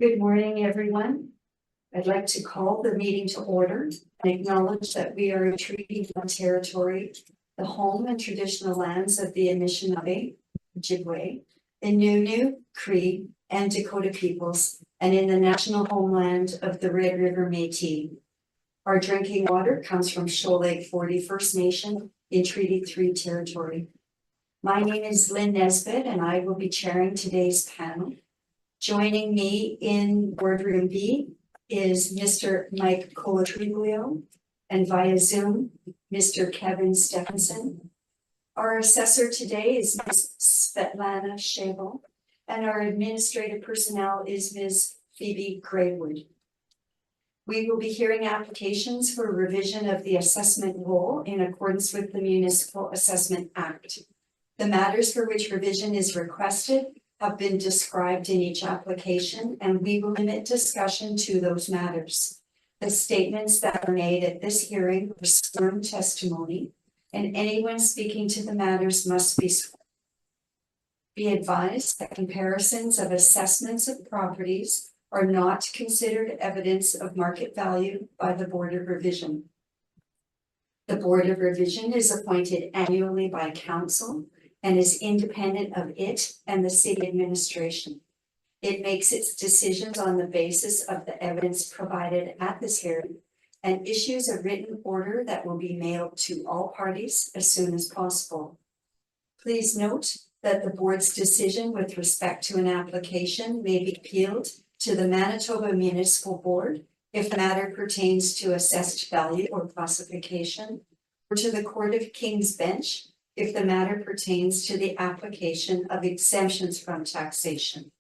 Good morning, everyone. I'd like to call the meeting to order and acknowledge that we are in Treaty 1 territory, the home and traditional lands of the Anishinaabe, Ojibwe, Innu, Cree, and Dakota peoples, and in the national homeland of the Red River Métis. Our drinking water comes from Shoal Lake 40 First Nation in Treaty 3 territory. My name is Lynn Nesbitt, and I will be chairing today's panel. Joining me in Boardroom B is Mr. Mike Colatriglio, and via Zoom, Mr. Kevin Stephenson. Our assessor today is Ms. Svetlana Shebel, and our administrative personnel is Ms. Phoebe Graywood. We will be hearing applications for revision of the assessment roll in accordance with the Municipal Assessment Act. The matters for which revision is requested have been described in each application, and we will limit discussion to those matters. The statements that are made at this hearing are sworn testimony, and anyone speaking to the matters must be sworn. Be advised that comparisons of assessments of properties are not considered evidence of market value by the Board of Revision. The Board of Revision is appointed annually by Council and is independent of it and the city administration. It makes its decisions on the basis of the evidence provided at this hearing and issues a written order that will be mailed to all parties as soon as possible. Please note that the board's decision with respect to an application may be appealed to the Manitoba Municipal Board if the matter pertains to assessed value or classification, or to the Court of King's Bench if the matter pertains to the application of exemptions from taxation.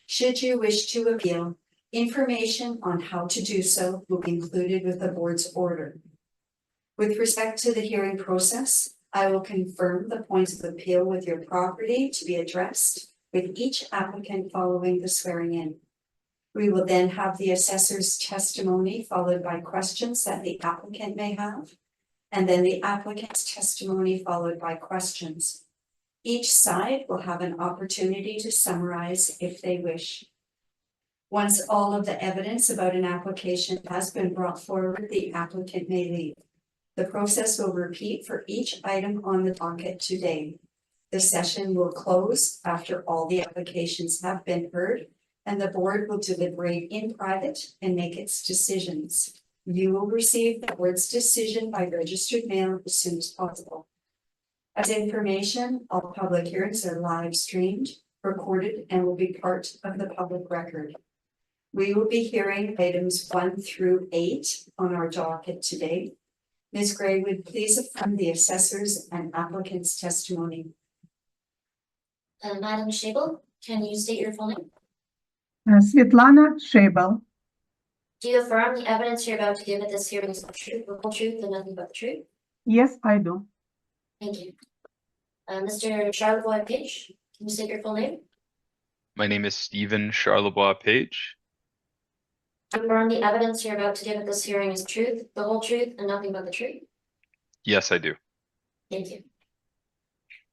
Should you wish to appeal, information on how to do so will be included with the board's order. With respect to the hearing process, I will confirm the points of appeal with your property to be addressed with each applicant following the swearing in. We will then have the assessor's testimony followed by questions that the applicant may have, and then the applicant's testimony followed by questions. Each side will have an opportunity to summarize if they wish. Once all of the evidence about an application has been brought forward, the applicant may leave. The process will repeat for each item on the docket today. The session will close after all the applications have been heard, and the board will deliberate in private and make its decisions. You will receive the board's decision by registered mail as soon as possible. As information, all public hearings are live streamed, recorded, and will be part of the public record. We will be hearing items 1 through 8 on our docket today. Ms. Gray, would please affirm the assessor's and applicant's testimony. Madam Shebel, can you state your full name? Svetlana Shebel. Do you affirm the evidence you're about to give at this hearing is the truth, the whole truth, and nothing but the truth? Yes, I do. Thank you. Mr. Charlebois Page, can you state your full name? My name is Stephen Charlebois Page. Do you affirm the evidence you're about to give at this hearing is truth, the whole truth, and nothing but the truth? Yes, I do. Thank you.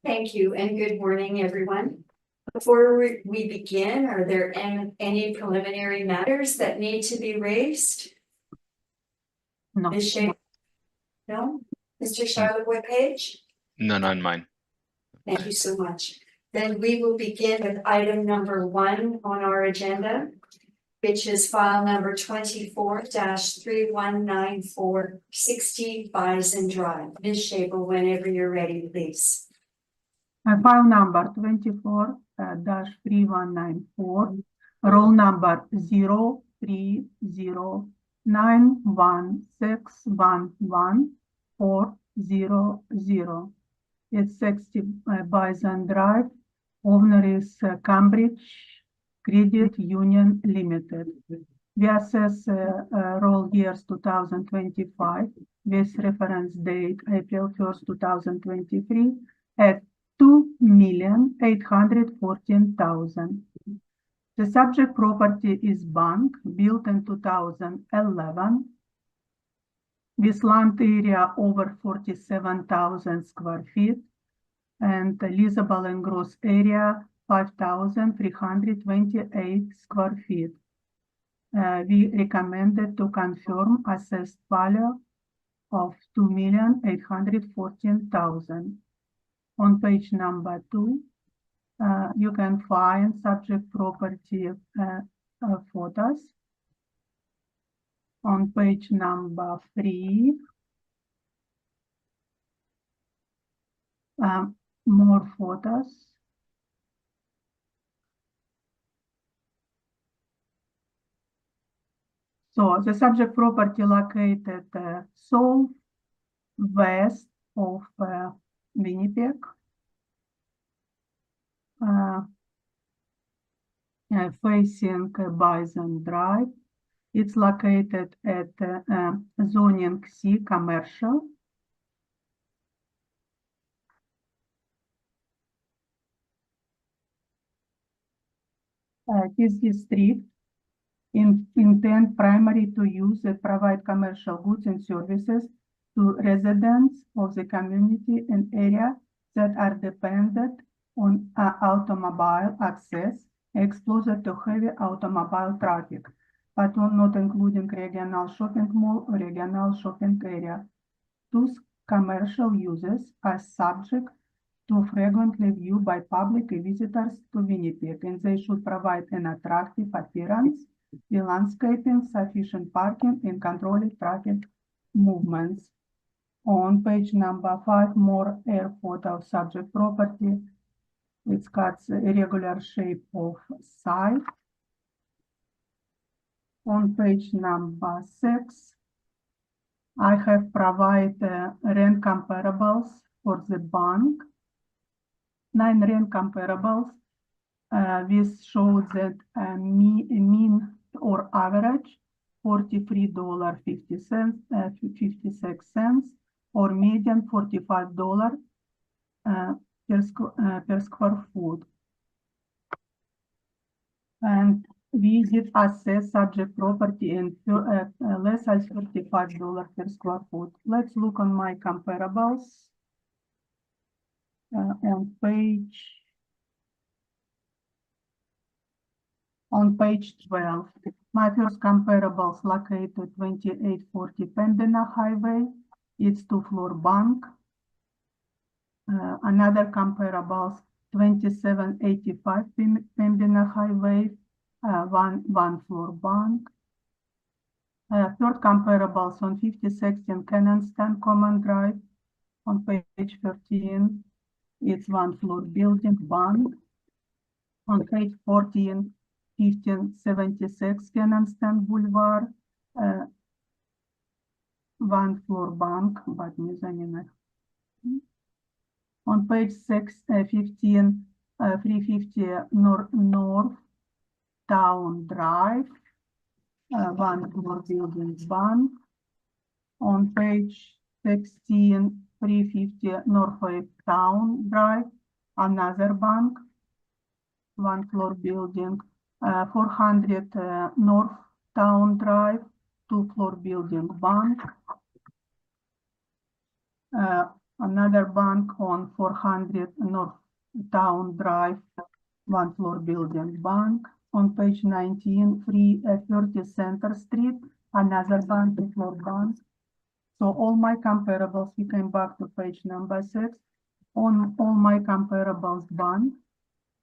Thank you, and good morning, everyone. Before we begin, are there any preliminary matters that need to be raised? No. Ms. Shea? No? Mr. Charlebois Page? None on mine. Thank you so much. Then we will begin with item number 1 on our agenda, which is file number 24-3194, 60 Bison Drive. Ms. Shebel, whenever you're ready, please. File number 24-3194, roll number 03091611400. It's 60 Bison Drive. Owner is Cambridge Credit Union Limited. We assess roll years 2025 with reference date April 1st, 2023 at $2,814,000. The subject property is bank built in 2011 with land area over 47,000 square feet and leasable and gross area 5,328 square feet. We recommended to confirm assessed value of 2,814,000. On page number 2, you can find subject property photos. On page number 3, more photos. So the subject property located southwest of Winnipeg, facing Bison Drive. It's located at zoning C commercial. This district intend primarily to use and provide commercial goods and services to residents of the community and area that are dependent on automobile access, exposed to heavy automobile traffic, but not including regional shopping mall or regional shopping area. Those commercial uses are subject to frequently viewed by public visitors to Winnipeg, and they should provide an attractive appearance, the landscaping, sufficient parking, and controlled traffic movements. On page number 5, more air photo subject property. It's got a irregular shape of site. On page number 6, I have provided rent comparables for the bank. 9 rent comparables. This shows that mean or average $43.56 or median $45 per square foot. And we did assess subject property in less than $35 per square foot. Let's look on my comparables. On page 12, my first comparables located 2840 Pembina Highway. It's 2-floor bank. Another comparables 2785 Pembina Highway, 1-floor bank. Third comparables on 5016 Cannonston Common Drive. On page 13, it's 1-floor building bank. On page 14, 1576 Cannonston Boulevard, 1-floor bank, but mezzanine. On page 15, 350 North Town Drive, 1-floor building bank. On page 16, 350 Northwest Town Drive, another bank, 1-floor building. 400 North Town Drive, 2-floor building bank. Another bank on 400 North Town Drive, 1-floor building bank. On page 19, 330 Center Street, another bank, 2-floor bank. So all my comparables, we came back to page number 6. On all my comparables bank,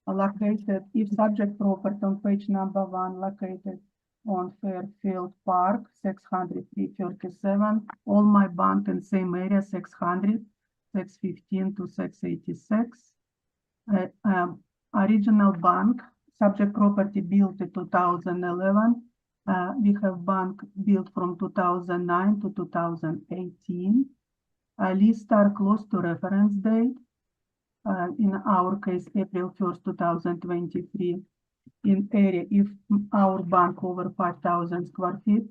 located, if subject property on page number 1 located on Fairfield Park, 637, all my bank in same area, 600, 615 to 686. Original bank, subject property built in 2011. We have bank built from 2009 to 2018. List are close to reference date. In our case, April 1st, 2023, in area, if our bank over 5,000 square feet,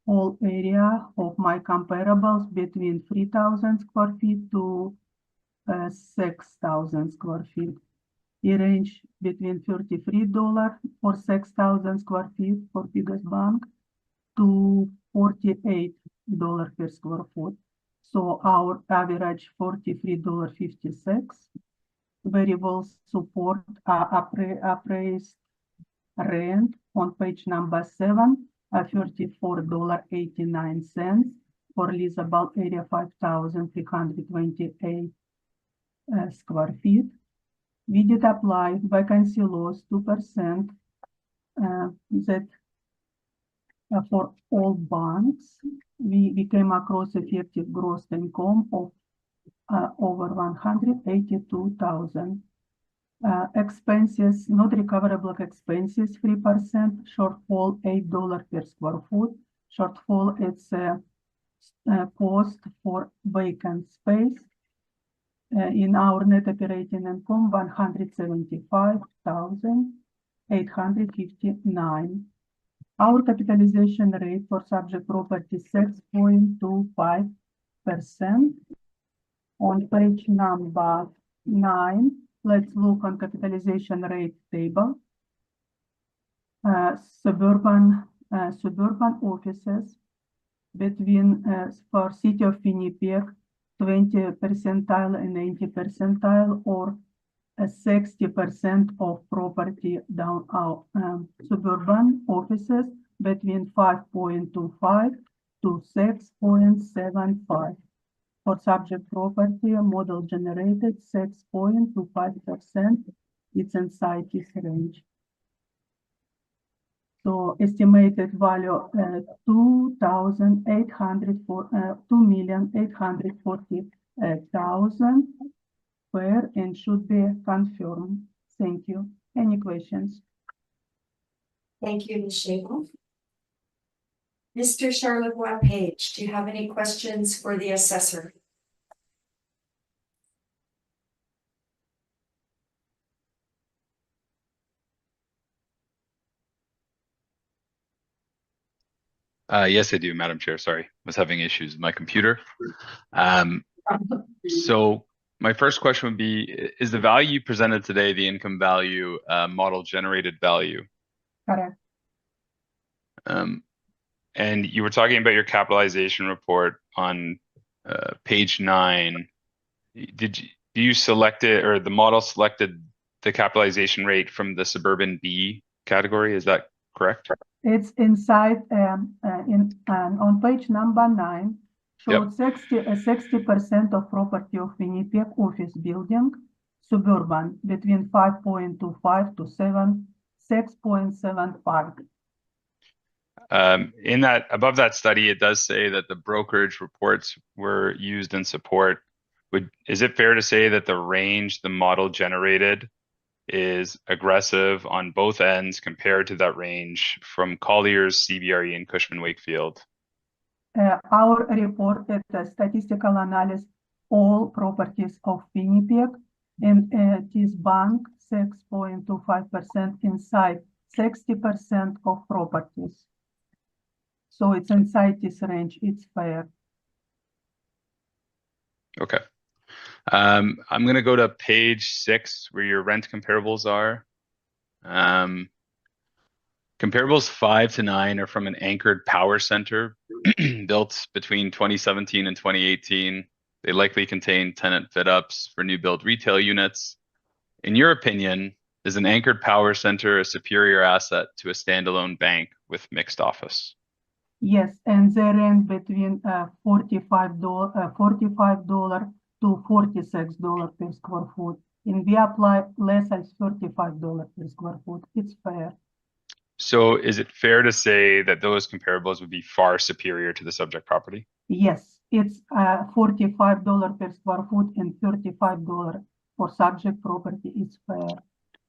all area of my comparables between 3,000 square feet to 6,000 square feet. It range between $33 for 6,000 square feet for biggest bank to $48 per square foot. So our average $43.56. Variable support appraised rent on page number 7. $34.89 for leasable area 5,328 square feet. We did apply vacancy laws 2% that for all banks. We came across effective gross income of over 182,000. Expenses, not recoverable expenses, 3%, shortfall $8 per square foot. Shortfall, it's cost for vacant space. In our net operating income, 175,859. Our capitalization rate for subject property 6.25%. On page number 9, let's look on capitalization rate table. Suburban offices between for city of Winnipeg, 20 percentile and 80 percentile, or 60% of property down our suburban offices between 5.25 to 6.75. For subject property, model generated 6.25%. It's inside this range. So estimated value $2,840,000 fair and should be confirmed. Thank you. Any questions? Thank you, Ms. Shable. Mr. Charlevoix Page, do you have any questions for the assessor? Yes, I do, Madam Chair. Sorry, I was having issues with my computer. So my first question would be, is the value you presented today the income value model generated value? Correct. And you were talking about your capitalization report on page 9. Do you select it, or the model selected the capitalization rate from the suburban B category? Is that correct? It's inside on page number 9. Showed 60% of property of Winnipeg office building, suburban between 5.25 to 6.75. In that, above that study, it does say that the brokerage reports were used in support. Is it fair to say that the range the model generated is aggressive on both ends compared to that range from Collier's, CBRE, and Cushman Wakefield? Our reported statistical analysis all properties of Winnipeg, and it is bank 6.25% inside 60% of properties. So it's inside this range, it's fair. Okay. I'm going to go to page 6 where your rent comparables are. Comparables 5 to 9 are from an anchored power center built between 2017 and 2018. They likely contain tenant fit-ups for new build retail units. In your opinion, is an anchored power center a superior asset to a standalone bank with mixed office? Yes, and they rent between $45 to $46 per square foot. And we apply less than $35 per square foot. It's fair. So is it fair to say that those comparables would be far superior to the subject property? Yes, it's $45 per square foot and $35 for subject property. It's fair.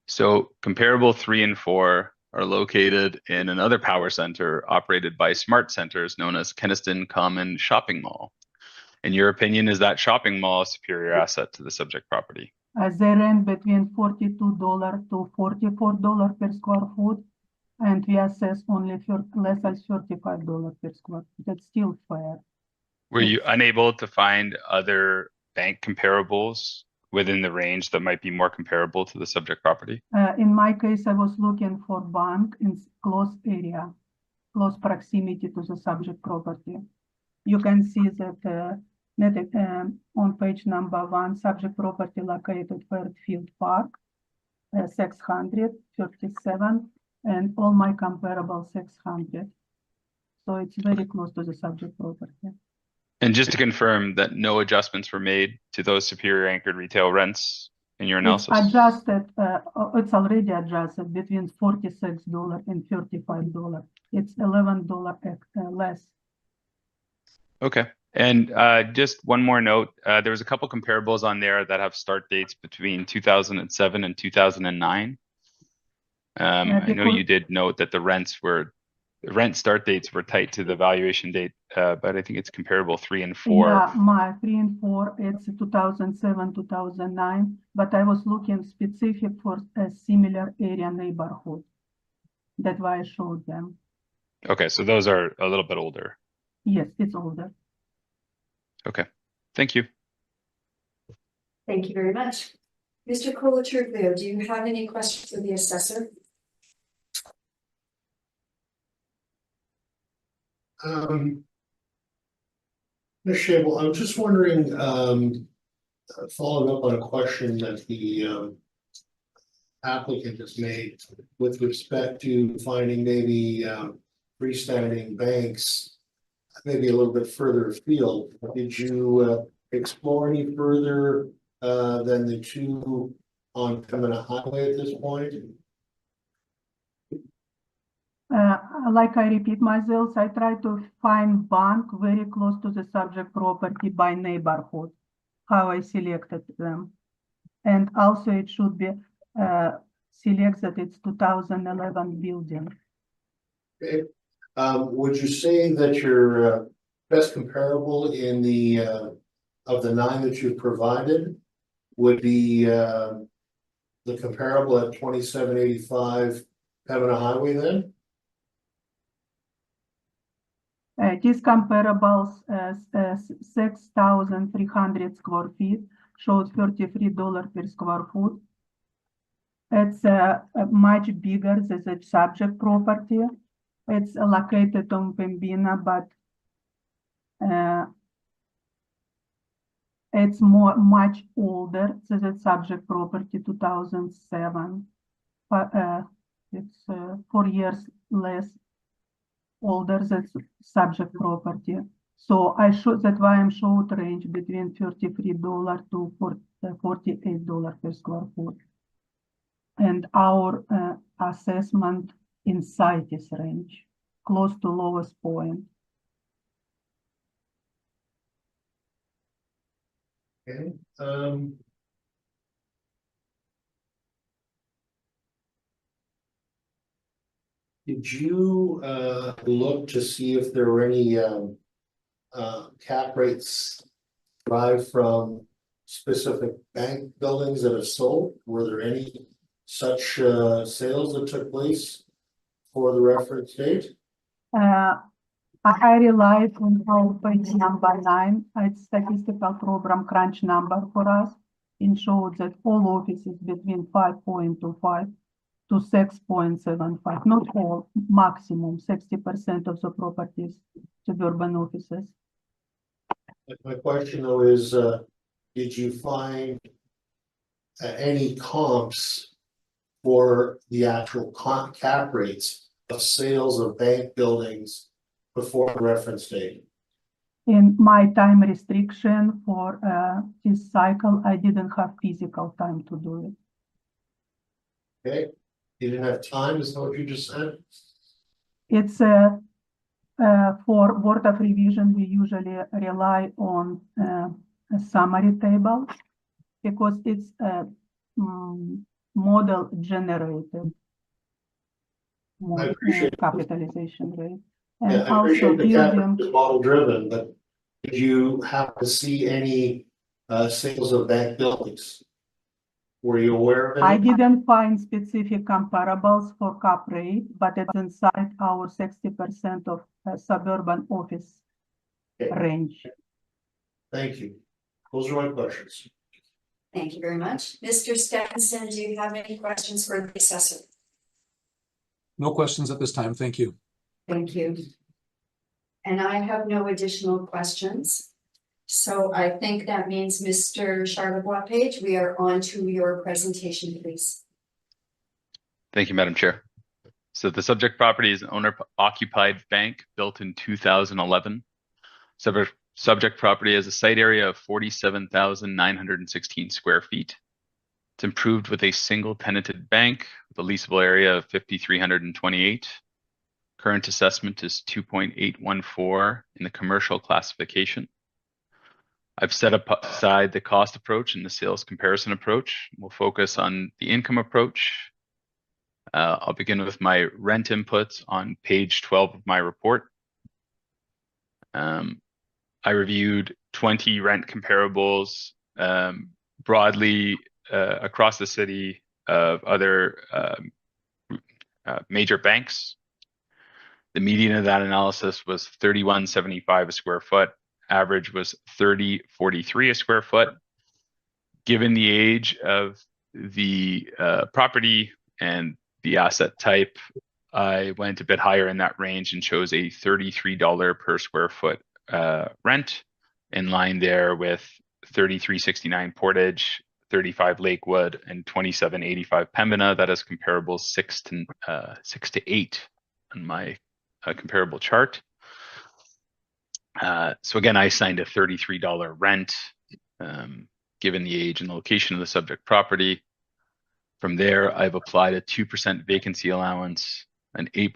So comparable 3 and 4 are located in another power center operated by Smart Centers known as Kenniston Common Shopping Mall. In your opinion, is that shopping mall a superior asset to the subject property? They rent between $42 to $44 per square foot, and we assess only for less than $35 per square foot. That's still fair. Were you unable to find other bank comparables within the range that might be more comparable to the subject property? In my case, I was looking for bank in close area, close proximity to the subject property. You can see that on page number 1, subject property located Fairfield Park, 637, and all my comparable 600. so it's very close to the subject property. And just to confirm that no adjustments were made to those superior anchored retail rents in your It's analysis? adjusted, it's already adjusted between $46 and $35. It's $11 less. Okay, and just one more note, there was a couple comparables on there that have start dates between 2007 and 2009. I know you did note that the rent start dates were tight to the valuation date, but I think it's comparable 3 and 4. Yeah, my 3 and 4, it's 2007, 2009, but I was looking specific for a similar area neighborhood. That's why I showed them. Okay, so those are a little bit older. Yes, it's older. Okay, thank you. Thank you very much. Mr. Colaturglio, do you have any questions for the assessor? Ms. Shable, I'm just wondering, following up on a question that the applicant has made with respect to finding maybe freestanding banks, maybe a little bit further afield. Did you explore any further than the two on Pembina Highway at this point? Like I repeat myself, I try to find bank very close to the subject property by neighborhood, how I selected them. And also it should be select that it's 2011 building. Okay. Would you say that your best comparable in the of the 9 that you've provided would be the comparable at 2785 Pembina Highway then? It is comparable 6,300 square feet, showed $33 per square foot. It's much bigger than the subject property. It's located on Pembina, but it's much older than the subject property, 2007. It's 4 years less older than subject property. So that's why I'm showed range between $33 to $48 per square foot. And our assessment inside this range, close to lowest point. Okay. Did you look to see if there were any cap rates derived from specific bank buildings that have sold? Were there any such sales that took place for the reference date? I relied on our page number 9. It's statistical program crunch number for us. It showed that all offices between 5.25 to 6.75, not all, maximum 60% of the properties suburban offices. My question though is, did you find any comps for the actual cap rates of sales of bank buildings before the reference date? In my time restriction for this cycle, I didn't have physical time to do it. Okay, you didn't have time, is that what you just said? It's for Board of Revision, we usually rely on a summary table because it's model generated capitalization rate. And yeah, I appreciate the cap building, is model driven, but did you happen to see any sales of bank buildings? Were you aware of it? I didn't find specific comparables for cap rate, but it's inside our 60% of suburban office range. Thank you. Those are my questions. Thank you very much. Mr. Stephenson, do you have any questions for the assessor? No questions at this time. Thank you. Thank you. And I have no additional questions. So I think that means Mr. Charlebois-Page, we are on to your presentation, please. Thank you, Madam Chair. So the subject property is an owner-occupied bank built in 2011. Subject property has a site area of 47,916 square feet. It's improved with a single tenanted bank with a leasable area of 5,328. Current assessment is 2.814 in the commercial classification. I've set aside the cost approach and the sales comparison approach. We'll focus on the income approach. I'll begin with my rent inputs on page 12 of my report. I reviewed 20 rent comparables broadly across the city of other major banks. The median of that analysis was $31.75 a square foot. Average was $30.43 a square foot. Given the age of the property and the asset type, I went a bit higher in that range and chose a $33 per square foot rent, in line there with $33.69 Portage, $35 Lakewood, and $27.85 Pembina. That is comparable 6 to 8 on my comparable chart. So again, I assigned a $33 rent, given the age and the location of the subject property. From there, I've applied a 2% vacancy allowance, an $8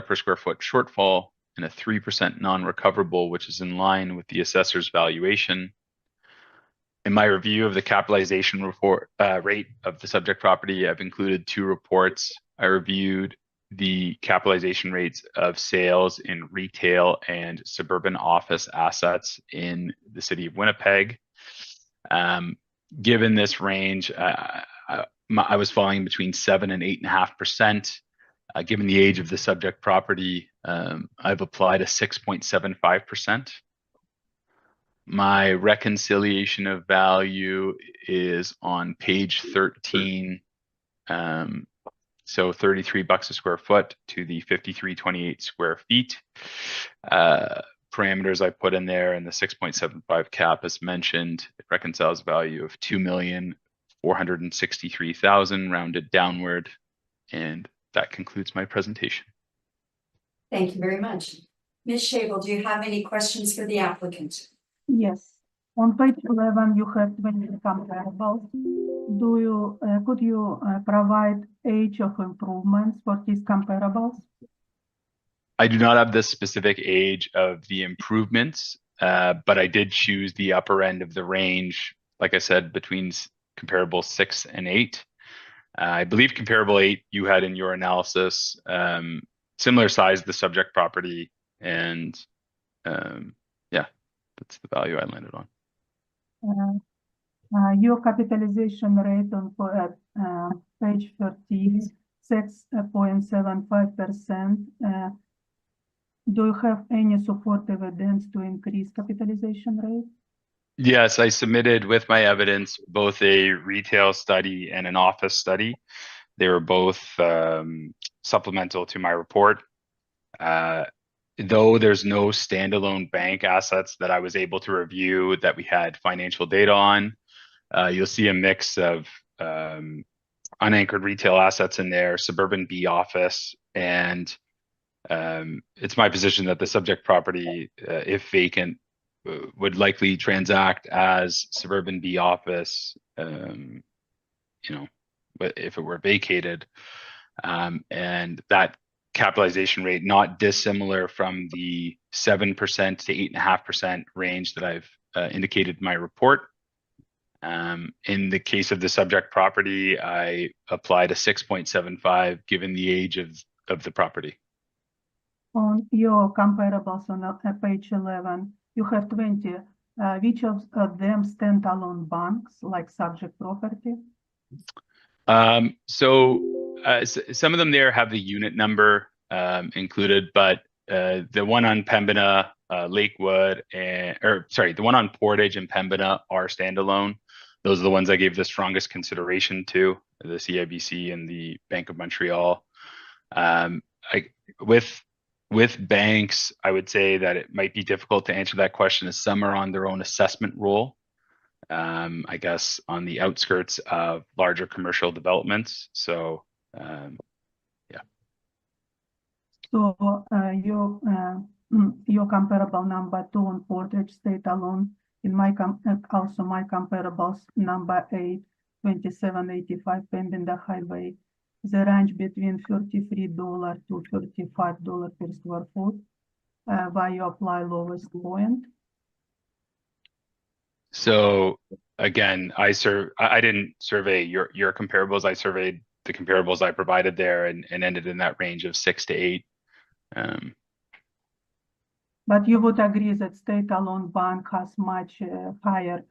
per square foot shortfall, and a 3% non-recoverable, which is in line with the assessor's valuation. In my review of the capitalization report rate of the subject property, I've included 2 reports. I reviewed the capitalization rates of sales in retail and suburban office assets in the city of Winnipeg. Given this range, I was falling between 7 and 8.5%. Given the age of the subject property, I've applied a 6.75%. My reconciliation of value is on page 13. So $33 a square foot to the 5,328 square feet. Parameters I put in there, and the 6.75 cap, as mentioned, it reconciles value of $2,463,000 rounded downward. And that concludes my presentation. Thank you very much. Ms. Shable, do you have any questions for the applicant? Yes. On page 11, you have 20 comparables. Could you provide age of improvements for these comparables? I do not have the specific age of the improvements, but I did choose the upper end of the range, like I said, between comparable 6 and 8. I believe comparable 8 you had in your analysis, similar size to the subject property, and yeah, that's the value I landed on. Your capitalization rate on page 13, 6.75%. Do you have any support evidence to increase capitalization rate? Yes, I submitted with my evidence both a retail study and an office study. They were both supplemental to my report. Though there's no standalone bank assets that I was able to review that we had financial data on, you'll see a mix of unanchored retail assets in there, suburban B office, and it's my position that the subject property, if vacant, would likely transact as suburban B office, if it were vacated, and that capitalization rate not dissimilar from the 7% to 8.5% range that I've indicated in my report. In the case of the subject property, I applied a 6.75 given the age of the property. On your comparables on page 11, you have 20. Which of them standalone banks, like subject property? Some of them there have the unit number included, but the one on Pembina, Lakewood, the one on Portage and Pembina are standalone. Those are the ones I gave the strongest consideration to, the CIBC and the Bank of Montreal. With banks, I would say that it might be difficult to answer that question, as some are on their own assessment roll, I guess on the outskirts of larger commercial developments. So So your comparable number 2 on Portage state alone, in my also my comparables number 8, 2785 Pembina Highway, the range between $33 to $35 per square foot, where you apply lowest point. So again, I didn't survey your comparables. I surveyed the comparables I provided there and ended in that range of 6 to 8. But you would agree that state alone bank has much higher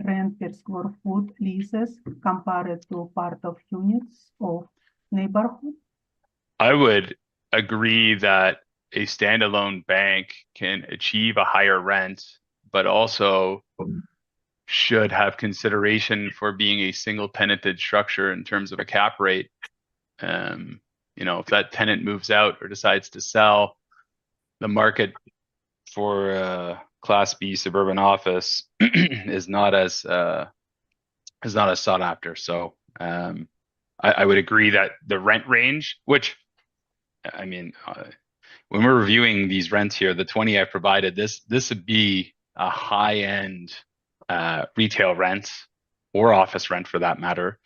rent per square foot leases compared to part of units of neighborhood? I would agree that a standalone bank can achieve a higher rent, but also should have consideration for being a single tenanted structure in terms of a cap rate. You know, if that tenant moves out or decides to sell, the market for Class B suburban office is not as sought after. So I would agree that the rent range, which I mean, when we're reviewing these rents here, the 20 I provided, this would be a high end retail rent or office rent for that matter.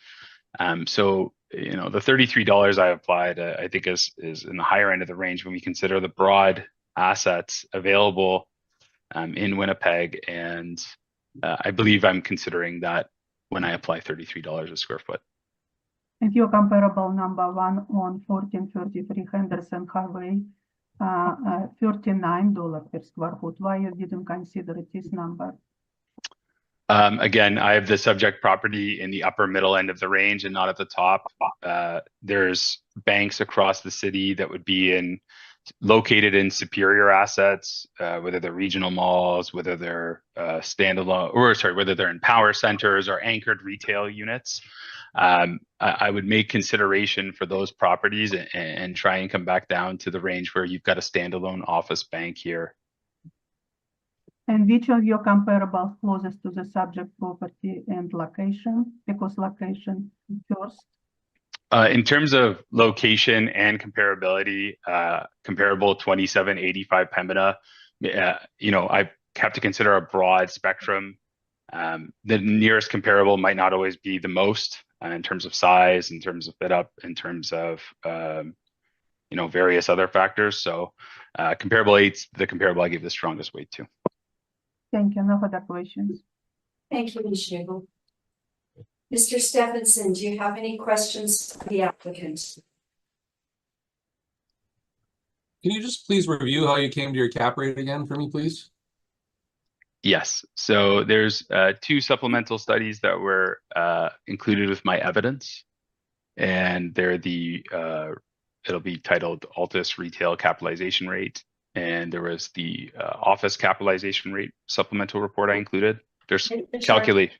So you know, the $33 I applied, I think is in the higher end of the range when we consider the broad assets available in Winnipeg, and I believe I'm considering that when I apply $33 a square foot. And your comparable number 1 on 1433 Henderson Highway, $39 per square foot. Why you didn't consider this number? Again, I have the subject property in the upper middle end of the range and not at the top. There's banks across the city that would be located in superior assets, whether they're regional malls, whether they're whether they're in power centers or anchored retail units. I would make consideration for those properties and try and come back down to the range where you've got a standalone office bank here. And which of your comparables closest to the subject property and location? Because location first. In terms of location and comparability, comparable 2785 Pembina, you know, I have to consider a broad spectrum. The nearest comparable might not always be the most in terms of size, in terms of fit up, in terms of you know, various other factors. So comparable 8's the comparable I give the strongest weight to. Thank you. No further questions. Thank you, Ms. Schlegel. Mr. Stephenson, do you have any questions for the applicant? Can you just please review how you came to your cap rate again for me, please? Yes. So there's 2 supplemental studies that were included with my evidence, and they're it'll be titled Altus Retail Capitalization Rate, and there was the Office Capitalization Rate supplemental report I included. There's calculate.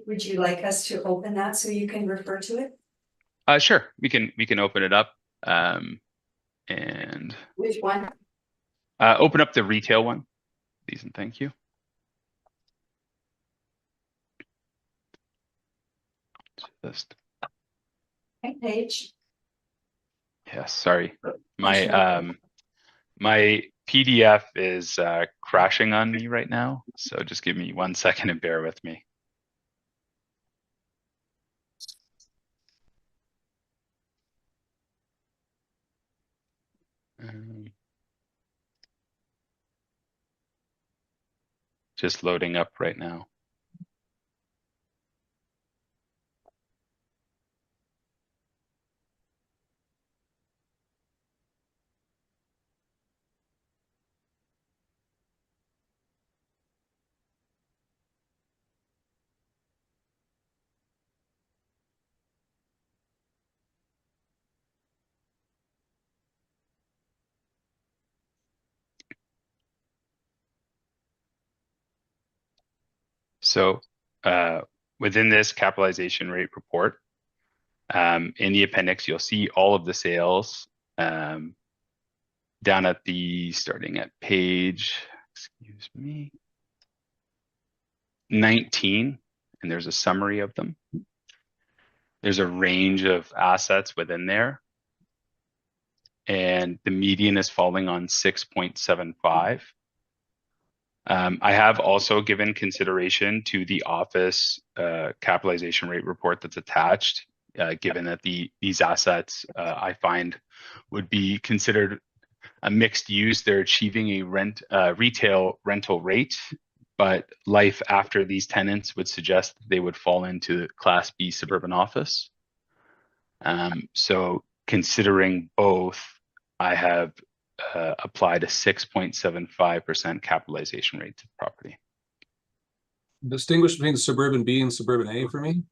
Would you like us to open that so you can refer to it? Sure, we can open it up. And Which one? open up the retail one, please, and thank you. Just Page. yes, sorry. My PDF is crashing on me right now, so just give me 1 second and bear with me. Just loading up right now. So within this capitalization rate report, in the appendix, you'll see all of the sales down at starting at page, excuse me, 19, and there's a summary of them. There's a range of assets within there. and the median is falling on 6.75. I have also given consideration to the office capitalization rate report that's attached, given that these assets I find would be considered a mixed use. They're achieving a retail rental rate, but life after these tenants would suggest that they would fall into Class B suburban office. So considering both, I have applied a 6.75% capitalization rate to the property. Distinguish between suburban B and suburban A for me.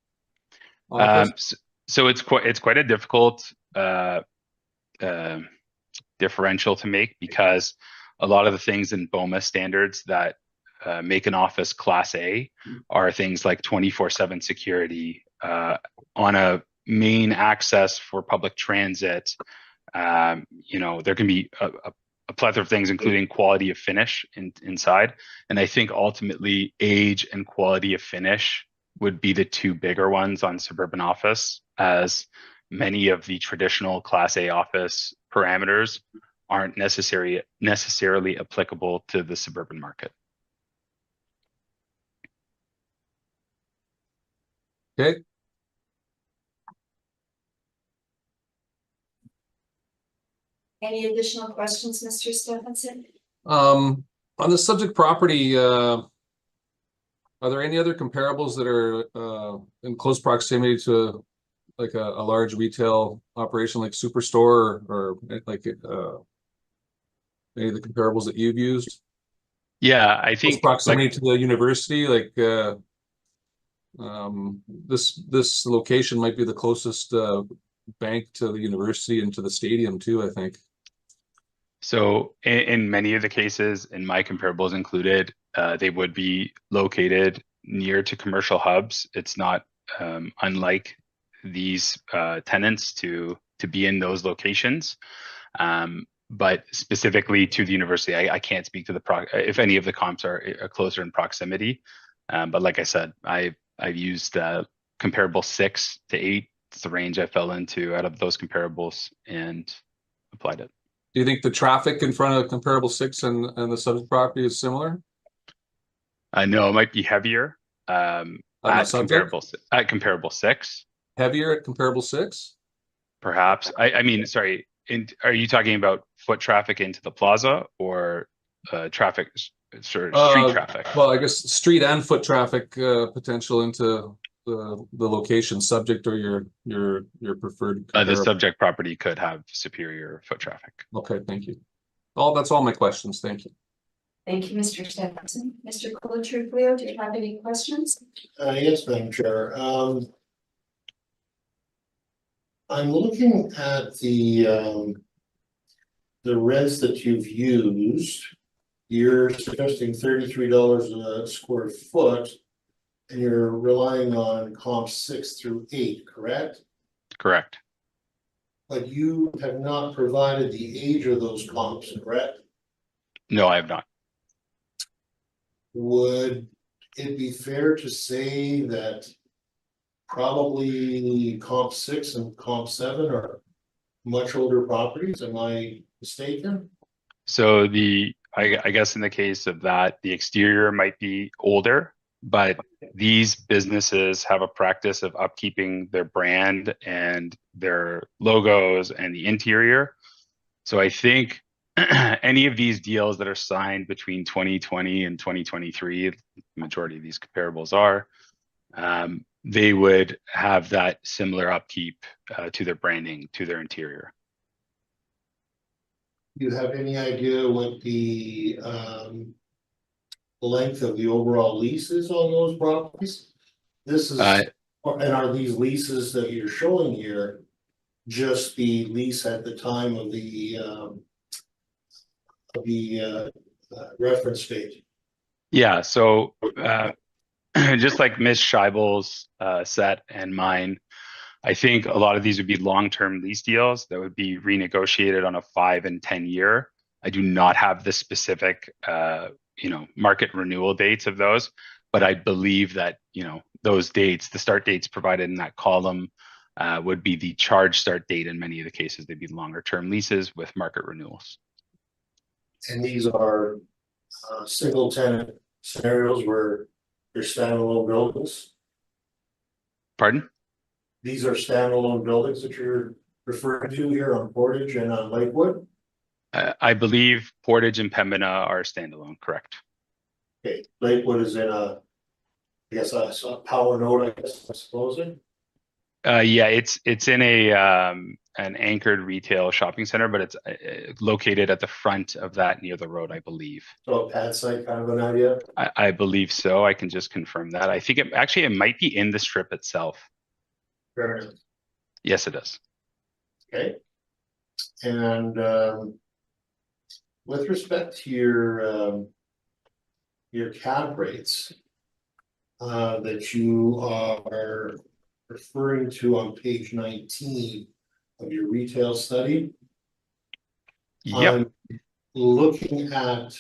Office. So it's quite a difficult differential to make, because a lot of the things in BOMA standards that make an office Class A are things like 24/7 security, on a main access for public transit. You know, there can be a plethora of things, including quality of finish inside. And I think ultimately age and quality of finish would be the two bigger ones on suburban office, as many of the traditional Class A office parameters aren't necessarily applicable to the suburban market. Okay. Any additional questions, Mr. Stephenson? On the subject property, are there any other comparables that are in close proximity to like a large retail operation like Superstore, or like any of the comparables that you've used? Yeah, I Close think proximity to the university, like this location might be the closest bank to the university and to the stadium too, I think. so. In many of the cases, in my comparables included, they would be located near to commercial hubs. It's not unlike these tenants to be in those locations. But specifically to the university, I can't speak to if any of the comps are closer in proximity. But like I said, I've used comparable 6 to 8. It's the range I fell into out of those comparables and applied it. Do you think the traffic in front of comparable 6 and the subject property is similar? No, it might be heavier at comparable 6. Heavier at comparable 6? Perhaps. I mean, sorry. Are you talking about foot traffic into the plaza, or traffic, street traffic? Well, I guess street and foot traffic potential into the location subject, or your preferred The comparable. subject property could have superior foot traffic. Okay, thank you. That's all my questions. Thank you. Thank you, Mr. Stephenson. Mr. Colatruvio, do you have any questions? Yes, Madam Chair. I'm looking at the rents that you've used. You're suggesting $33 a square foot, and you're relying on comps 6 through 8, correct? Correct. But you have not provided the age of those comps, correct? No, I have not. Would it be fair to say that probably comp 6 and comp 7 are much older properties? Am I mistaken? So I guess in the case of that, the exterior might be older, but these businesses have a practice of upkeeping their brand and their logos and the interior. So I think any of these deals that are signed between 2020 and 2023, the majority of these comparables are, they would have that similar upkeep to their branding, to their interior. Do you have any idea what the length of the overall lease is on those properties? This is, and are these leases that you're showing here just the lease at the time of the reference date? Yeah, so just like Ms. Scheibel's set and mine, I think a lot of these would be long-term lease deals that would be renegotiated on a 5 and 10 year. I do not have the specific, market renewal dates of those, but I believe that, those dates, the start dates provided in that column, would be the charge start date. In many of the cases, they'd be longer term leases with market renewals. And these are single tenant scenarios where they're standalone buildings. Pardon? These are standalone buildings that you're referring to here on Portage and on Lakewood. I believe Portage and Pembina are standalone, correct? Okay, Lakewood is in a, I guess, a power node, I guess, I suppose. Yeah, it's in a an anchored retail shopping center, but it's located at the front of that near the road, I believe. So a pad site kind of an idea. I believe so. I can just confirm that. I think it might be in the strip itself. Fair enough. Yes, it does. Okay. And with respect to your cap rates that you are referring to on page 19 of your retail study. Yep. I'm looking at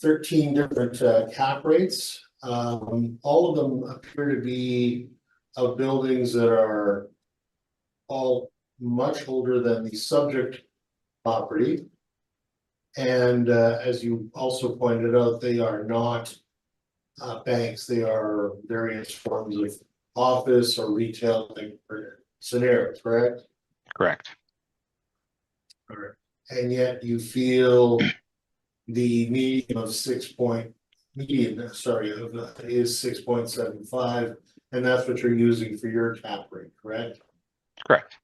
13 different cap rates. All of them appear to be of buildings that are all much older than the subject property. And as you also pointed out, they are not banks, they are various forms of office or retail scenarios, correct? Correct. Correct. And yet you feel the median of is 6.75, and that's what you're using for your cap rate, correct? Correct.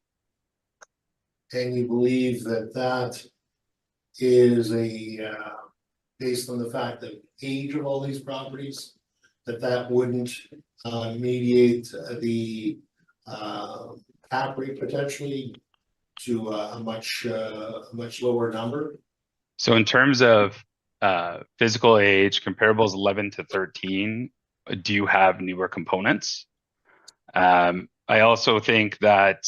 And you believe that that is based on the fact that age of all these properties, that wouldn't mediate the cap rate potentially to a much lower number. So in terms of physical age, comparables 11 to 13 do have newer components. I also think that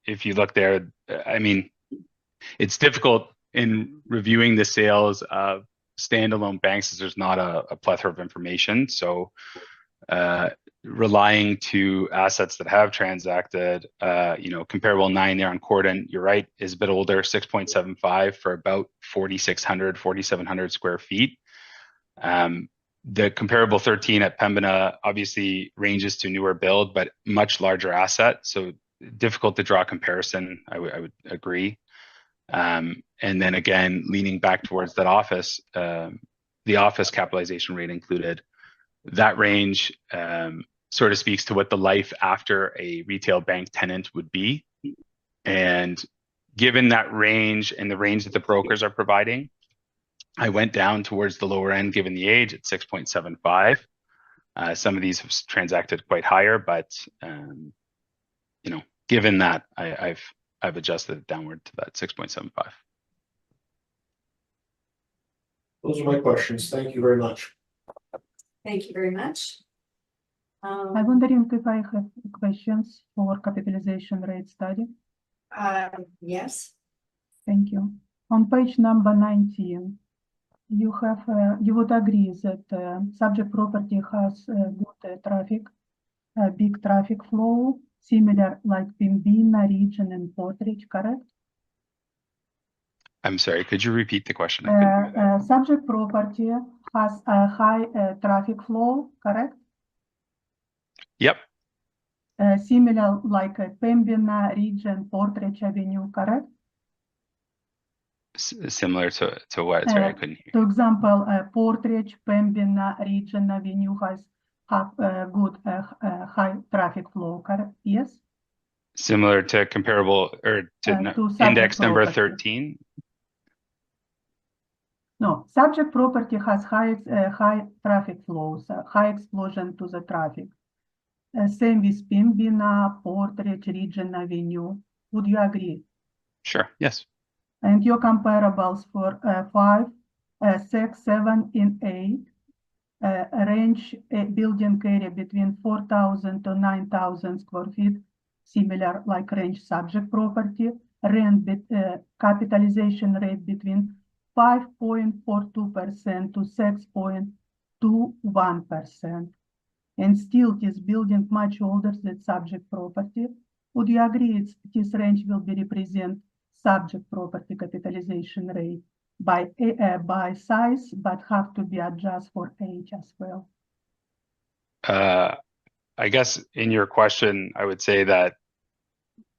if you look there, I mean, it's difficult in reviewing the sales of standalone banks as there's not a plethora of information. So relying to assets that have transacted, comparable 9 there on Corden, you're right, is a bit older, 6.75 for about 4,700 square feet. The comparable 13 at Pembina obviously ranges to newer build, but much larger asset. So difficult to draw a comparison, I would agree. And then again, leaning back towards that office, the office capitalization rate included, that range sort of speaks to what the life after a retail bank tenant would be. And given that range and the range that the brokers are providing, I went down towards the lower end given the age at 6.75. Some of these have transacted quite higher, but given that, I've adjusted it downward to that 6.75. Those are my questions. Thank you very much. Thank you very much. I'm wondering if I have questions for capitalization rate study. Yes, Thank you. On page number 19, you have you would agree that subject property has good traffic, big traffic flow, similar like Pembina, Region, and Portage, correct? I'm sorry, could you repeat the question? Subject property has a high traffic flow, correct? Yep. Similar like Pembina, Region, Portage Avenue, correct? Similar to what? Sorry, I couldn't hear. For example, Portage, Pembina, Region Avenue has good high traffic flow, correct? Yes? Similar to comparable or to index number 13? No, subject property has high traffic flows, high explosion to the traffic. Same with Pembina, Portage, Region Avenue. Would you agree? Sure, yes. And your comparables for 5, 6, 7, and 8 range building area between 4,000 to 9,000 square feet, similar like range subject property, rent capitalization rate between 5.42% to 6.21%. and still this building much older than subject property. Would you agree this range will be represent subject property capitalization rate by size, but have to be adjusted for age as well? I guess in your question, I would say that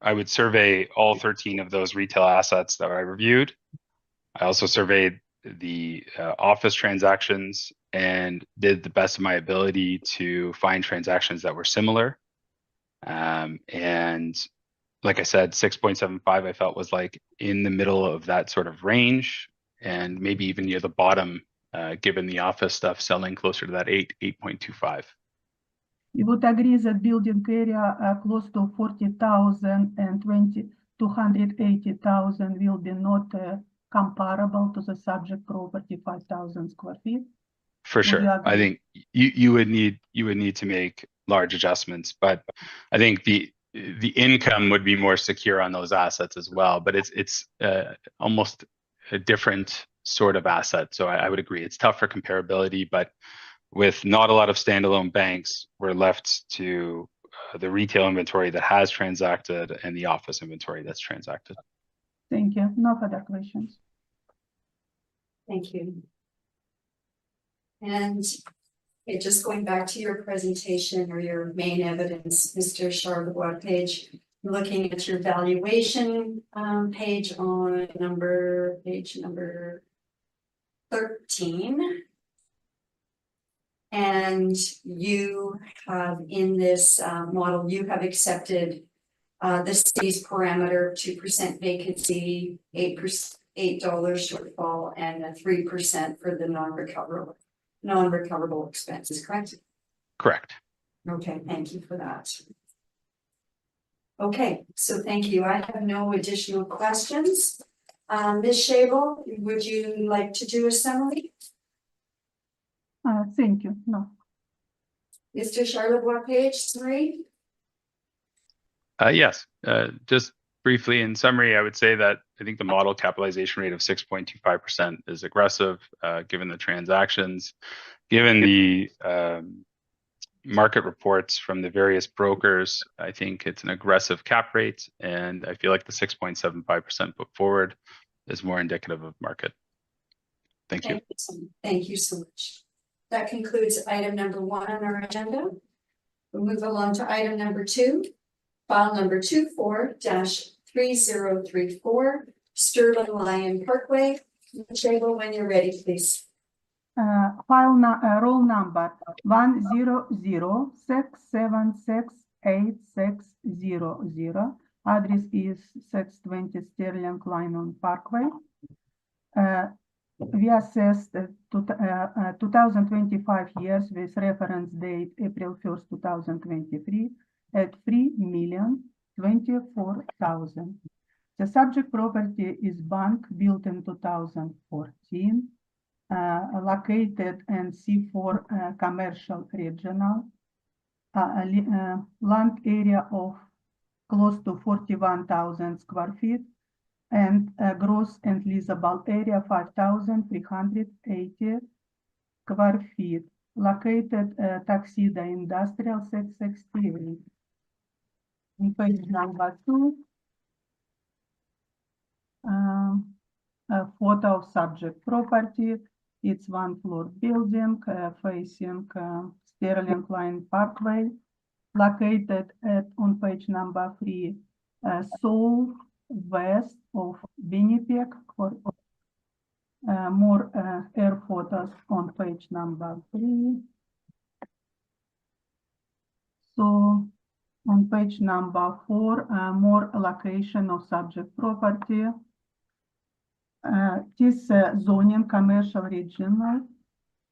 I would survey all 13 of those retail assets that I reviewed. I also surveyed the office transactions and did the best of my ability to find transactions that were similar. And like I said, 6.75 I felt was like in the middle of that sort of range, and maybe even near the bottom, given the office stuff selling closer to that 8.25. You would agree that building area close to 40,000 and 280,000 will be not comparable to the subject property 5,000 square feet? For sure. I think you would need to make large adjustments, but I think the income would be more secure on those assets as well. But it's almost a different sort of asset. So I would agree it's tough for comparability, but with not a lot of standalone banks, we're left to the retail inventory that has transacted and the office inventory that's transacted. Thank you. No further questions. Thank you. And just going back to your presentation or your main evidence, Mr. Charlebois page, looking at your valuation page on page number 13. And you have in this model, you have accepted the city's parameter, 2% vacancy, $8 shortfall, and a 3% for the non-recoverable expenses, correct? Correct. Okay, thank you for that. Okay, so thank you. I have no additional questions. Ms. Schabel, would you like to do a summary? Thank you. No. Mr. Charlebois page 3. Yes, just briefly in summary, I would say that I think the model capitalization rate of 6.25% is aggressive, given the transactions, given the market reports from the various brokers. I think it's an aggressive cap rate, and I feel like the 6.75% put forward is more indicative of market. Thank you. Thank you so much. That concludes item number 1 on our agenda. We'll move along to item number 2, file number 24-3034, Sterling Lion Parkway. Shable, when you're ready, please. Roll number 10067686600. Address is 620 Sterling Lion Parkway. We assessed 2025 years with reference date April 1st, 2023 at $3,024,000. The subject property is bank built in 2014, located in C4 commercial regional, land area of close to 41,000 square feet, and gross and leasable area 5,380 square feet, located Tuxedo Industrial 668. On page number 2, a photo of subject property. It's 1-floor building facing Sterling Lion Parkway, located on page number 3, southwest of Winnipeg. For more air photos on page number 3. So on page number 4, more location of subject property. This zoning commercial regional.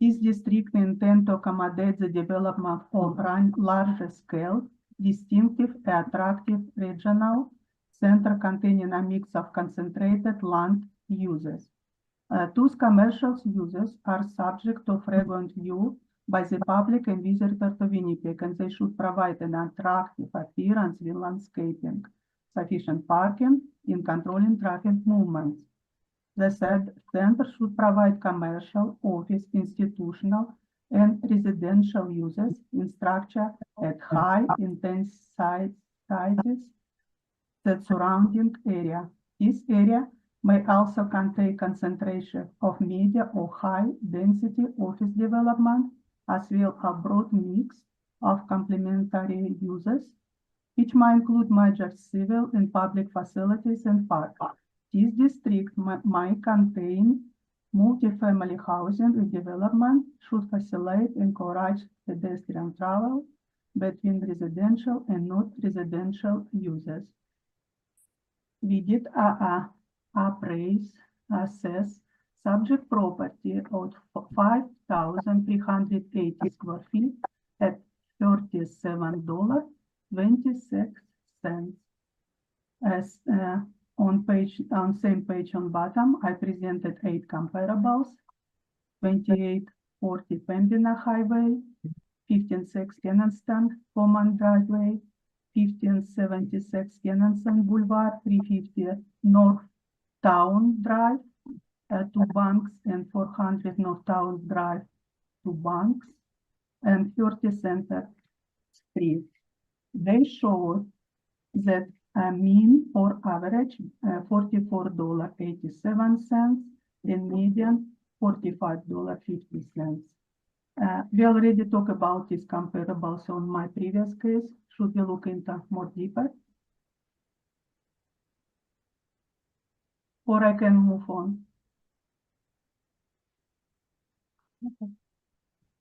This district intend to accommodate the development of larger scale, distinctive, attractive regional center containing a mix of concentrated land uses. Those commercial uses are subject to frequent view by the public and visitor to Winnipeg, and they should provide an attractive appearance with landscaping, sufficient parking in controlling traffic movements. The said center should provide commercial, office, institutional, and residential uses in structure at high intensities that surrounding area. This area may also contain concentration of media or high density office development, as well as broad mix of complementary uses, which might include major civil and public facilities and parks. This district might contain multi-family housing and development should facilitate and encourage pedestrian travel between residential and not residential uses. We did assess subject property of 5,380 square feet at $37.26. As on same page on bottom, I presented 8 comparables: 2840 Pembina Highway, 1506 Kenaston Common Driveway, 1576 Kenaston Boulevard, 350 North Town Drive, 2 banks, and 400 North Town Drive, 2 banks, and 30 Center Street. They show that a mean or average $44.87 and median $45.50. We already talked about these comparables on my previous case. Should we look into more deeper? Or I can move on. Okay.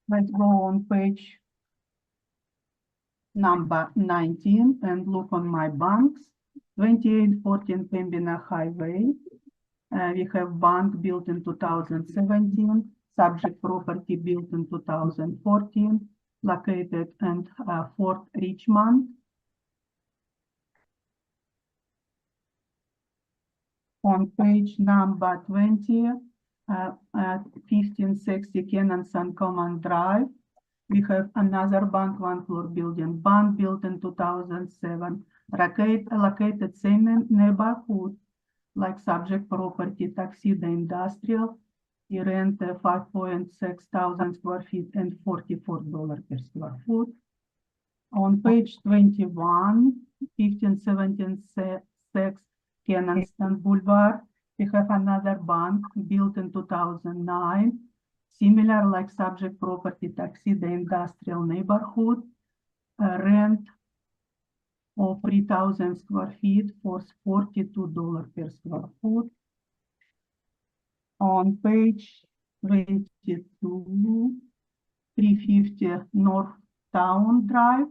Let's go on page number 19 and look on my banks. 2814 Pembina Highway. We have bank built in 2017, subject property built in 2014, located in Fort Richmond. On page number 20, 1560 Kenaston Common Drive. We have another bank, 1-floor building, bank built in 2007, located same neighborhood, like subject property, Tuxedo Industrial. We rent 5.6 thousand square feet and $44 per square foot. On page 21, 1576 Kenaston Boulevard, we have another bank built in 2009. Similar like subject property, Tuxedo Industrial neighborhood, rent of 3,000 square feet for $42 per square foot. On page 22, 350 North Town Drive.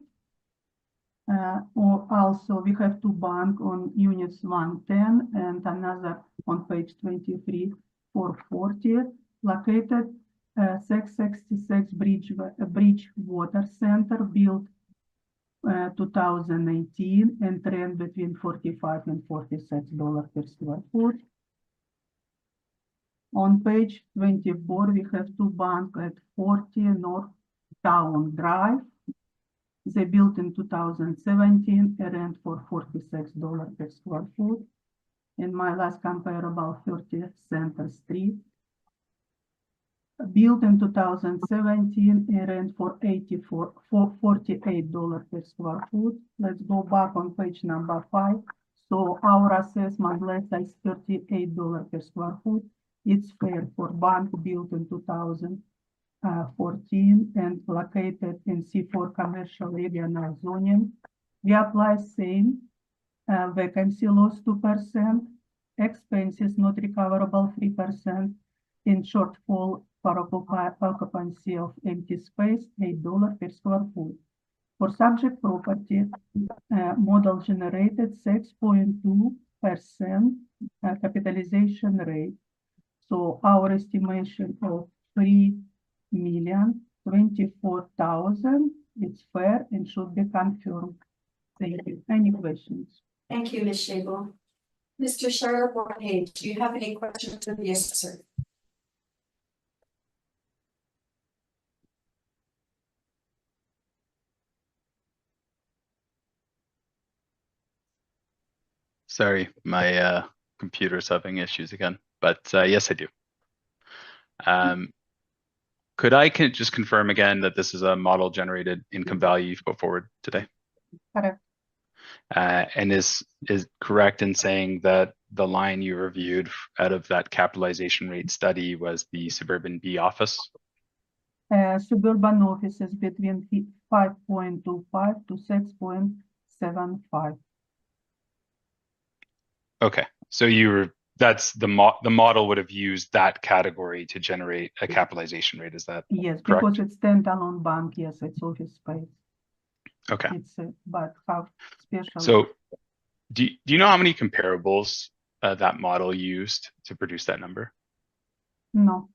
Or also we have 2 banks on units 110 and another on page 23, 440, located 666 Bridgewater Center, built 2018 and rent between $45 and $46 per square foot. On page 24, we have 2 banks at 40 North Town Drive. They built in 2017, a rent for $46 per square foot. And my last comparable, 30 Center Street. Built in 2017, a rent for $48 per square foot. Let's go back on page number 5. So our assessment, let's say, is $38 per square foot. It's fair for bank built in 2014 and located in C4 commercial regional zoning. We apply same vacancy loss 2%, expenses not recoverable 3%, in shortfall for occupancy of empty space $8 per square foot. For subject property, model generated 6.2% capitalization rate. So our estimation of $3,024,000 is fair and should be confirmed. Thank you. Any questions? Thank you, Ms. Shable. Mr. Charlotte, do you have any questions of the assessor? Sorry, my computer's having issues again, but yes, I do. could I just confirm again that this is a model generated income value you've put forward today? Correct. And is correct in saying that the line you reviewed out of that capitalization rate study was the suburban B office? Suburban offices between 5.25 to 6.75. Okay, so that's the model would have used that category to generate a capitalization rate, is that Yes, correct? because it's standalone bank, yes, it's office space. Okay, It's but have special. so do you know how many comparables that model used to produce that number? No,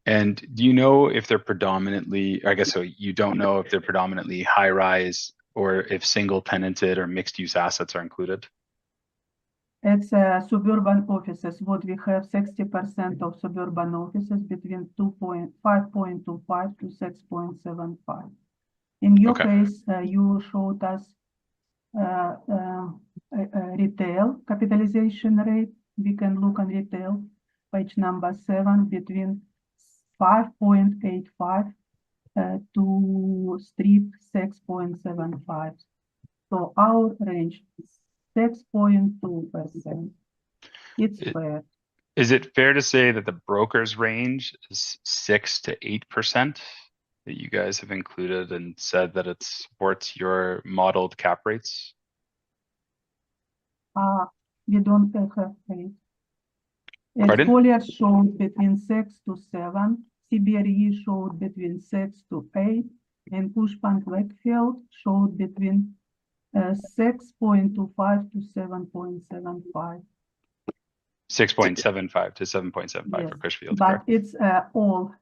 And do you know if they're predominantly, I guess so you don't know if they're predominantly high rise or if single tenanted or mixed use assets are included? it's suburban offices. What we have 60% of suburban offices between 5.25 to 6.75. In your Okay. case, you showed us retail capitalization rate. We can look on retail, page number 7, between 5.85 to strip 6.75. So our range is 6.2%. It's fair. Is it fair to say that the broker's range is 6 to 8% that you guys have included and said that it supports your modeled cap rates? We don't have rate. Pardon? Collier showed between 6 to 7. CBRE showed between 6 to 8. And Cushman Wakefield showed between 6.25 to 7.75. 6.75 to 7.75 Yes, for Cushfield, but correct? it's all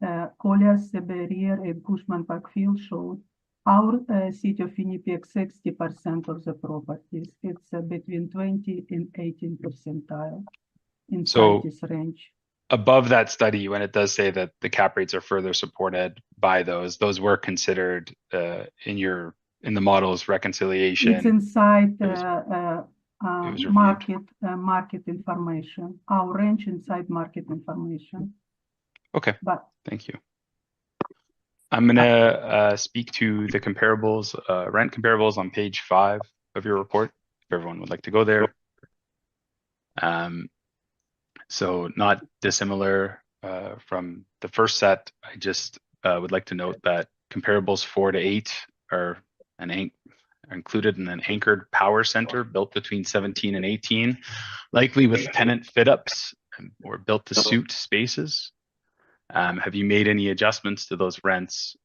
Collier, CBRE, and Cushman Wakefield showed. Our city of Winnipeg, 60% of the properties, it's between 20 and 18 percentile inside So this range. above that study, when it does say that the cap rates are further supported by those were considered in the model's reconciliation. It's inside was market information. Our range inside market information. Okay, But thank you. I'm gonna speak to the comparables, rent comparables on page 5 of your report, if everyone would like to go there. So not dissimilar from the first set. I just would like to note that comparables 4 to 8 are included in an anchored power center built between 17 and 18, likely with tenant fit ups or built to suit spaces. Have you made any adjustments to those rents?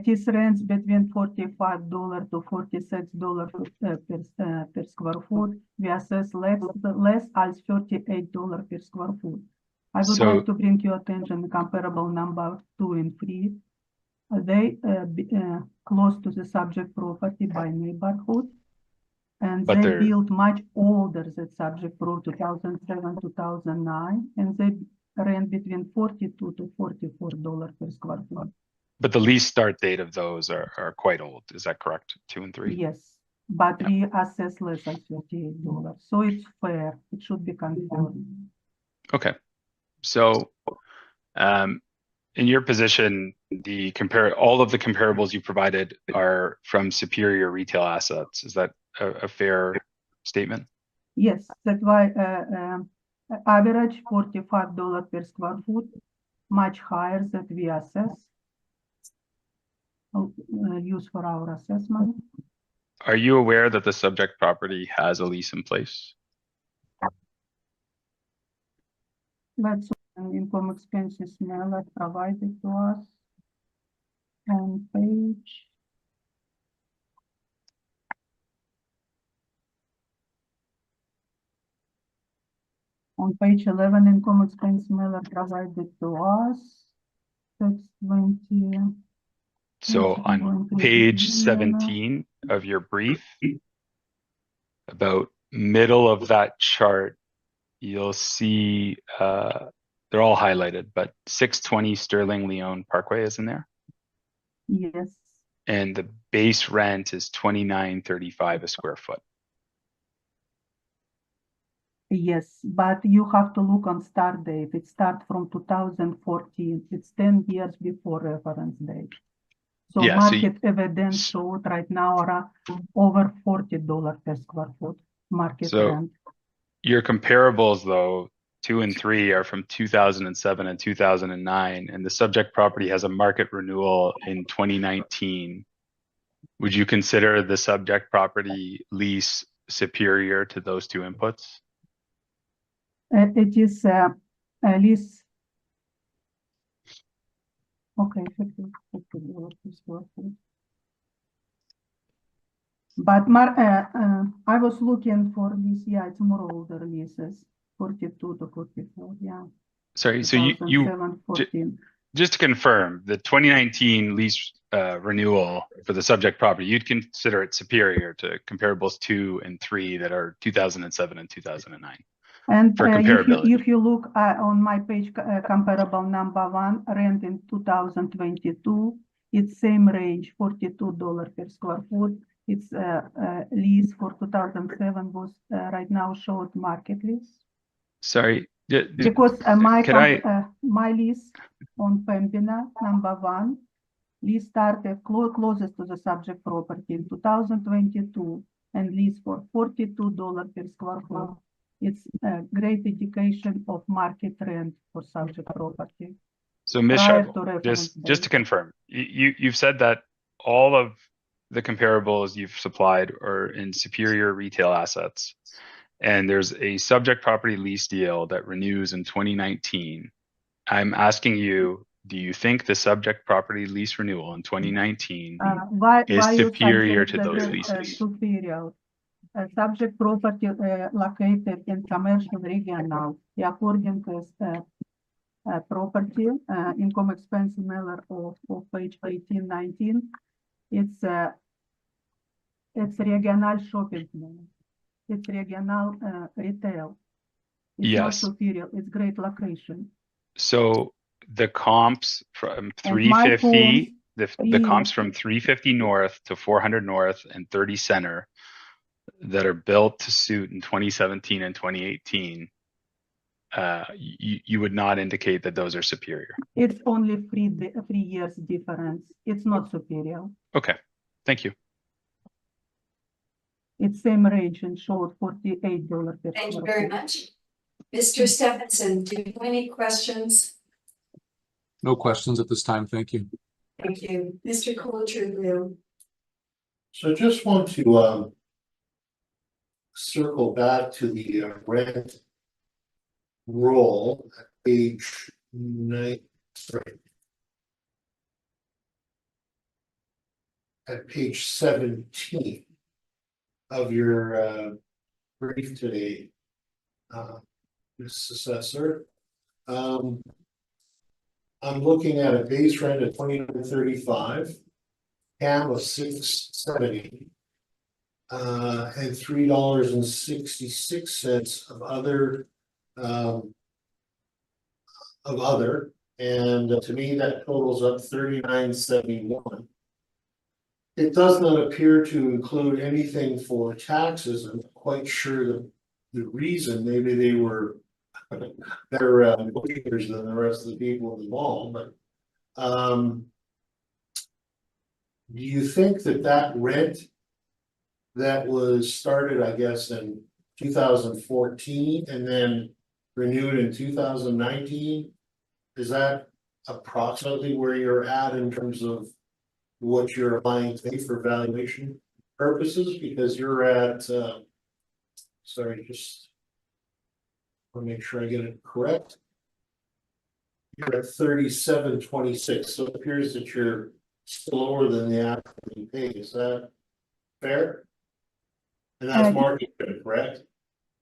this range between $45 to $46 per square foot. We assess less as $38 per square foot. I would like to bring your attention comparable number 2 and 3. They close to the subject property by neighborhood, and But they they're- built much older than subject property, 2007, 2009, and they rent between $42 to $44 per square foot. But the lease start date of those are quite old. Is that correct? 2 and 3? Yes, but we assess less than $38, so it's fair. It should be confirmed. Okay. So, in your position, all of the comparables you provided are from superior retail assets. Is that a fair statement? Yes, that's why average $45 per square foot, much higher than we assess. Use for our assessment. Are you aware that the subject property has a lease in place? That's income expenses Mela provided to us on page. On page 11, income expense Mela provided to us. 620. So I'm on going to page read it now. 17 of your brief, about middle of that chart, you'll see they're all highlighted, but 620 Sterling Leone Parkway is in there. Yes, And the base rent is $29.35 a square foot. Yes, but you have to look on start date. It starts from 2014. It's 10 years before reference date. So Yeah, so market evidence showed right now are over $40 per square foot market So- rent. your comparables though, 2 and 3 are from 2007 and 2009, and the subject property has a market renewal in 2019. Would you consider the subject property lease superior to those two inputs? It is at least. Okay, $50 per square foot. But I was looking for lease, yeah, it's more older leases, 42 to 44, yeah. Sorry, so you 2007, 14. just to confirm, the 2019 lease renewal for the subject property, you'd consider it superior to comparables 2 and 3 that are 2007 and 2009. And For comparability. if you look on my page, comparable number 1, rent in 2022, it's same range, $42 per square foot. It's lease for 2007 was right now showed market lease. Sorry, Because Can I- my lease on Pembina, number 1, lease started closest to the subject property in 2022 and lease for $42 per square foot. It's a great indication of market rent for subject property. So Ms. prior Scheibel, to reference just to date. confirm, you've said that all of the comparables you've supplied are in superior retail assets. And there's a subject property lease deal that renews in 2019. I'm asking you, do you think the subject property lease renewal in 2019 Why is you superior suggest to those that, leases? superior? Subject property located in commercial regional, according to property income expense manner of page 18, 19. It's regional shopping mall. It's regional retail. It's not Yes. superior. It's great location. So the comps from And my 350, the three- comps from 350 north to 400 north and 30 center that are built to suit in 2017 and 2018, you would not indicate that those are superior. It's only 3 years difference. It's not superior. Okay, thank you. It's same range and showed $48 per Thank you square very foot. much. Mr. Stephenson, do you have any questions? No questions at this time, thank you. Thank you. Mr. Coulter, So I just want to circle back to the rent roll at page 9, sorry. At page 17 of your brief today, Ms. Assessor. I'm looking at a base rent of $29.35, CAM of $6.70, and $3.66 of other. And to me, that totals up $39.71. It does not appear to include anything for taxes. I'm not quite sure the reason. Maybe they were better negotiators than the rest of the people in the mall, but do you think that rent that was started, I guess, in 2014 and then renewed in 2019, is that approximately where you're at in terms of what you're applying to for valuation purposes? Because you're at, sorry, just want to make sure I get it correct. You're at 37.26, so it appears that you're still lower than the actual pay. Is that fair? And that's market rate, correct?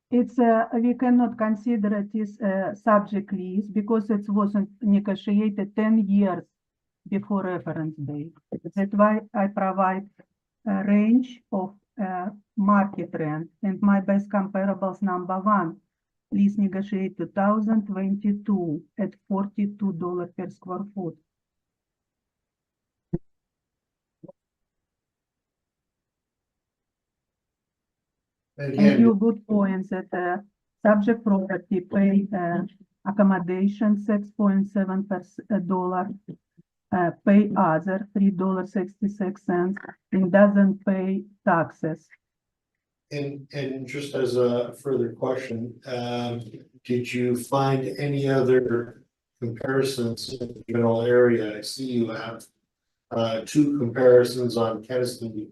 It's we cannot consider it is subject lease because it wasn't negotiated 10 years before reference date. That's why I provide a range of market rent, and my best comparables number 1 lease negotiated 2022 at $42 per square foot. And And again, few good points that Subject property pay accommodation $6.7 pay other $3.66 and doesn't pay taxes. And just as a further question, did you find any other comparisons in the general area? I see you have two comparisons on Keniston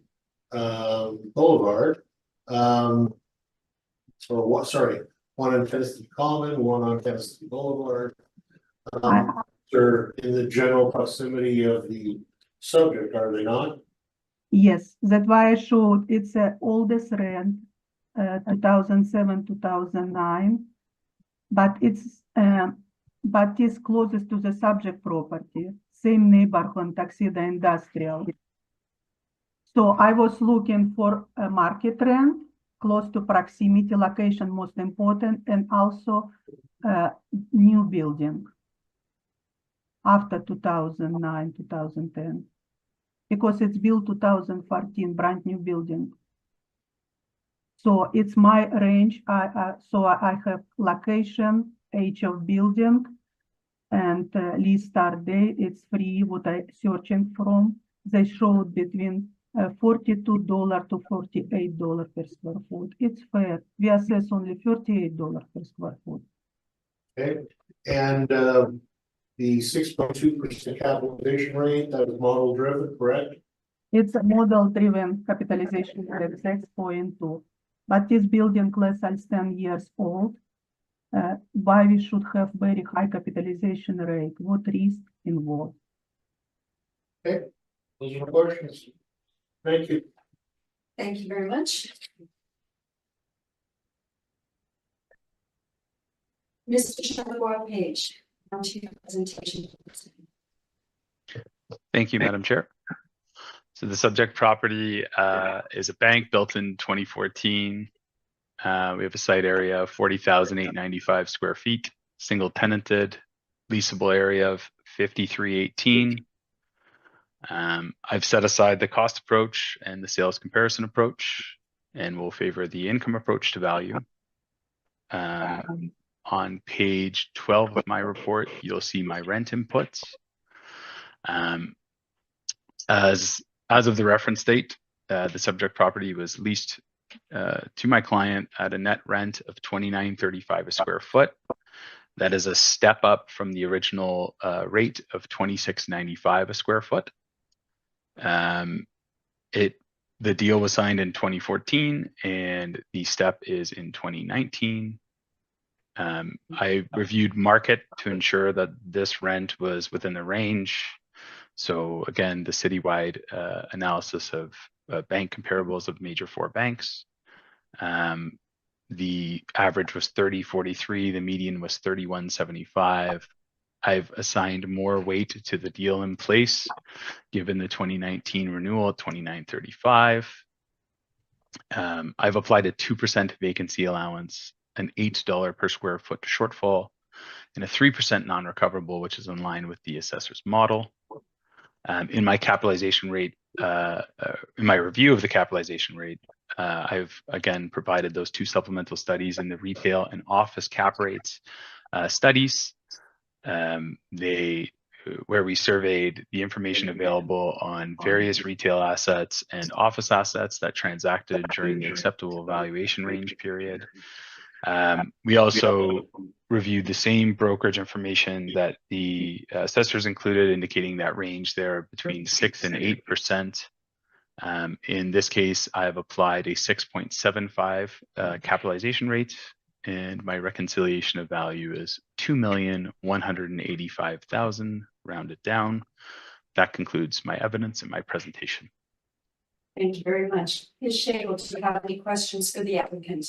Boulevard. Or what, sorry, one on Keniston Common, one on Keniston Boulevard. They're in the general proximity of the subject, are they not? Yes, that's why I showed it's the oldest rent, 2007, 2009, but it's closest to the subject property, same neighborhood, Tuxedo Industrial. So I was looking for a market rent, close to proximity, location most important, and also new building after 2009, 2010. Because it's built 2014, brand new building. So it's my range. So I have location, age of building, and lease start date. It's free. What I searching from. They showed between $42 to $48 per square foot. It's fair. We assess only $38 per square foot. Okay, and the 6.2% capitalization rate, that was model driven, correct? It's a model-driven capitalization rate, 6.2. But this building less than 10 years old. Why we should have very high capitalization rate? What risk involved? Okay, those are my questions. Thank you. Thank you very much. Mr. Charlevoix Page, on to your presentation. Thank you, Madam Chair. So the subject property is a bank built in 2014. We have a site area of 40,895 square feet, single tenanted, leasable area of 5318. I've set aside the cost approach and the sales comparison approach, and will favor the income approach to value. On page 12 of my report, you'll see my rent inputs. As of the reference date, the subject property was leased to my client at a net rent of $29.35 a square foot. That is a step up from the original rate of $26.95 a square foot. The deal was signed in 2014, and the step is in 2019. I reviewed market to ensure that this rent was within the range. So again, the citywide analysis of bank comparables of major 4 banks. The average was 30.43, the median was 31.75. I've assigned more weight to the deal in place, given the 2019 renewal at 29.35. I've applied a 2% vacancy allowance, an $8 per square foot shortfall, and a 3% non-recoverable, which is in line with the assessor's model. In my capitalization rate, in my review of the capitalization rate, I've again provided those 2 supplemental studies in the retail and office cap rates studies. Where we surveyed the information available on various retail assets and office assets that transacted during the acceptable valuation range period. We also reviewed the same brokerage information that the assessors included, indicating that range there between 6 and 8%. In this case, I have applied a 6.75 capitalization rate, and my reconciliation of value is $2,185,000, rounded down. That concludes my evidence and my presentation. Thank you very much. Ms. Shable, do you have any questions for the applicant?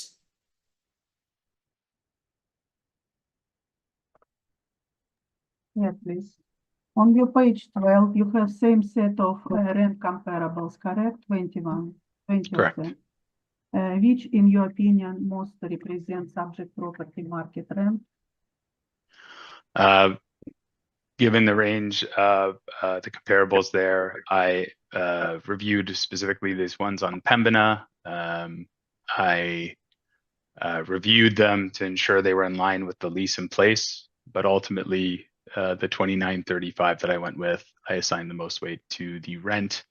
Yes, please. On your page 12, you have same set of rent comparables, correct? 20%. Correct. Which, in your opinion, most represent subject property market rent? Given the range of the comparables there, I reviewed specifically these ones on Pembina. I reviewed them to ensure they were in line with the lease in place, but ultimately the 2935 that I went with, I assigned the most weight to the rent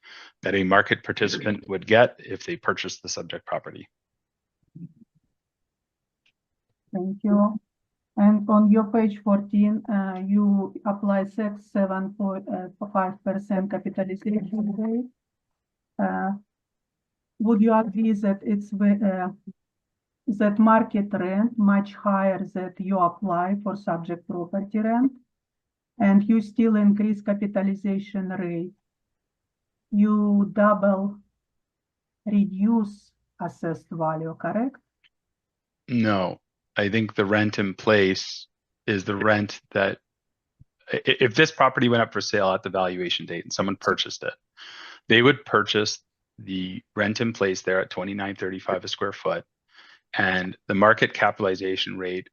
that a market participant would get if they purchased the subject property. Thank you. And on your page 14, you apply 7.5% capitalization rate. Would you agree that it's that market rent much higher that you apply for subject property rent, and you still increase capitalization rate? You double reduce assessed value, correct? No, I think the rent in place is the rent that if this property went up for sale at the valuation date and someone purchased it, they would purchase the rent in place there at $29.35 a square foot, and the market capitalization rate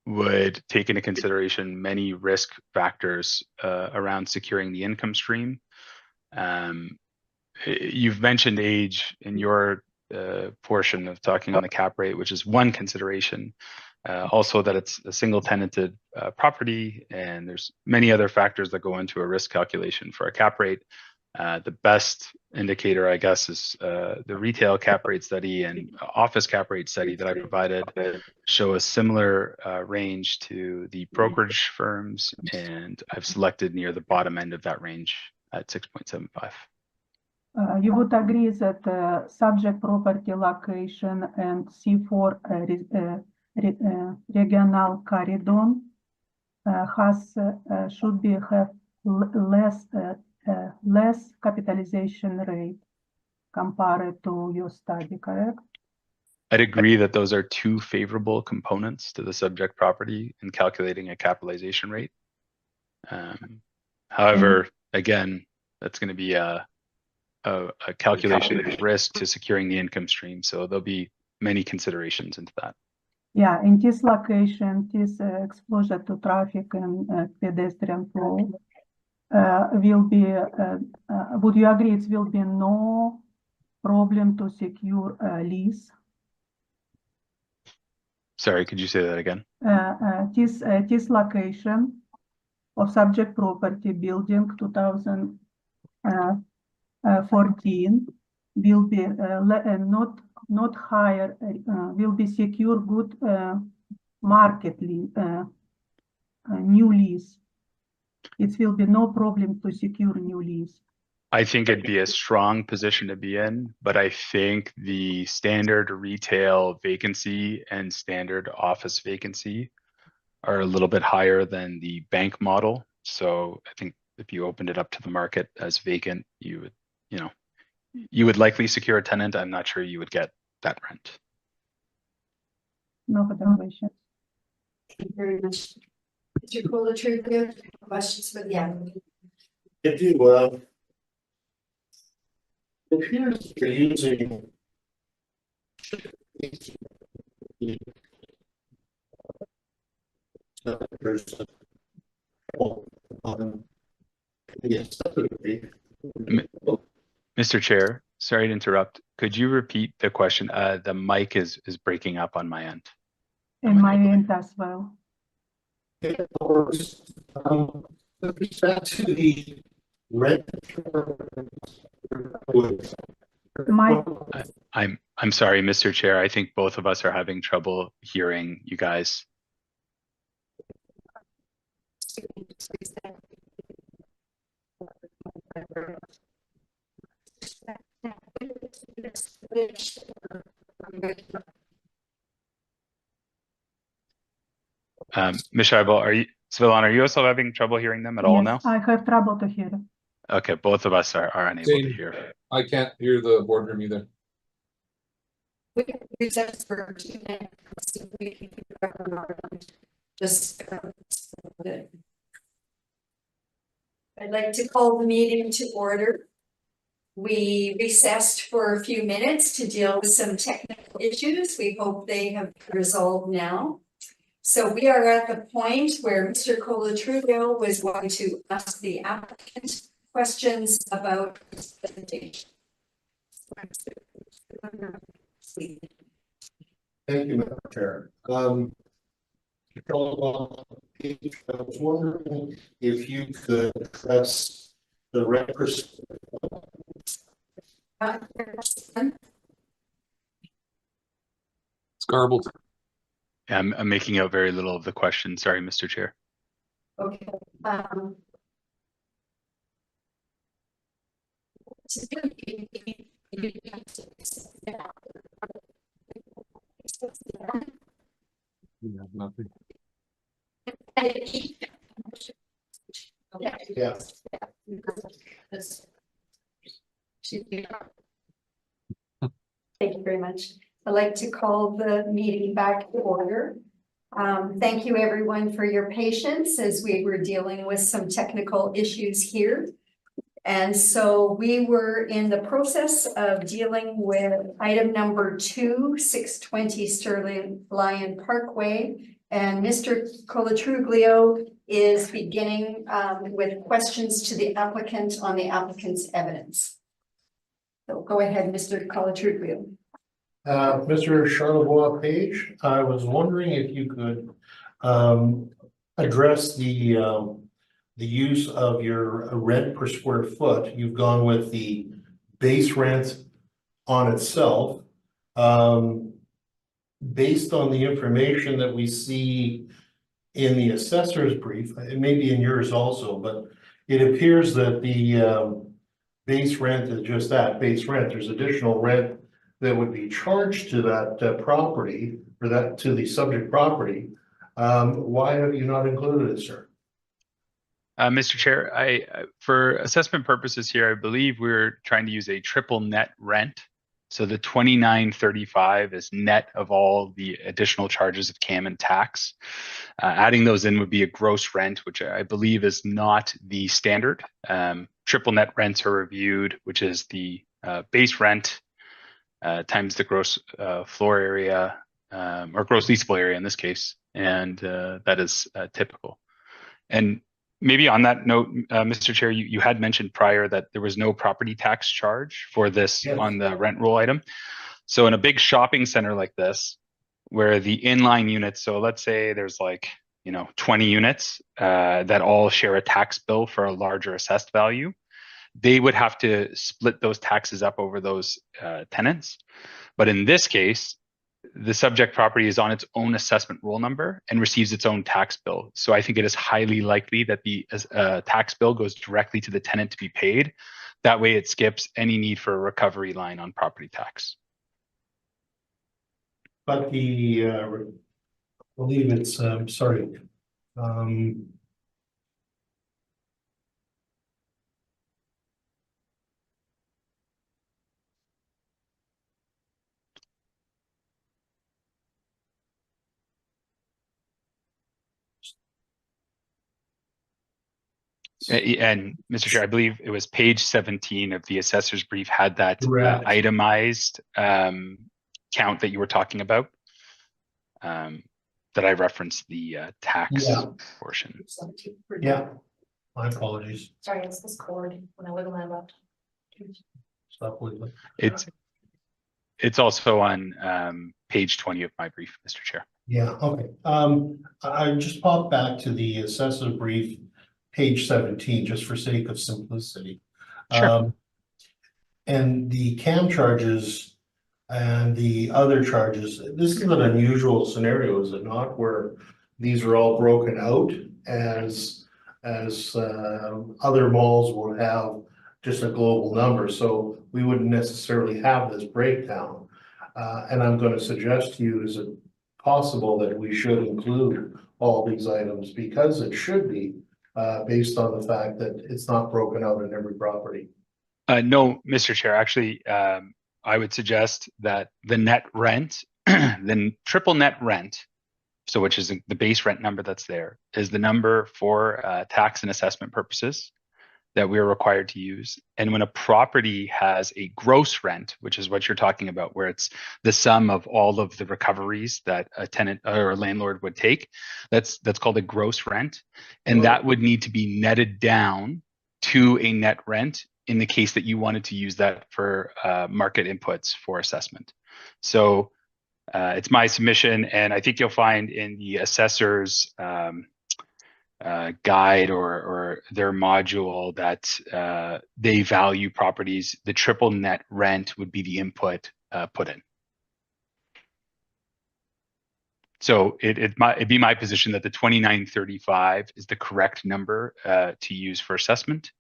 would take into consideration many risk factors around securing the income stream. You've mentioned age in your portion of talking on the cap rate, which is one consideration. Also that it's a single tenanted property, and there's many other factors that go into a risk calculation for a cap rate. The best indicator, I guess, is the retail cap rate study and office cap rate study that I provided show a similar range to the brokerage firms, and I've selected near the bottom end of that range at 6.75. You would agree that subject property location and C4 regional corridor should have less capitalization rate compared to your study, correct? I'd agree that those are two favorable components to the subject property in calculating a capitalization rate. However, again, that's going to be a calculation of risk to securing the income stream. So there'll be many considerations into that. Yeah, in this location, this exposure to traffic and pedestrian flow will be, would you agree it will be no problem to secure a lease? Sorry, could you say that again? This location of subject property building 2014 will be not higher, will be secure good market new lease. It will be no problem to secure new lease. I think it'd be a strong position to be in, but I think the standard retail vacancy and standard office vacancy are a little bit higher than the bank model. So I think if you opened it up to the market as vacant, you would likely secure a tenant. I'm not sure you would get that rent. No further questions. Thank you very much. Mr. Colatruth, do you have questions for the applicant? If you, it appears you're using Mr. Chair, sorry to interrupt. Could you repeat the question? The mic is breaking up on my end. In my end as well. With respect to the rent. I'm sorry, Mr. Chair. I think both of us are having trouble hearing you guys. Ms. Scheibel, Svillan, are you also having trouble hearing them at all now? I have trouble to hear. Okay, both of us are unable to hear. I can't hear the boardroom either. We can recess for 2 minutes. Just I'd like to call the meeting to order. We recessed for a few minutes to deal with some technical issues. We hope they have resolved now. So we are at the point where Mr. Colatruth was going to ask the applicant questions about his presentation. Thank you, Madam Chair. I was wondering if you could address the rent per It's garbled. I'm making out very little of the question. Sorry, Mr. Chair. Okay. Yeah, nothing. Yeah. Thank you very much. I'd like to call the meeting back to order. Thank you everyone for your patience as we were dealing with some technical issues here. And so we were in the process of dealing with item number 2, 620 Sterling Lion Parkway. And Mr. Colatruglio is beginning with questions to the applicant on the applicant's evidence. So go ahead, Mr. Colatruglio. Mr. Charlevoix Page, I was wondering if you could address the use of your rent per square foot. You've gone with the base rent on itself. Based on the information that we see in the assessor's brief, it may be in yours also, but it appears that the base rent is just that, base rent. There's additional rent that would be charged to that property, or that to the subject property. Why have you not included it, sir? Mr. Chair, for assessment purposes here, I believe we're trying to use a triple net rent. So the 2935 is net of all the additional charges of CAM and tax. Adding those in would be a gross rent, which I believe is not the standard. Triple net rents are reviewed, which is the base rent times the gross floor area, or gross leasable area in this case, and that is typical. And maybe on that note, Mr. Chair, you had mentioned prior that there was no property tax charge for this on the rent roll item. So in a big shopping center like this, where the inline units, so let's say there's like, 20 units that all share a tax bill for a larger assessed value, they would have to split those taxes up over those tenants. But in this case, the subject property is on its own assessment roll number and receives its own tax bill. So I think it is highly likely that the tax bill goes directly to the tenant to be paid. That way it skips any need for a recovery line on property tax. But the, I believe it's, sorry. And Mr. Chair, I believe it was page 17 of the assessor's brief had that itemized count that you were talking about, that I referenced the tax portion. Yeah, my apologies. Sorry, it's this cord when I wiggle my left. Stop wiggling. It's also on page 20 of my brief, Mr. Chair. Yeah, okay. I just popped back to the assessor brief, page 17, just for sake of simplicity. Sure. And the CAM charges and the other charges, this is an unusual scenario, is it not, where these are all broken out as other malls would have just a global number, so we wouldn't necessarily have this breakdown. And I'm going to suggest to you, is it possible that we should include all these items, because it should be based on the fact that it's not broken out in every property? No, Mr. Chair, actually, I would suggest that the net rent, the triple net rent, so which is the base rent number that's there, is the number for tax and assessment purposes that we're required to use. And when a property has a gross rent, which is what you're talking about, where it's the sum of all of the recoveries that a tenant or a landlord would take, that's called a gross rent. And that would need to be netted down to a net rent in the case that you wanted to use that for market inputs for assessment. So It's my submission, and I think you'll find in the assessor's guide or their module that they value properties. The triple net rent would be the input put in. So it'd be my position that the 2935 is the correct number to use for assessment.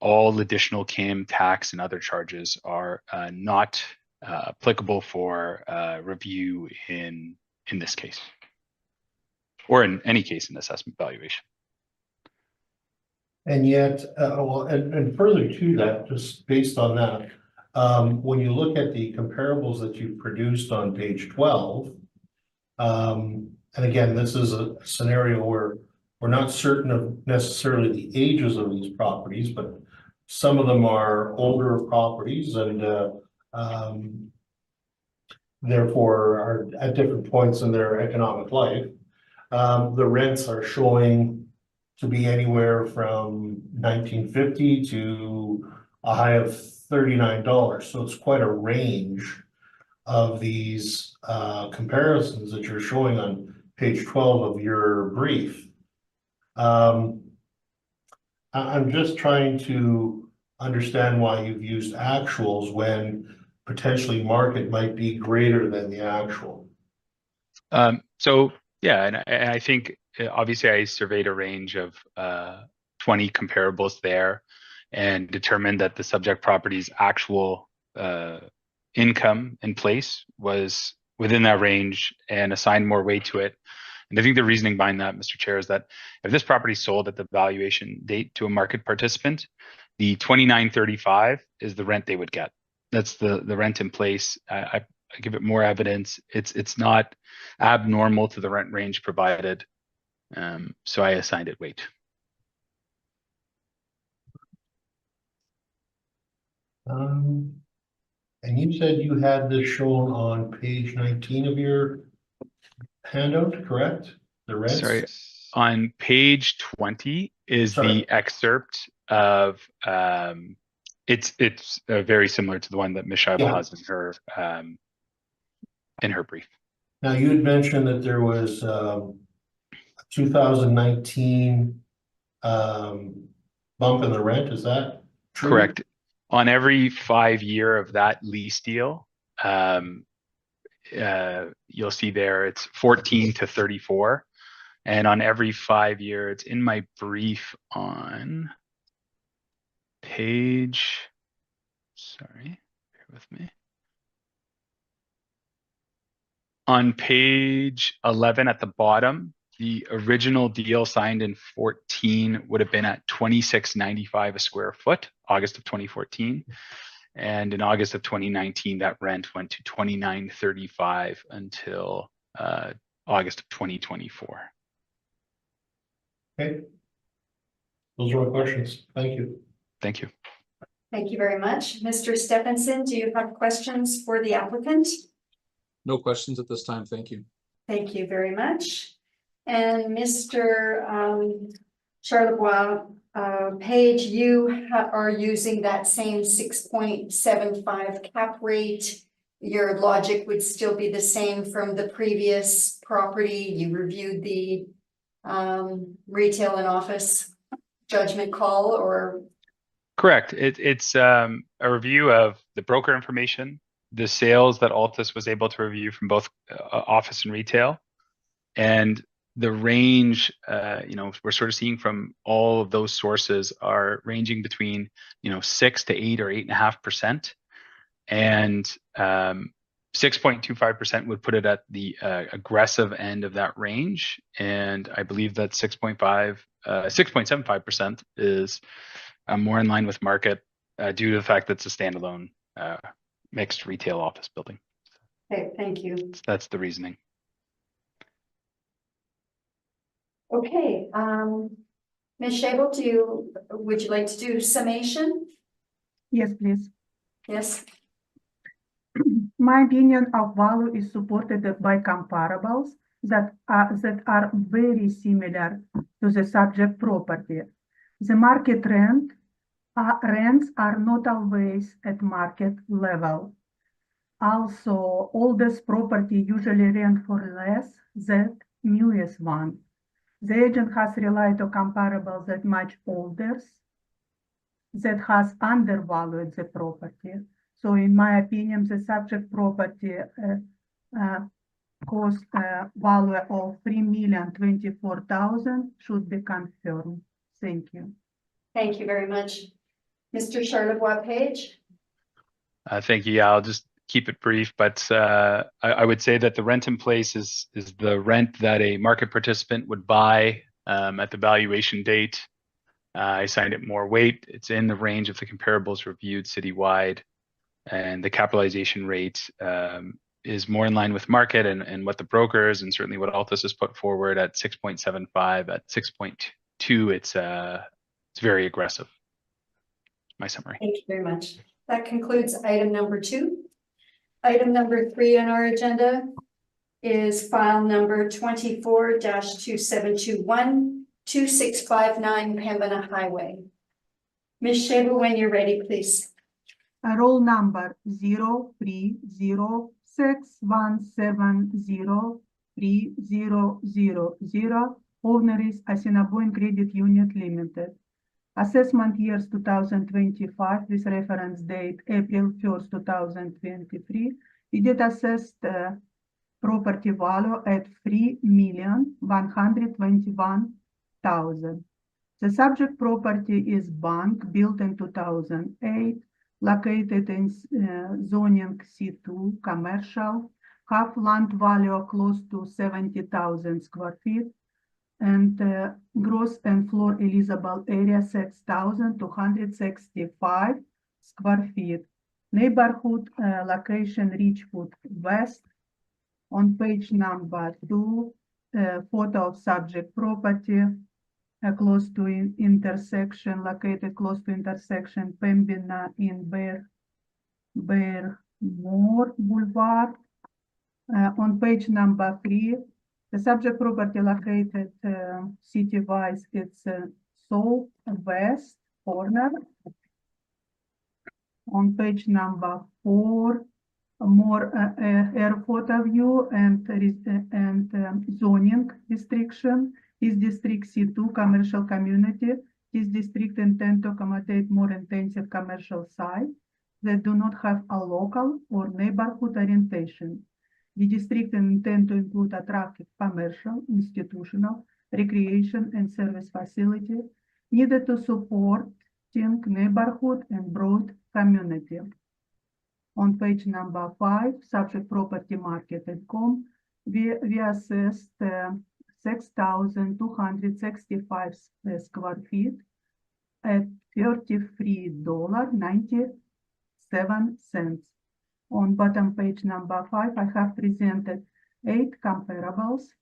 All additional CAM tax and other charges are not applicable for review in this case, or in any case in assessment valuation. And yet, well, and further to that, just based on that, when you look at the comparables that you produced on page 12, and again, this is a scenario where we're not certain of necessarily the ages of these properties, but some of them are older properties and therefore are at different points in their economic life. The rents are showing to be anywhere from 1950 to a high of $39. So it's quite a range of these comparisons that you're showing on page 12 of your brief. I'm just trying to understand why you've used actuals when potentially market might be greater than the actual. So yeah, and I think obviously I surveyed a range of 20 comparables there and determined that the subject property's actual income in place was within that range and assigned more weight to it. And I think the reasoning behind that, Mr. Chair, is that if this property sold at the valuation date to a market participant, the 2935 is the rent they would get. That's the rent in place. I give it more evidence. It's not abnormal to the rent range provided. So I assigned it weight. And you said you had this shown on page 19 of your handout, correct? The rents? Sorry, on page 20 is the excerpt of it's very similar to the one that Ms. Scheibel has in her brief. Now you had mentioned that there was 2019 bump in the rent. Is that true? Correct. On every 5 year of that lease deal, you'll see there it's 14 to 34. And on every 5 year, it's in my brief on page, sorry, bear with me. On page 11 at the bottom, the original deal signed in 14 would have been at $26.95 a square foot, August of 2014. And in August of 2019, that rent went to $29.35 until August of 2024. Okay. Those are my questions. Thank you. Thank you. Thank you very much. Mr. Stephenson, do you have questions for the applicant? No questions at this time. Thank you. Thank you very much. And Mr. Charlebois, Page, you are using that same 6.75 cap rate. Your logic would still be the same from the previous property. You reviewed the retail and office judgment call, or? Correct. It's a review of the broker information, the sales that Altus was able to review from both office and retail, and the range, we're sort of seeing from all of those sources are ranging between, 6 to 8 or 8.5%, and 6.25% would put it at the aggressive end of that range, and I believe that 6.75% is more in line with market due to the fact that it's a standalone mixed retail office building. Okay, thank you. That's the reasoning. Okay, Ms. Scheibel, would you like to do summation? Yes, please. Yes. My opinion of value is supported by comparables that are very similar to the subject property. The market rents are not always at market level. Also, oldest property usually rent for less than newest one. The agent has relied on comparables that much older that has undervalued the property. So in my opinion, the subject property cost value of $3,024,000 should be confirmed. Thank you. Thank you very much. Mr. Charlevoix Page? Thank you. Yeah, I'll just keep it brief, but I would say that the rent in place is the rent that a market participant would buy at the valuation date. I assigned it more weight. It's in the range of the comparables reviewed citywide, and the capitalization rate is more in line with market and what the brokers and certainly what Altus has put forward at 6.75. At 6.2, it's very aggressive. My summary. Thank you very much. That concludes item number 2. Item number 3 on our agenda is file number 24-2721, 2659 Pembina Highway. Ms. Shebu, when you're ready, please. Roll number 03061703000. Owner is Assiniboine Credit Unit Limited. Assessment years 2025 with reference date April 1st, 2023. We did assess the property value at $3,121,000. The subject property is bank built in 2008, located in zoning C2 commercial, have land value close to 70,000 square feet, and gross and floor leasable area 6,265 square feet. Neighborhood location Richwood West. On page number 2, photo of subject property close to intersection, located close to intersection Pembina in Bearmore Boulevard. On page number 3, the subject property located city-wise, it's southwest corner. On page number 4, more air photo view and zoning restriction. Is district C2 commercial community. This district intend to accommodate more intensive commercial sites that do not have a local or neighborhood orientation. The district intend to include attractive commercial, institutional, recreation and service facilities needed to support neighborhood and broad community. On page number 5, subject property market.com, we assessed 6,265 square feet at $33.97. On bottom page number 5, I have presented 8 comparables.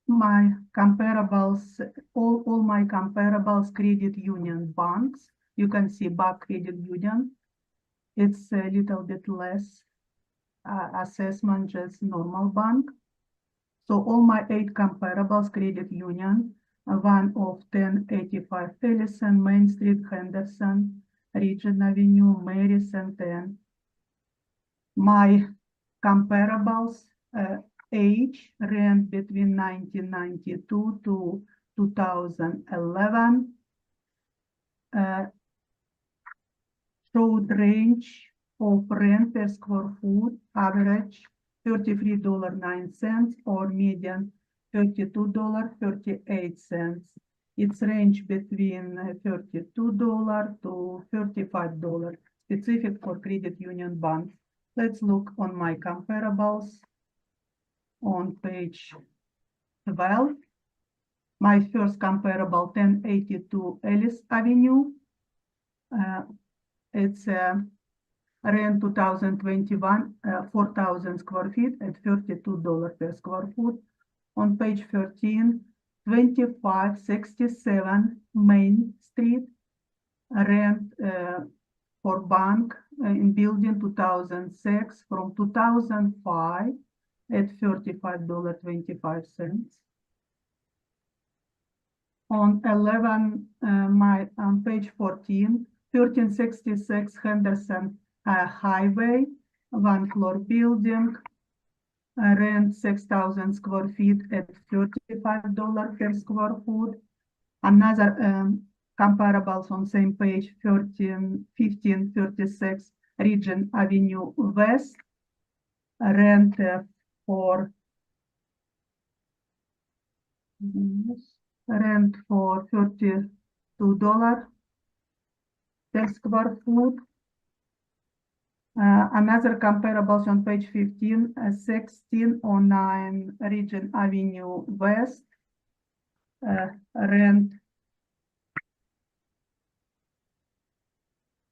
My comparables, all my comparables credit union banks. You can see Bank Credit Union. It's a little bit less assessment, just normal bank. So all my 8 comparables credit union, one of 1085 Ellison, Main Street, Henderson, Regent Avenue, Marys and 10. My comparables age ran between 1992 to 2011. Showed range of rent per square foot, average $33.09 or median $32.38. It's range between $32 to $35, specific for credit union banks. Let's look on my comparables on page 12. My first comparable, 1082 Ellis Avenue. It's rent 2021, 4,000 square feet at $32 per square foot. On page 13, 2567 Main Street, rent for bank in building 2006 from 2005 at $35.25. On 11, on page 14, 1366 Henderson Highway, 1-floor building, rent 6,000 square feet at $35 per square foot. Another comparables on same page, 1536 Regent Avenue West, rent for $32 per square foot. Another comparables on page 15, 1609 Regent Avenue West, rent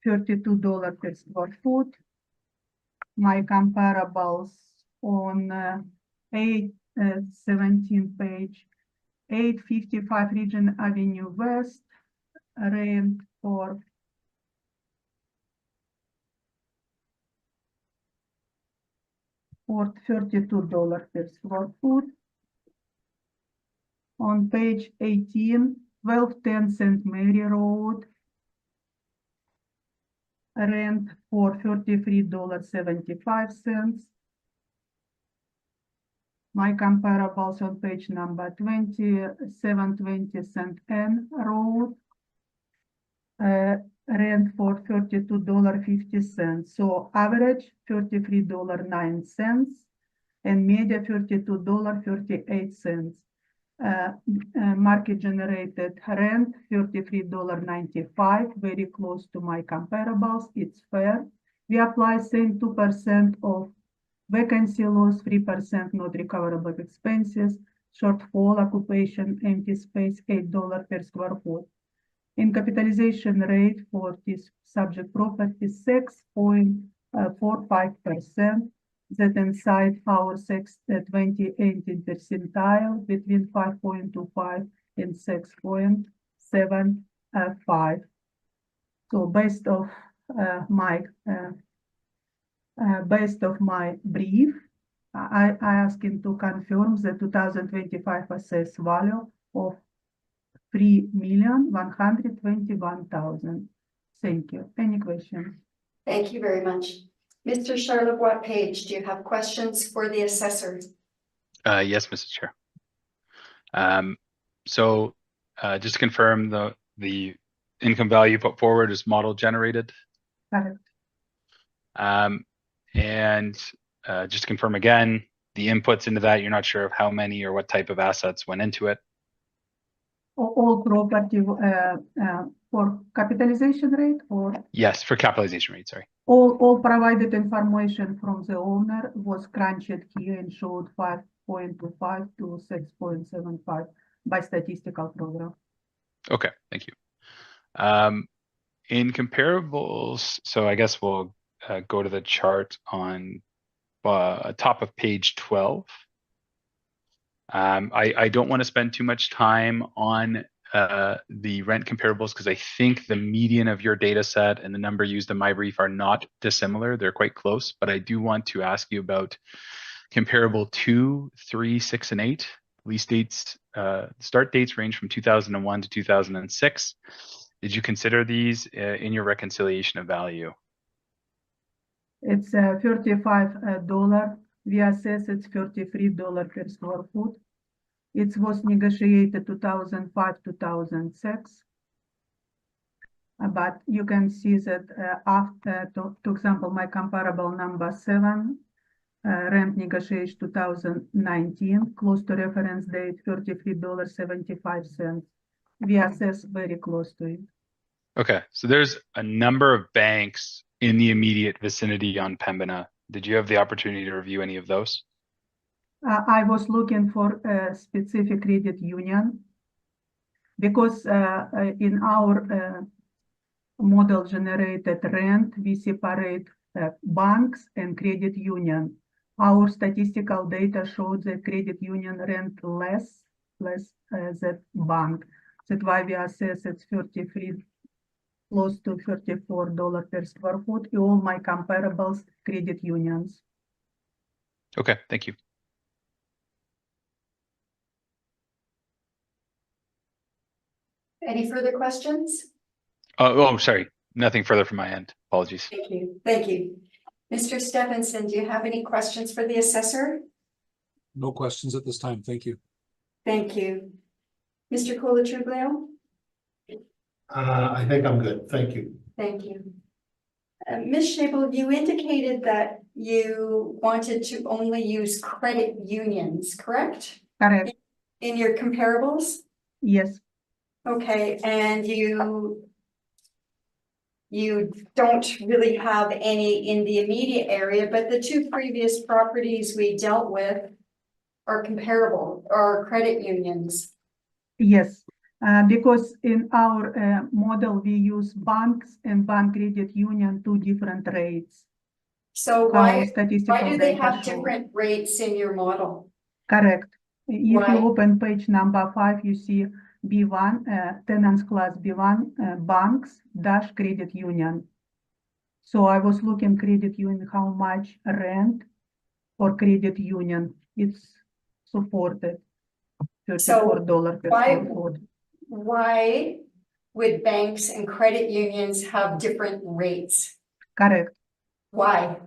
$32 per square foot. My comparables on 17 page, 855 Regent Avenue West, rent for $32 per square foot. On page 18, 1210 St. Mary Road, rent for $33.75. My comparables on page number 20, 720 St. Anne Road, rent for $32.50. So average $33.09 and media $32.38. Market generated rent $33.95, very close to my comparables. It's fair. We apply same 2% of vacancy loss, 3% not recoverable expenses, shortfall occupation, empty space, $8 per square foot. In capitalization rate for this subject property, 6.45%. That inside our 2018 percentile between 5.25 and 6.75. So based of my brief, I ask him to confirm the 2025 assessed value of $3,121,000. Thank you. Any questions? Thank you very much. Mr. Charlebois Page, do you have questions for the assessor? Yes, Mrs. Chair. So just to confirm, the income value put forward is model generated. Correct. And just to confirm again, the inputs into that, you're not sure of how many or what type of assets went into it. All property for capitalization rate, or Yes, for capitalization rate, sorry. all provided information from the owner was crunched here and showed 5.25 to 6.75 by statistical program. Okay, thank you. In comparables, so I guess we'll go to the chart on top of page 12. I don't want to spend too much time on the rent comparables because I think the median of your data set and the number used in my brief are not dissimilar. They're quite close, but I do want to ask you about comparable 2, 3, 6, and 8. Lease dates, start dates range from 2001 to 2006. Did you consider these in your reconciliation of value? It's $35. We assess it's $33 per square foot. It was negotiated 2005, 2006. But you can see that after, to example, my comparable number 7, rent negotiation 2019, close to reference date $33.75. We assess very close to it. Okay, so there's a number of banks in the immediate vicinity on Pembina. Did you have the opportunity to review any of those? I was looking for a specific credit union because in our model generated rent, we separate banks and credit union. Our statistical data showed that credit union rent less than bank. That's why we assess it's 33, close to $34 per square foot. All my comparables credit unions. Okay, thank you. Any further questions? Oh, sorry. Nothing further from my end. Apologies. Thank you, thank you. Mr. Stevenson, do you have any questions for the assessor? No questions at this time. Thank you. Thank you. Mr. Colatruglio? I think I'm good. Thank you. Thank you. Ms. Shable, you indicated that you wanted to only use credit unions, correct? Correct. In your comparables? Yes, Okay, and you don't really have any in the immediate area, but the two previous properties we dealt with are comparable, are credit unions. yes. Because in our model, we use banks and bank credit union, two different rates. So Our why statistical do they data have show. different rates in your model? Correct. If Why? you open page number 5, you see B1, tenants class B1, banks dash credit union. So I was looking credit union, how much rent for credit union it's supported. $34 per why- square foot. Why would banks and credit unions have different rates? Correct. Why?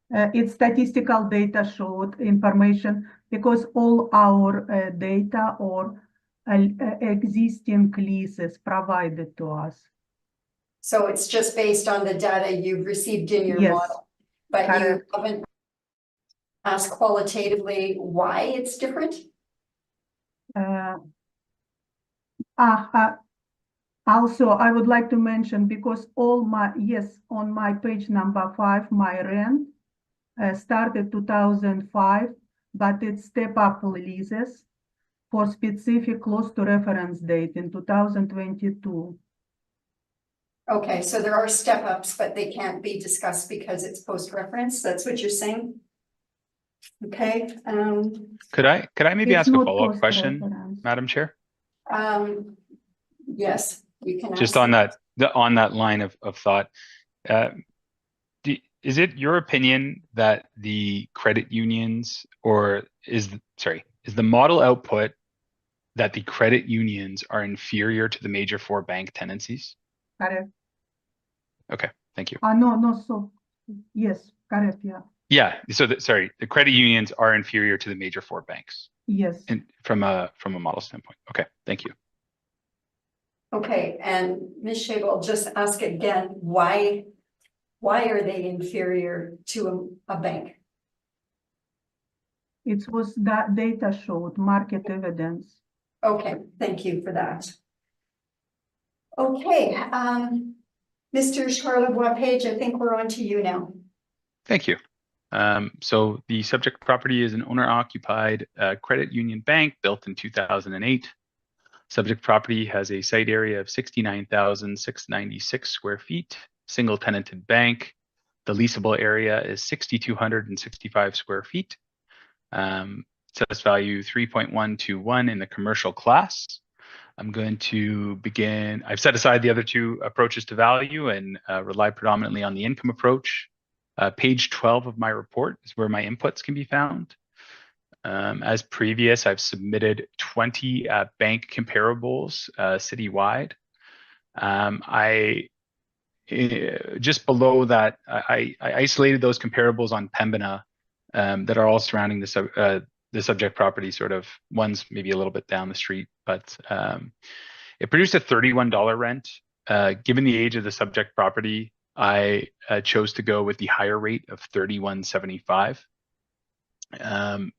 It's statistical data showed information because all our data or existing leases provided to us. So it's just based on the data you've received in your Yes, model, but you correct. haven't asked qualitatively why it's different? Also, I would like to mention because all my, yes, on my page number 5, my rent started 2005, but it's step up leases for specific close to reference date in 2022. Okay, so there are step ups, but they can't be discussed because it's post reference. That's what you're saying? Okay, Could I maybe It's ask a not follow-up question, post-reference. Madam Chair? yes, you can Just ask on them. on that line of thought. Is it your opinion that the credit unions is the model output that the credit unions are inferior to the major 4 bank tenancies? Correct. Okay, thank you. No, so yes, correct, yeah, Yeah, so the credit unions are inferior to the major 4 banks yes. and from a model standpoint. Okay, thank you. Okay, and Ms. Shable, I'll just ask again, why are they inferior to a bank? It was that data showed market evidence. Okay, thank you for that. Okay, Mr. Charlebois Page, I think we're on to you now. Thank you. So the subject property is an owner-occupied credit union bank built in 2008. Subject property has a site area of 69,696 square feet, single tenanted bank. The leasable area is 6,265 square feet. Assessed value 3.121 in the commercial class. I'm going to begin. I've set aside the other 2 approaches to value and rely predominantly on the income approach. Page 12 of my report is where my inputs can be found. As previous, I've submitted 20 bank comparables citywide. Just below that, I isolated those comparables on Pembina that are all surrounding the subject property, sort of one's maybe a little bit down the street, but it produced a $31 rent. Given the age of the subject property, I chose to go with the higher rate of $31.75.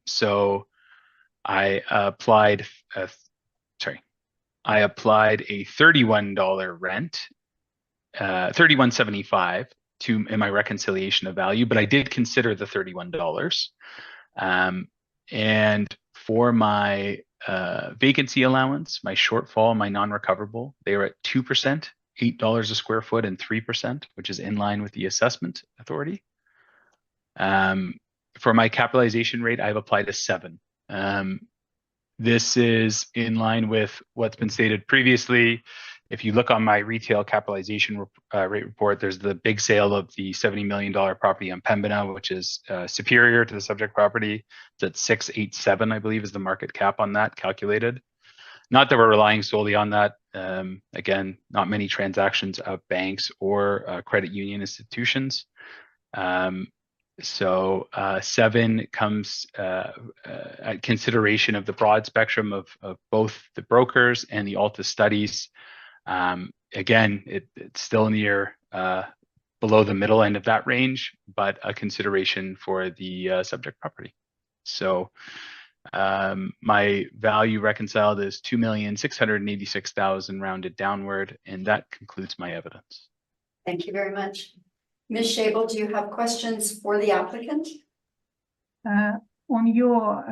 So I applied a $31 rent, $31.75 in my reconciliation of value, but I did consider the $31. And for my vacancy allowance, my shortfall, my non-recoverable, they were at 2%, $8 a square foot, and 3%, which is in line with the assessment authority. For my capitalization rate, I've applied a 7. This is in line with what's been stated previously. If you look on my retail capitalization rate report, there's the big sale of the $70 million property on Pembina, which is superior to the subject property. It's at 687, I believe, is the market cap on that calculated. Not that we're relying solely on that. Again, not many transactions of banks or credit union institutions. So 7 comes at consideration of the broad spectrum of both the brokers and the Alta studies. Again, it's still near below the middle end of that range, but a consideration for the subject property. So my value reconciled is 2,686,000 rounded downward, and that concludes my evidence. Thank you very much. Ms. Shable, do you have questions for the applicant? On your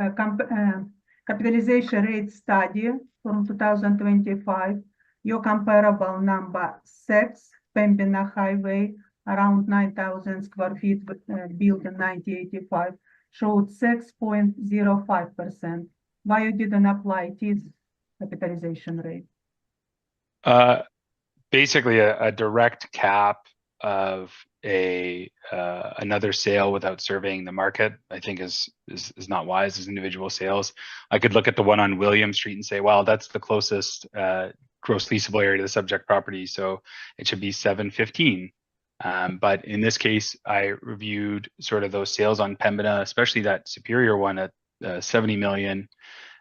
capitalization rate study from 2025, your comparable number 6, Pembina Highway, around 9,000 square feet, built in 1985, showed 6.05%. Why you didn't apply this capitalization rate? Basically a direct cap of another sale without surveying the market, I think is not wise as individual sales. I could look at the one on William Street and say, well, that's the closest gross leasable area to the subject property, so it should be 715. But in this case, I reviewed sort of those sales on Pembina, especially that Superior one at 70 million.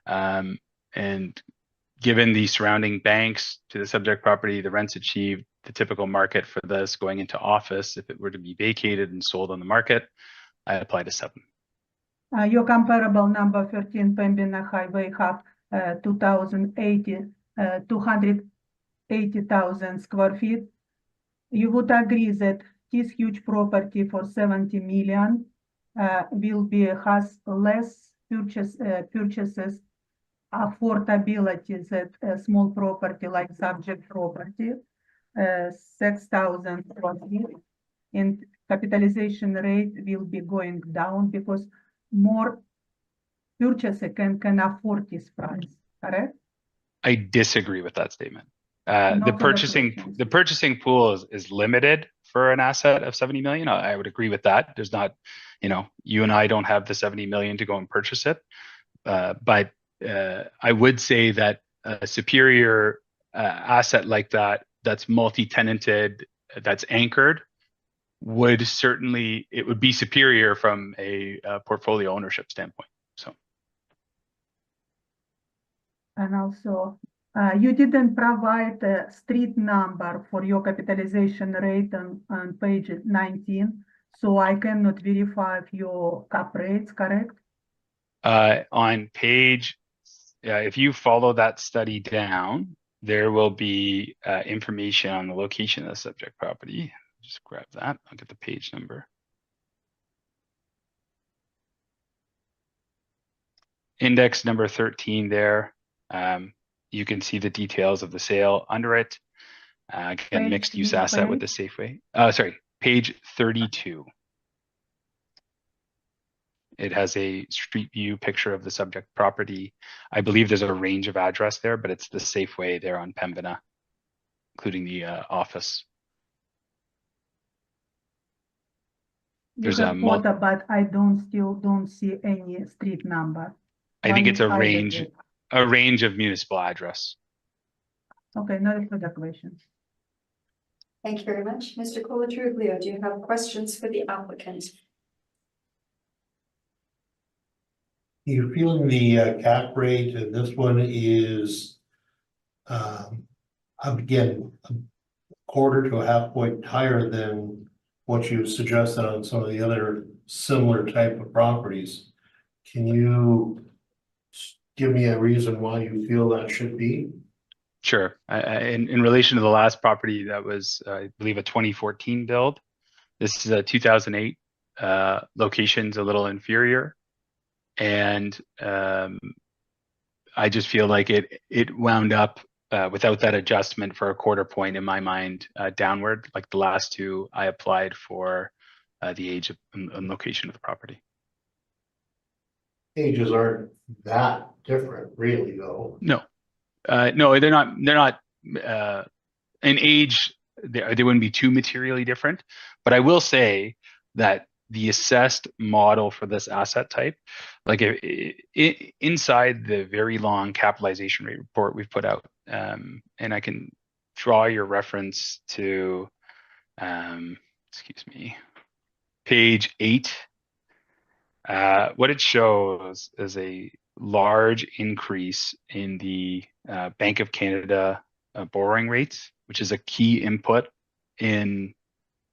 And given the surrounding banks to the subject property, the rents achieved, the typical market for this going into office, if it were to be vacated and sold on the market, I applied a 7. Your comparable number 13 Pembina Highway have 280,000 square feet. You would agree that this huge property for 70 million has less purchases affordability that a small property like subject property, 6,000 square feet, and capitalization rate will be going down because more purchaser can afford this price, correct? I disagree with that statement. No The purchasing pool is limited for an asset of 70 million. I would agree with that. There's not, you and I don't have the 70 million to go and purchase it. But I would say that a superior asset like that, that's multi-tenanted, that's anchored, would be superior from a portfolio ownership standpoint. So. And also, you didn't provide a street number for your capitalization rate on page 19, so I cannot verify if your cap rates, correct? On page, if you follow that study down, there will be information on the location of the subject property. Just grab that. I'll get the page number. Index number 13 there. You can see the details of the sale under it. Again, mixed use asset with the Safeway. Sorry, page 32. It has a street view picture of the subject property. I believe there's a range of address there, but it's the Safeway there on Pembina, including the office. There's a photo, but I still don't see any street number. I think it's a range of municipal address. Okay, no further questions. Thank you very much. Mr. Colatruglio, do you have questions for the applicant? You're feeling the cap rate, and this one is again a quarter to a half point higher than what you suggested on some of the other similar type of properties. Can you give me a reason why you feel that should be? Sure. In relation to the last property, that was, I believe, a 2014 build. This is a 2008. Location's a little inferior. And I just feel like it wound up without that adjustment for a quarter point in my mind downward. Like the last two, I applied for the age and location of the property. Ages aren't that different, really, though. No, no, they're not. They're not. In age, they wouldn't be too materially different. But I will say that the assessed model for this asset type, like inside the very long capitalization rate report we've put out, and I can draw your reference to, excuse me, page 8. What it shows is a large increase in the Bank of Canada borrowing rates, which is a key input in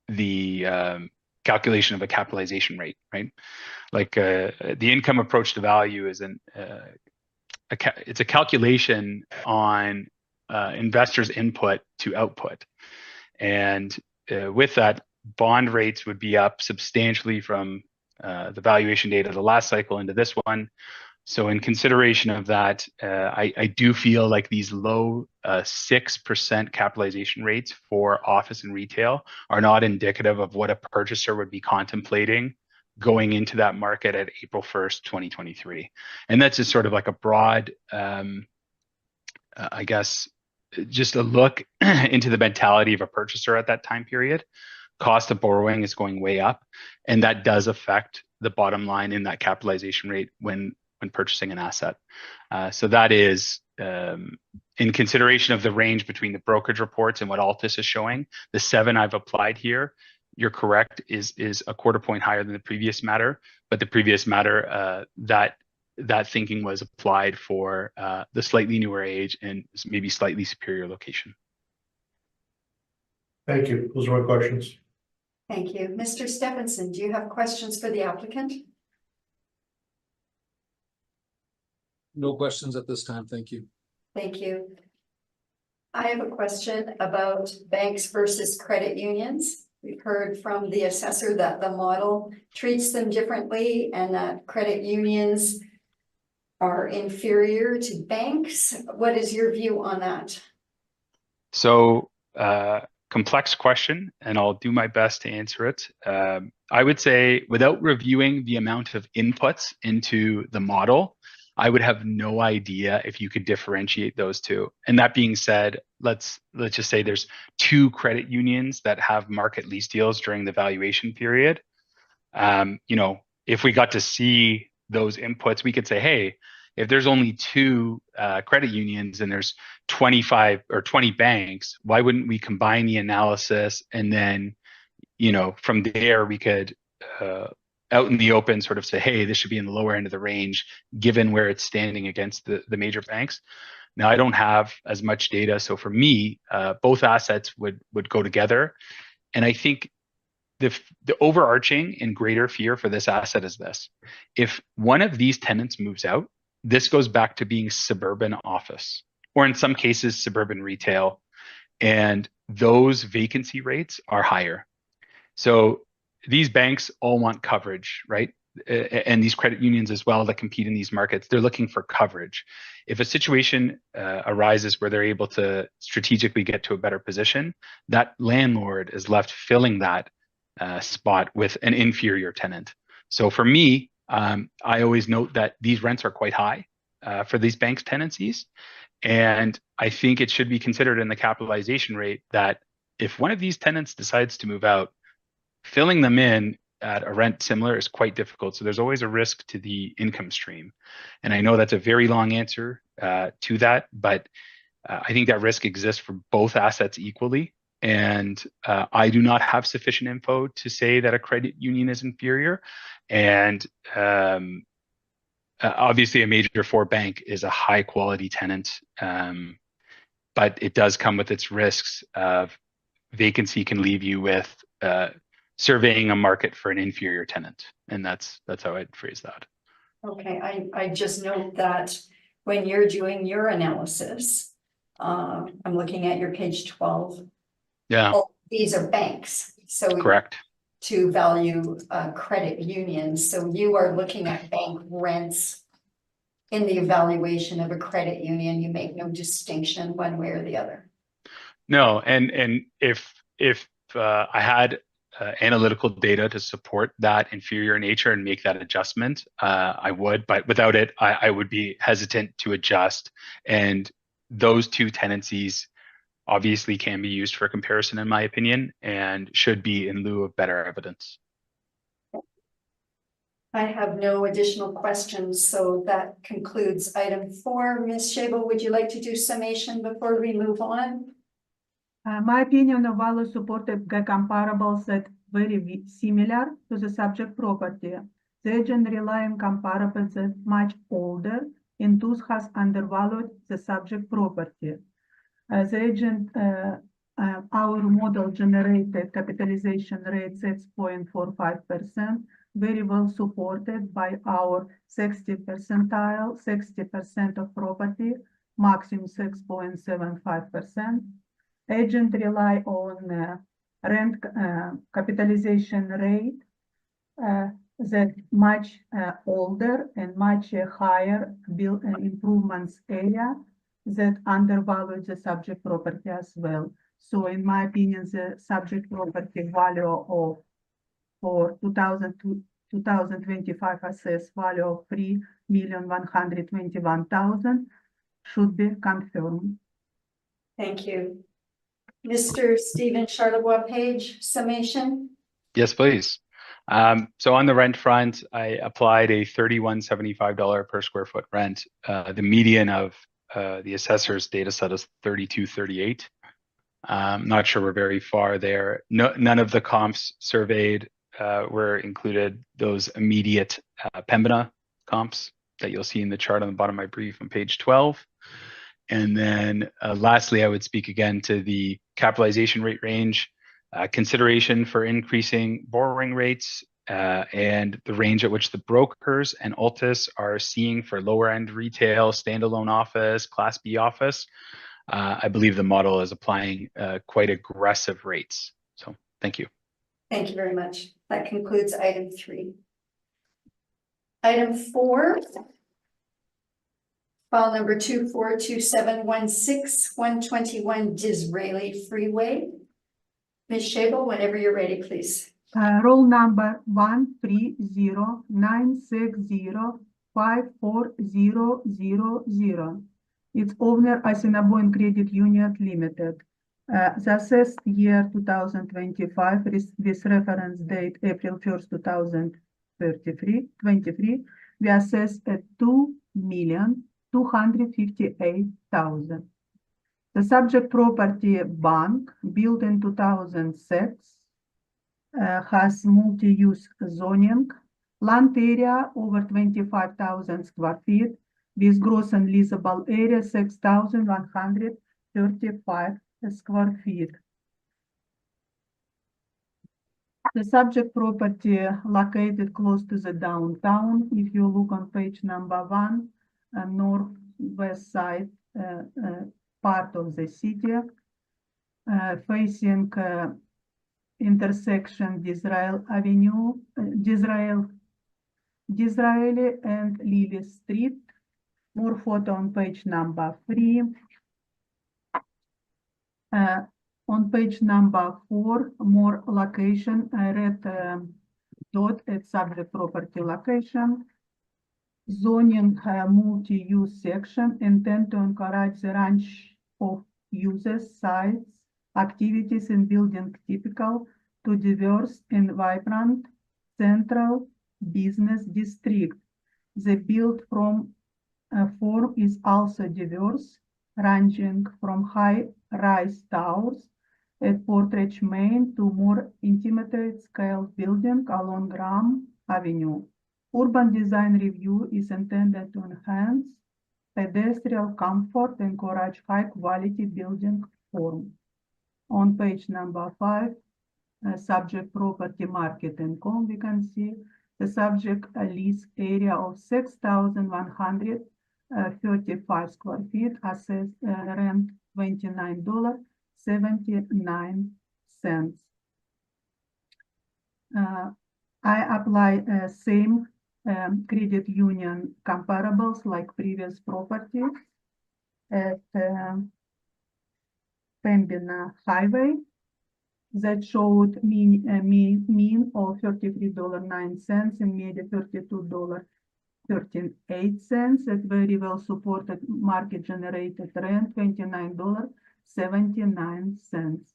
the calculation of a capitalization rate, right? Like the income approach to value is it's a calculation on investors' input to output, and with that, bond rates would be up substantially from the valuation date of the last cycle into this one. So in consideration of that, I do feel like these low 6% capitalization rates for office and retail are not indicative of what a purchaser would be contemplating going into that market at April 1st, 2023. And that's just sort of like a broad, I guess, just a look into the mentality of a purchaser at that time period. Cost of borrowing is going way up, and that does affect the bottom line in that capitalization rate when purchasing an asset. So that is in consideration of the range between the brokerage reports and what Altus is showing. The 7 I've applied here, you're correct, is a quarter point higher than the previous matter, but the previous matter, that thinking was applied for the slightly newer age and maybe slightly superior location. Thank you. Those are my questions. Thank you. Mr. Stephenson, do you have questions for the applicant? No questions at this time, thank you. Thank you. I have a question about banks versus credit unions. We've heard from the assessor that the model treats them differently and that credit unions are inferior to banks. What is your view on that? So, complex question, and I'll do my best to answer it. I would say, without reviewing the amount of inputs into the model, I would have no idea if you could differentiate those two. And that being said, let's just say there's 2 credit unions that have market lease deals during the valuation period. You know, if we got to see those inputs, we could say, hey, if there's only 2 credit unions and there's 25 or 20 banks, why wouldn't we combine the analysis, and then, you know, from there we could out in the open sort of say, hey, this should be in the lower end of the range given where it's standing against the major banks. Now, I don't have as much data, so for me, both assets would go together. And I think the overarching and greater fear for this asset is this: if one of these tenants moves out, this goes back to being suburban office, or in some cases, suburban retail, and those vacancy rates are higher. So these banks all want coverage, right? And these credit unions as well that compete in these markets, they're looking for coverage. If a situation arises where they're able to strategically get to a better position, that landlord is left filling that spot with an inferior tenant. So for me, I always note that these rents are quite high for these banks' tenancies. And I think it should be considered in the capitalization rate that if one of these tenants decides to move out, filling them in at a rent similar is quite difficult. So there's always a risk to the income stream. And I know that's a very long answer to that, but I think that risk exists for both assets equally. And I do not have sufficient info to say that a credit union is inferior. And obviously a major 4 bank is a high quality tenant, but it does come with its risks of vacancy can leave you with surveying a market for an inferior tenant. And that's how I'd phrase that. Okay, I just note that when you're doing your analysis, I'm looking at your page 12. Yeah, These are banks, so correct. to value credit unions. So you are looking at bank rents in the evaluation of a credit union. You make no distinction one way or the other. No, and if I had analytical data to support that inferior nature and make that adjustment, I would, but without it, I would be hesitant to adjust. And those 2 tenancies obviously can be used for comparison, in my opinion, and should be in lieu of better evidence. I have no additional questions, so that concludes item 4. Ms. Shable, would you like to do summation before we move on? My opinion of value supported the comparables that very similar to the subject property. The agent rely on comparables that much older and thus has undervalued the subject property. The agent, our model generated capitalization rate 6.45%, very well supported by our 60 percentile, 60% of property, maximum 6.75%. Agent rely on rent capitalization rate that much older and much higher build improvements area that undervalue the subject property as well. So in my opinion, the subject property value of for 2025 assessed value of 3,121,000 should be confirmed. Thank you. Mr. Stephen Charlebois Page, summation? Yes, please. So on the rent front, I applied a $31.75 per square foot rent. The median of the assessor's data set is $32.38. I'm not sure we're very far there. None of the comps surveyed were included, those immediate Pembina comps that you'll see in the chart on the bottom of my brief on page 12. And then lastly, I would speak again to the capitalization rate range, consideration for increasing borrowing rates, and the range at which the brokers and Altus are seeing for lower end retail, standalone office, Class B office. I believe the model is applying quite aggressive rates. So thank you. Thank you very much. That concludes item 3. Item 4. File number 242716, 121 Disraeli Freeway. Ms. Shable, whenever you're ready, please. Roll number 13096054000. Its owner Assiniboine Credit Union Limited. The assessed year 2025 with reference date April 1st, 2023, we assessed at $2,258,000. The subject property bank built in 2006 has multi-use zoning, land area over 25,000 square feet with gross and leasable area 6,135 square feet. The subject property located close to the downtown. If you look on page number 1, northwest side part of the city, facing intersection Disraeli Avenue, Disraeli and Lily Street. More photo on page number 3. On page number 4, more location, red dot at subject property location. Zoning multi-use section intend to encourage the range of uses, sites, activities in building typical to diverse and vibrant central business district. The build from form is also diverse, ranging from high-rise towers at Portridge, Maine to more intimate scale building along Graham Avenue. Urban design review is intended to enhance pedestrian comfort and encourage high-quality building form. On page number 5, subject property market and com, we can see the subject lease area of 6,135 square feet, assessed rent $29.79. I apply same credit union comparables like previous property at Pembina Highway that showed mean of $33.09 and median $32.38. That very well supported market generated rent $29.79.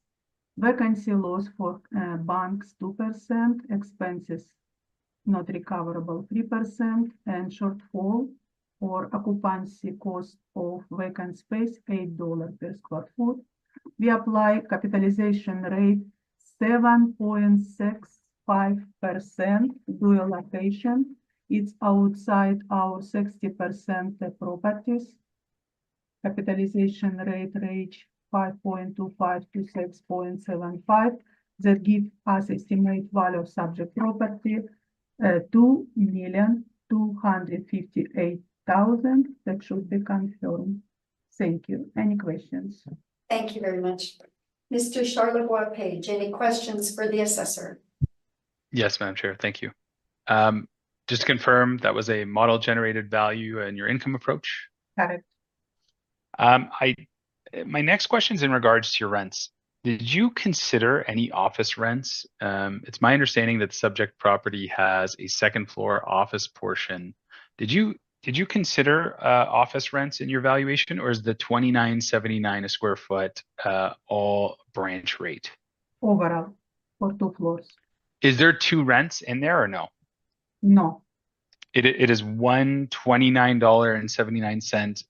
Vacancy loss for banks 2%, expenses not recoverable 3%, and shortfall or occupancy cost of vacant space $8 per square foot. We apply capitalization rate 7.65% dual location. It's outside our 60% properties. Capitalization rate range 5.25 to 6.75. That give us estimate value of subject property 2,258,000. That should be confirmed. Thank you. Any questions? Thank you very much. Mr. Charlevoix Page, any questions for the assessor? Yes, Madam Chair, thank you. Just to confirm, that was a model generated value in your income approach. Correct. My next question is in regards to your rents. Did you consider any office rents? It's my understanding that subject property has a second floor office portion. Did you consider office rents in your valuation, or is the $29.79 a square foot all branch rate? Overall, for 2 floors. Is there 2 rents in there or no? No. It is $129.79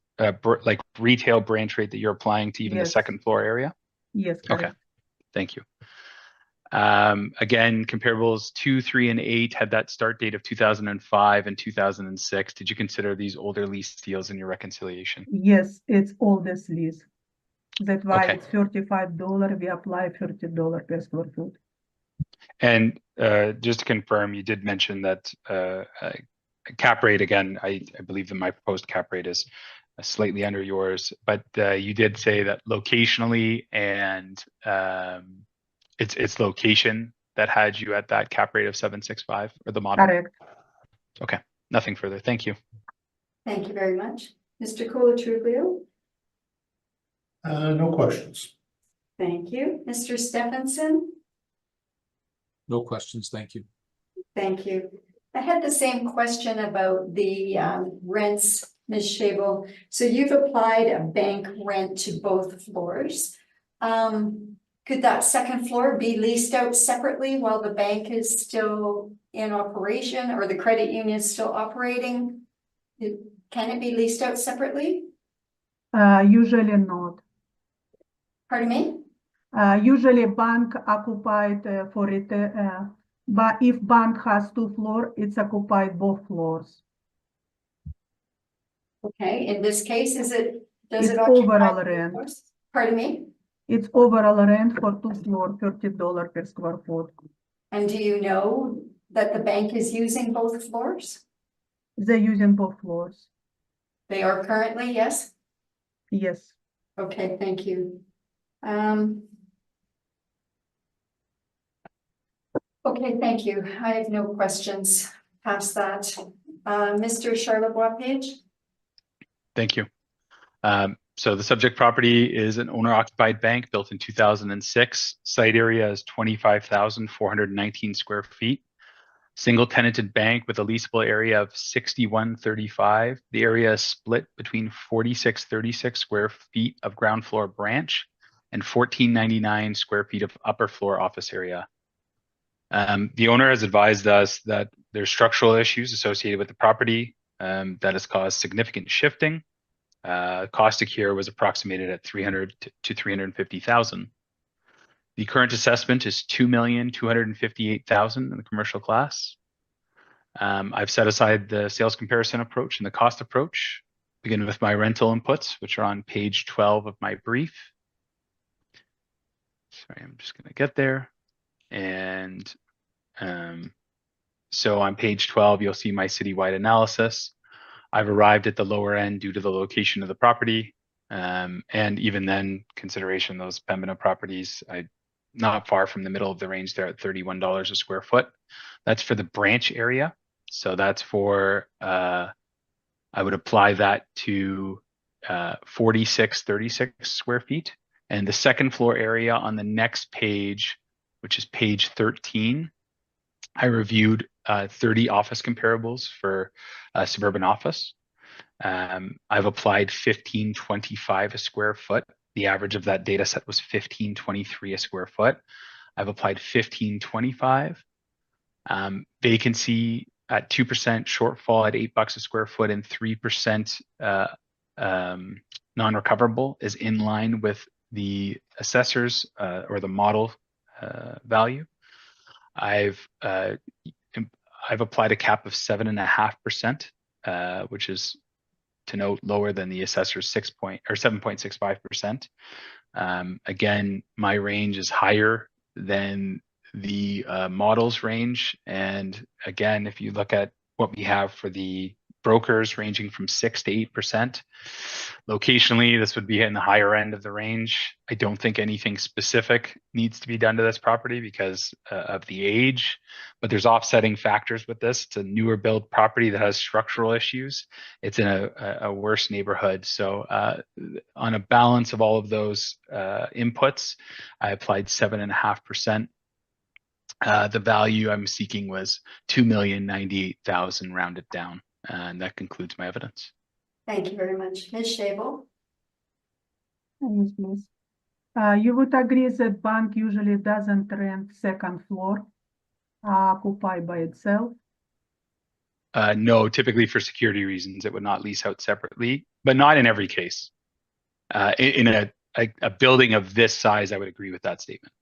like retail branch rate that you're applying to even the Yes. second floor area? Yes, correct. Okay, thank you. Again, comparables 2, 3, and 8 had that start date of 2005 and 2006. Did you consider these older lease deals in your reconciliation? Yes, it's all this lease. That's why Okay. it's $35. We apply $30 per square foot. And just to confirm, you did mention that cap rate, again, I believe that my proposed cap rate is slightly under yours, but you did say that locationally and it's location that had you at that cap rate of 7.65 or the model? Correct. Okay, nothing further. Thank you. Thank you very much. Mr. Colatrulio? No questions. Thank you. Mr. Stephenson? No questions, thank you. Thank you. I had the same question about the rents, Ms. Shable. So you've applied a bank rent to both floors. Could that second floor be leased out separately while the bank is still in operation or the credit union is still operating? Can it be leased out separately? Usually not. Pardon me? Usually bank occupied for it, but if bank has 2 floors, it's occupied both floors. Okay, in this case, does it It's occupy overall both rent. floors? Pardon me? It's overall rent for 2 floors, $30 per square foot. And do you know that the bank is using both floors? They're using both floors. They are currently, yes? Yes. Okay, thank you. Okay, thank you. I have no questions past that. Mr. Charlevoix Page? Thank you. So the subject property is an owner-occupied bank built in 2006. Site area is 25,419 square feet. Single tenanted bank with a leasable area of 6135. The area is split between 4636 square feet of ground floor branch and 1499 square feet of upper floor office area. The owner has advised us that there's structural issues associated with the property that has caused significant shifting. Cost to cure was approximated at $300,000 to $350,000. The current assessment is $2,258,000 in the commercial class. I've set aside the sales comparison approach and the cost approach. Begin with my rental inputs, which are on page 12 of my brief. Sorry, I'm just going to get there. And so on page 12, you'll see my citywide analysis. I've arrived at the lower end due to the location of the property. And even then, consideration those Pembina properties, not far from the middle of the range there at $31 a square foot. That's for the branch area. So that's for, I would apply that to 4636 square feet. And the second floor area on the next page, which is page 13, I reviewed 30 office comparables for suburban office. I've applied 1525 a square foot. The average of that data set was 1523 a square foot. I've applied 1525 Vacancy at 2%, shortfall at $8 a square foot, and 3% non-recoverable is in line with the assessors or the model value. I've applied a cap of 7.5%, which is, to note, lower than the assessor's 7.65%. Again, my range is higher than the models range. And again, if you look at what we have for the brokers ranging from 6 to 8%, locationally, this would be in the higher end of the range. I don't think anything specific needs to be done to this property because of the age, but there's offsetting factors with this. It's a newer build property that has structural issues. It's in a worse neighborhood. So on a balance of all of those inputs, I applied 7.5%. The value I'm seeking was $2,098,000 rounded down. And that concludes my evidence. Thank you very much. Ms. Shable? Yes, please. You would agree that bank usually doesn't rent second floor, occupied by itself? No, typically for security reasons, it would not lease out separately, but not in every case. In a building of this size, I would agree with that statement.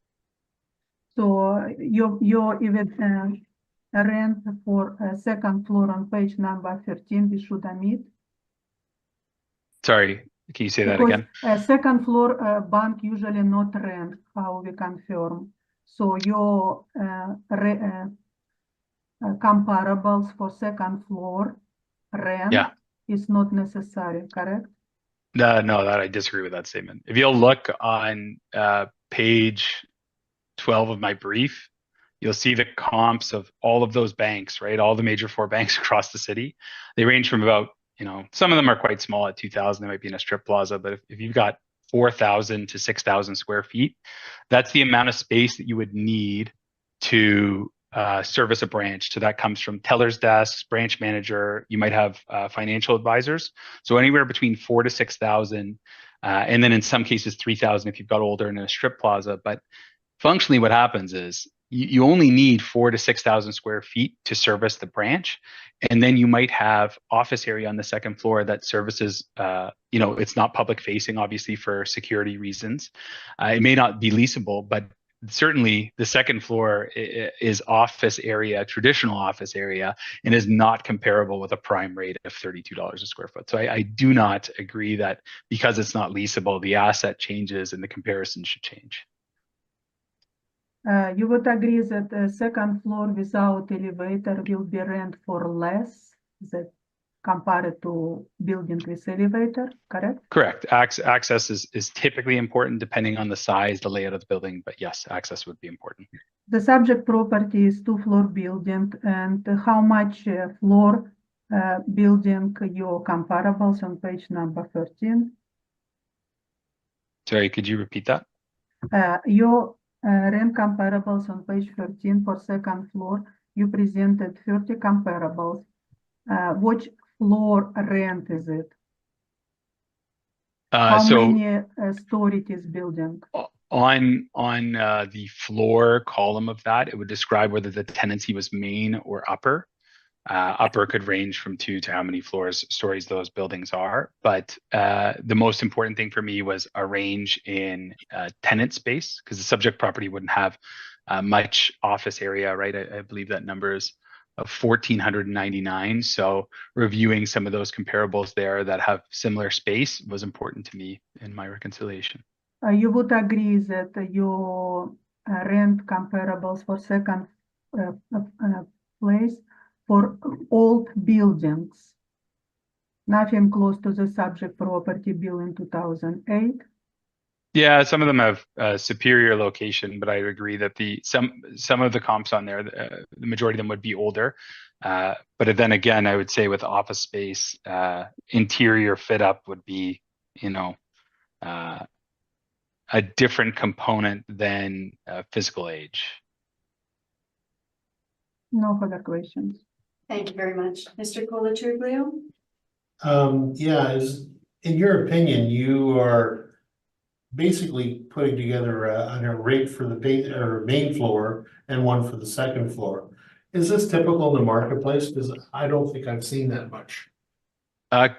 So your even rent for a second floor on page number 13, we should omit? Sorry, can you say that Because again? a second floor bank usually not rent, how we confirm. So your comparables for second floor rent is not necessary, correct? No, that I disagree with that statement. If you'll look on page 12 of my brief, you'll see the comps of all of those banks, right? All the major 4 banks across the city. They range from about, some of them are quite small at 2,000. They might be in a strip plaza, but if you've got 4,000 to 6,000 square feet, that's the amount of space that you would need to service a branch. So that comes from teller's desks, branch manager. You might have financial advisors. So anywhere between 4,000 to 6,000, and then in some cases 3,000 if you've got older in a strip plaza. But functionally, what happens is you only need 4,000 to 6,000 square feet to service the branch, and then you might have office area on the second floor that services. It's not public facing, obviously, for security reasons. It may not be leasable, but certainly the second floor is office area, traditional office area, and is not comparable with a prime rate of $32 a square foot. So I do not agree that because it's not leasable, the asset changes and the comparison should change. You would agree that the second floor without elevator will be rent for less that compared to building with elevator, correct? Correct. Access is typically important depending on the size, the layout of the building, but yes, access would be important. The subject property is 2-floor building, and how much floor building your comparables on page number 13? Sorry, could you repeat that? Your rent comparables on page 13 for second floor, you presented 30 comparables. Which floor rent is it? How many story is building? On the floor column of that, it would describe whether the tenancy was main or upper. Upper could range from 2 to how many stories those buildings are. But the most important thing for me was a range in tenant space, because the subject property wouldn't have much office area, right? I believe that number is 1,499. So reviewing some of those comparables there that have similar space was important to me in my reconciliation. You would agree that your rent comparables for second place for old buildings, nothing close to the subject property built in 2008? Yeah, some of them have superior location, but I agree that some of the comps on there, the majority of them would be older. But then again, I would say with office space, interior fit up would be, a different component than physical age. No further questions. Thank you very much. Mr. Colatriglio? In your opinion, you are basically putting together a rate for the main floor and one for the second floor. Is this typical in the marketplace? Because I don't think I've seen that much.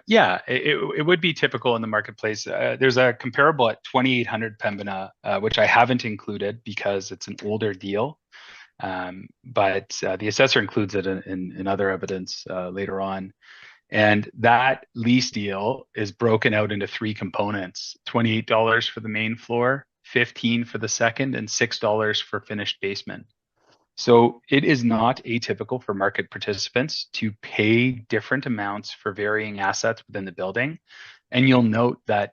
Yeah, it would be typical in the marketplace. There's a comparable at 2800 Pembina, which I haven't included because it's an older deal. But the assessor includes it in other evidence later on. And that lease deal is broken out into three components: $28 for the main floor, $15 for the second, and $6 for finished basement. So it is not atypical for market participants to pay different amounts for varying assets within the building. And you'll note that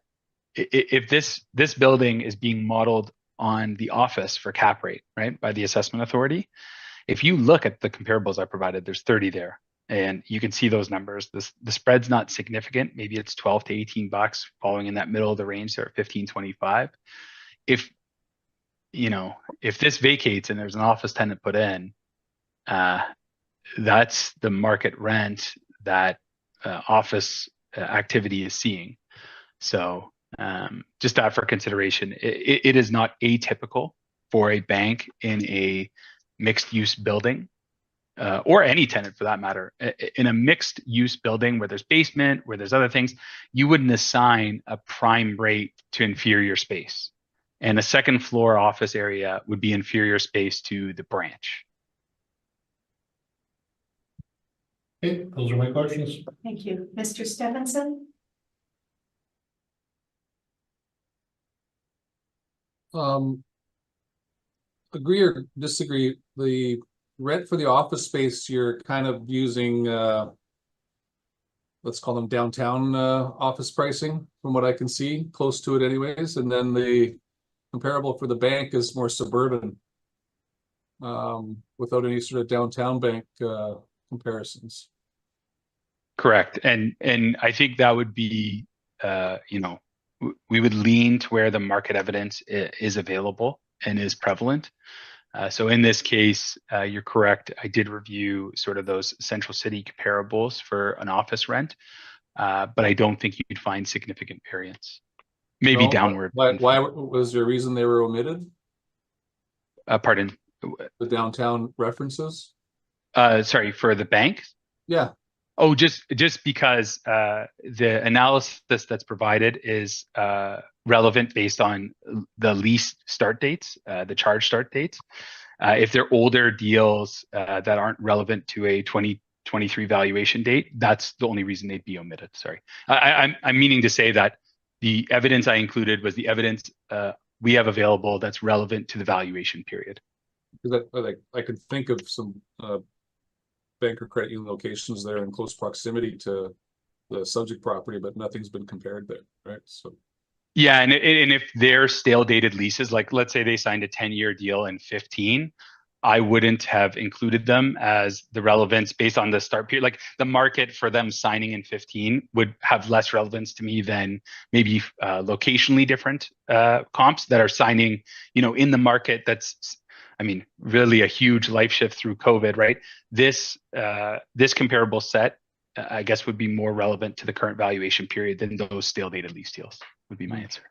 if this building is being modeled on the office for cap rate, right, by the assessment authority, if you look at the comparables I provided, there's 30 there. And you can see those numbers. The spread's not significant. Maybe it's 12 to 18 bucks, falling in that middle of the range there at 15.25. If this vacates and there's an office tenant put in, that's the market rent that office activity is seeing. So just that for consideration. It is not atypical for a bank in a mixed use building, or any tenant for that matter. In a mixed use building where there's basement, where there's other things, you wouldn't assign a prime rate to inferior space. And a second floor office area would be inferior space to the branch. Okay, those are my questions. Thank you. Mr. Stevenson? Agree or disagree, the rent for the office space, you're kind of using, let's call them downtown office pricing, from what I can see, close to it anyways. And then the comparable for the bank is more suburban, without any sort of downtown bank comparisons. Correct. And I think that would be, we would lean to where the market evidence is available and is prevalent. So in this case, you're correct. I did review sort of those central city comparables for an office rent, but I don't think you'd find significant variance. Maybe No? downward. Why was there a reason they were omitted? Pardon? The downtown references? Sorry, for the bank? Yeah. Oh, just because the analysis that's provided is relevant based on the lease start dates, the charge start dates. If they're older deals that aren't relevant to a 2023 valuation date, that's the only reason they'd be omitted. Sorry, I'm meaning to say that the evidence I included was the evidence we have available that's relevant to the valuation period. Because I could think of some bank or credit union locations there in close proximity to the subject property, but nothing's been compared there, right? So yeah, and if they're stale dated leases, like let's say they signed a 10-year deal in 15, I wouldn't have included them as the relevance based on the start period. Like the market for them signing in 15 would have less relevance to me than maybe locationally different comps that are signing, in the market that's, really a huge life shift through COVID, right? This comparable set, I guess, would be more relevant to the current valuation period than those stale dated lease deals, would be my answer.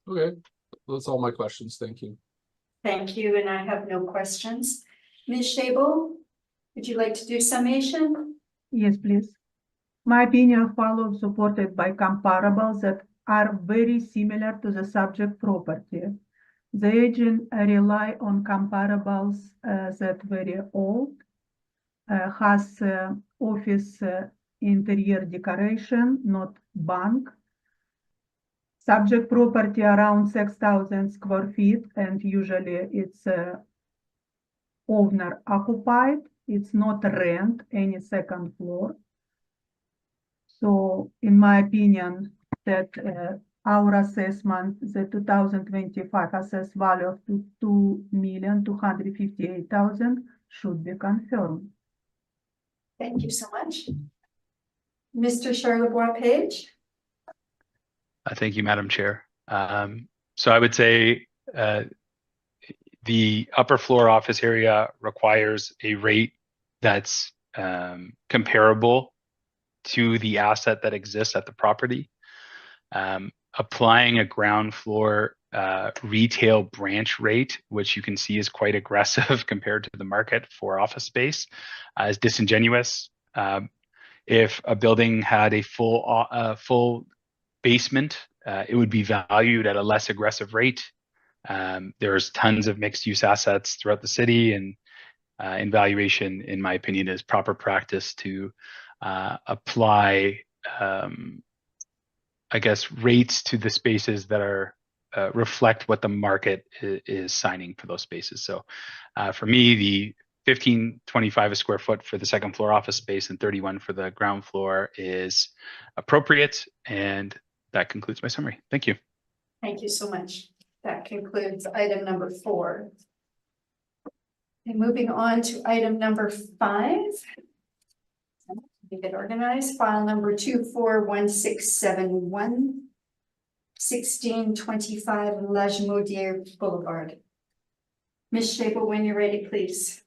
okay, that's all my questions. Thank you. Thank you, and I have no questions. Ms. Shable, would you like to do summation? Yes, please. My opinion follows, supported by comparables that are very similar to the subject property. The agent rely on comparables that very old, has office interior decoration, not bank. Subject property around 6,000 square feet, and usually it's owner occupied. It's not rent any second floor. So in my opinion, that our assessment, the 2025 assessed value of 2,258,000 should be confirmed. Thank you so much. Mr. Charlebois Page? Thank you, Madam Chair. So I would say the upper floor office area requires a rate that's comparable to the asset that exists at the property. Applying a ground floor retail branch rate, which you can see is quite aggressive compared to the market for office space, is disingenuous. If a building had a full basement, it would be valued at a less aggressive rate. There's tons of mixed use assets throughout the city, and in valuation, in my opinion, is proper practice to apply, I guess, rates to the spaces that are reflect what the market is signing for those spaces. So for me, the $15.25 a square foot for the second floor office space and 31 for the ground floor is appropriate. And that concludes my summary. Thank you. Thank you so much. That concludes item number 4. And moving on to item number 5. Get organized. File number 241671, 1625 Lajemodier Boulevard. Ms. Shable, when you're ready, please.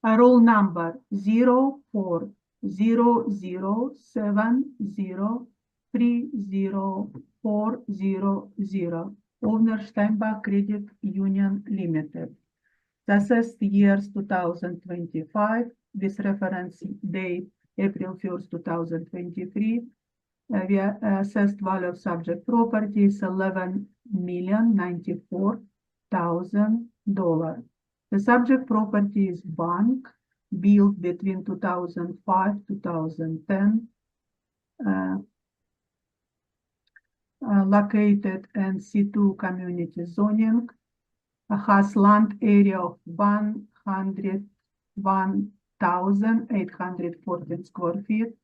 Roll number 040070304000. Owner Steinbach Credit Union Limited. The assessed years 2025 with reference date April 1st, 2023. The assessed value of subject property is $11,094,000. The subject property is bank built between 2005-2010, located in C2 community zoning, has land area of 101,814 square feet,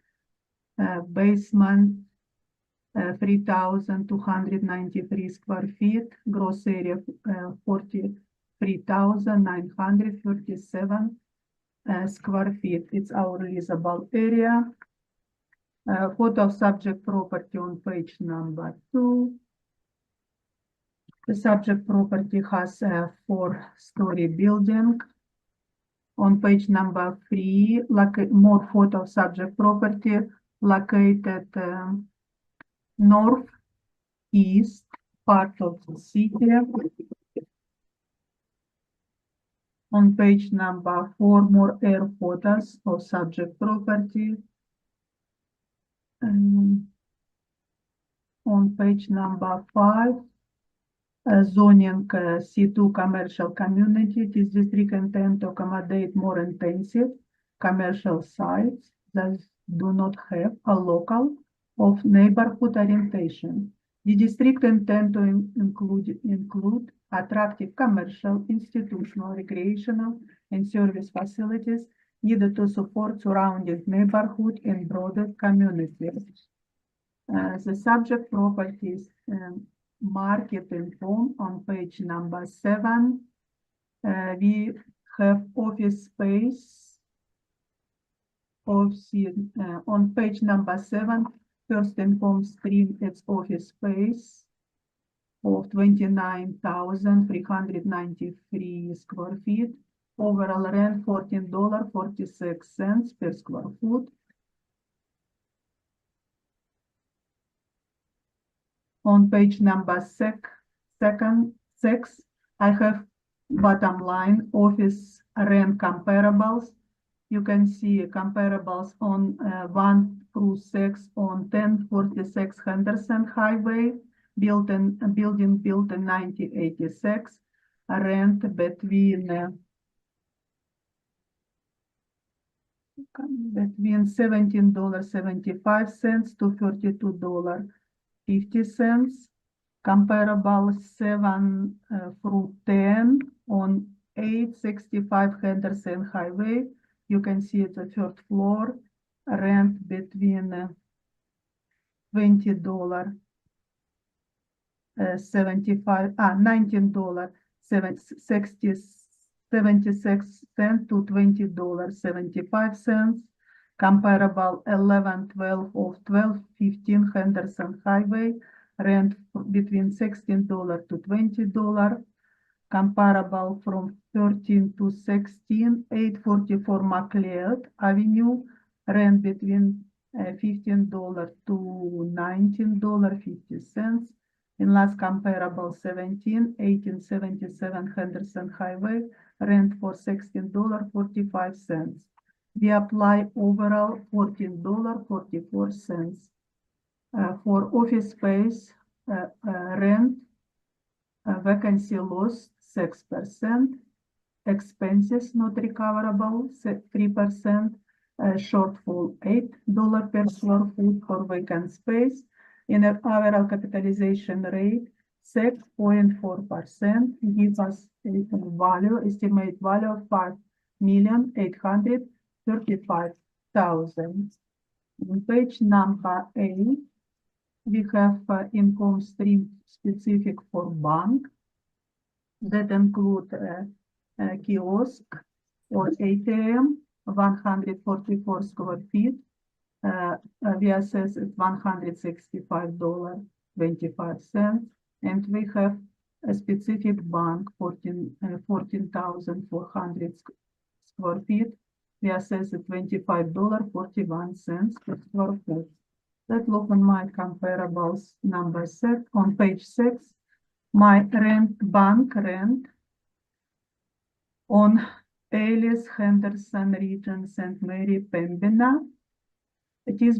basement 3,293 square feet, gross area 43,937 square feet. It's our leasable area. Photo of subject property on page number 2. The subject property has a 4-story building. On page number 3, more photo of subject property located northeast part of the city. On page number 4, more air photos of subject property. On page number 5, zoning C2 commercial community. This district intend to accommodate more intensive commercial sites that do not have a local of neighborhood orientation. The district intend to include attractive commercial, institutional, recreational, and service facilities needed to support surrounding neighborhood and broader communities. The subject properties market inform on page number 7. We have office space on page number 7. First inform stream its office space of 29,393 square feet. Overall rent $14.46 per square foot. On page number 6, I have bottom line office rent comparables. You can see comparables on 1 through 6 on 1046 Henderson Highway, building built in 1986. Rent between $17.75 to $32.50. Comparable 7 through 10 on 865 Henderson Highway. You can see it's the 3rd floor. Rent between $19.76 to $20.75. Comparable 1112 of 1215 Henderson Highway. Rent between $16 to $20. Comparable from 13 to 16, 844 McLeod Avenue. Rent between $15 to $19.50. In last comparable 1877 Henderson Highway, rent for $16.45. We apply overall $14.44. For office space, rent, vacancy loss 6%, expenses not recoverable 3%, shortfall $8 per square foot for vacant space. In an overall capitalization rate 6.4% gives us a value, estimate value of $5,835,000. On page number 8, we have income stream specific for bank that include kiosk or ATM, 144 square feet. We assess at $165.25, and we have a specific bank 14,400 square feet. We assess at $25.41 per square foot. Let's look on my comparables number 6 on page 6. My bank rent on Alice Henderson Region St. Mary Pembina. It is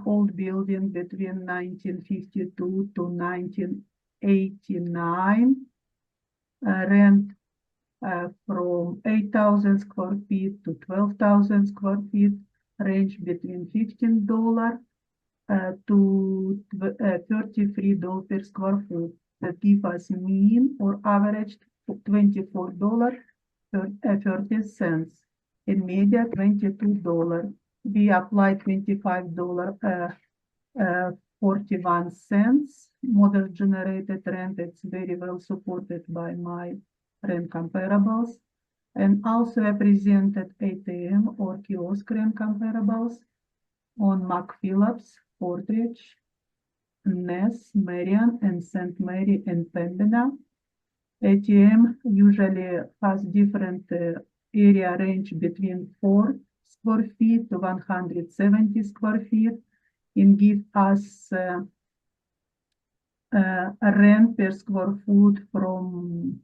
old building between 1952 to 1989. Rent from 8,000 square feet to 12,000 square feet, range between $15 to $33 per square foot. That gives us mean or average $24.30. In media, $22. We apply $25.41. Model generated rent, it's very well supported by my rent comparables, and also represented ATM or kiosk rent comparables on McPhillips, Portridge, Ness, Marion, and St. Mary and Pembina. ATM usually has different area range between 4 square feet to 170 square feet, and give us a rent per square foot from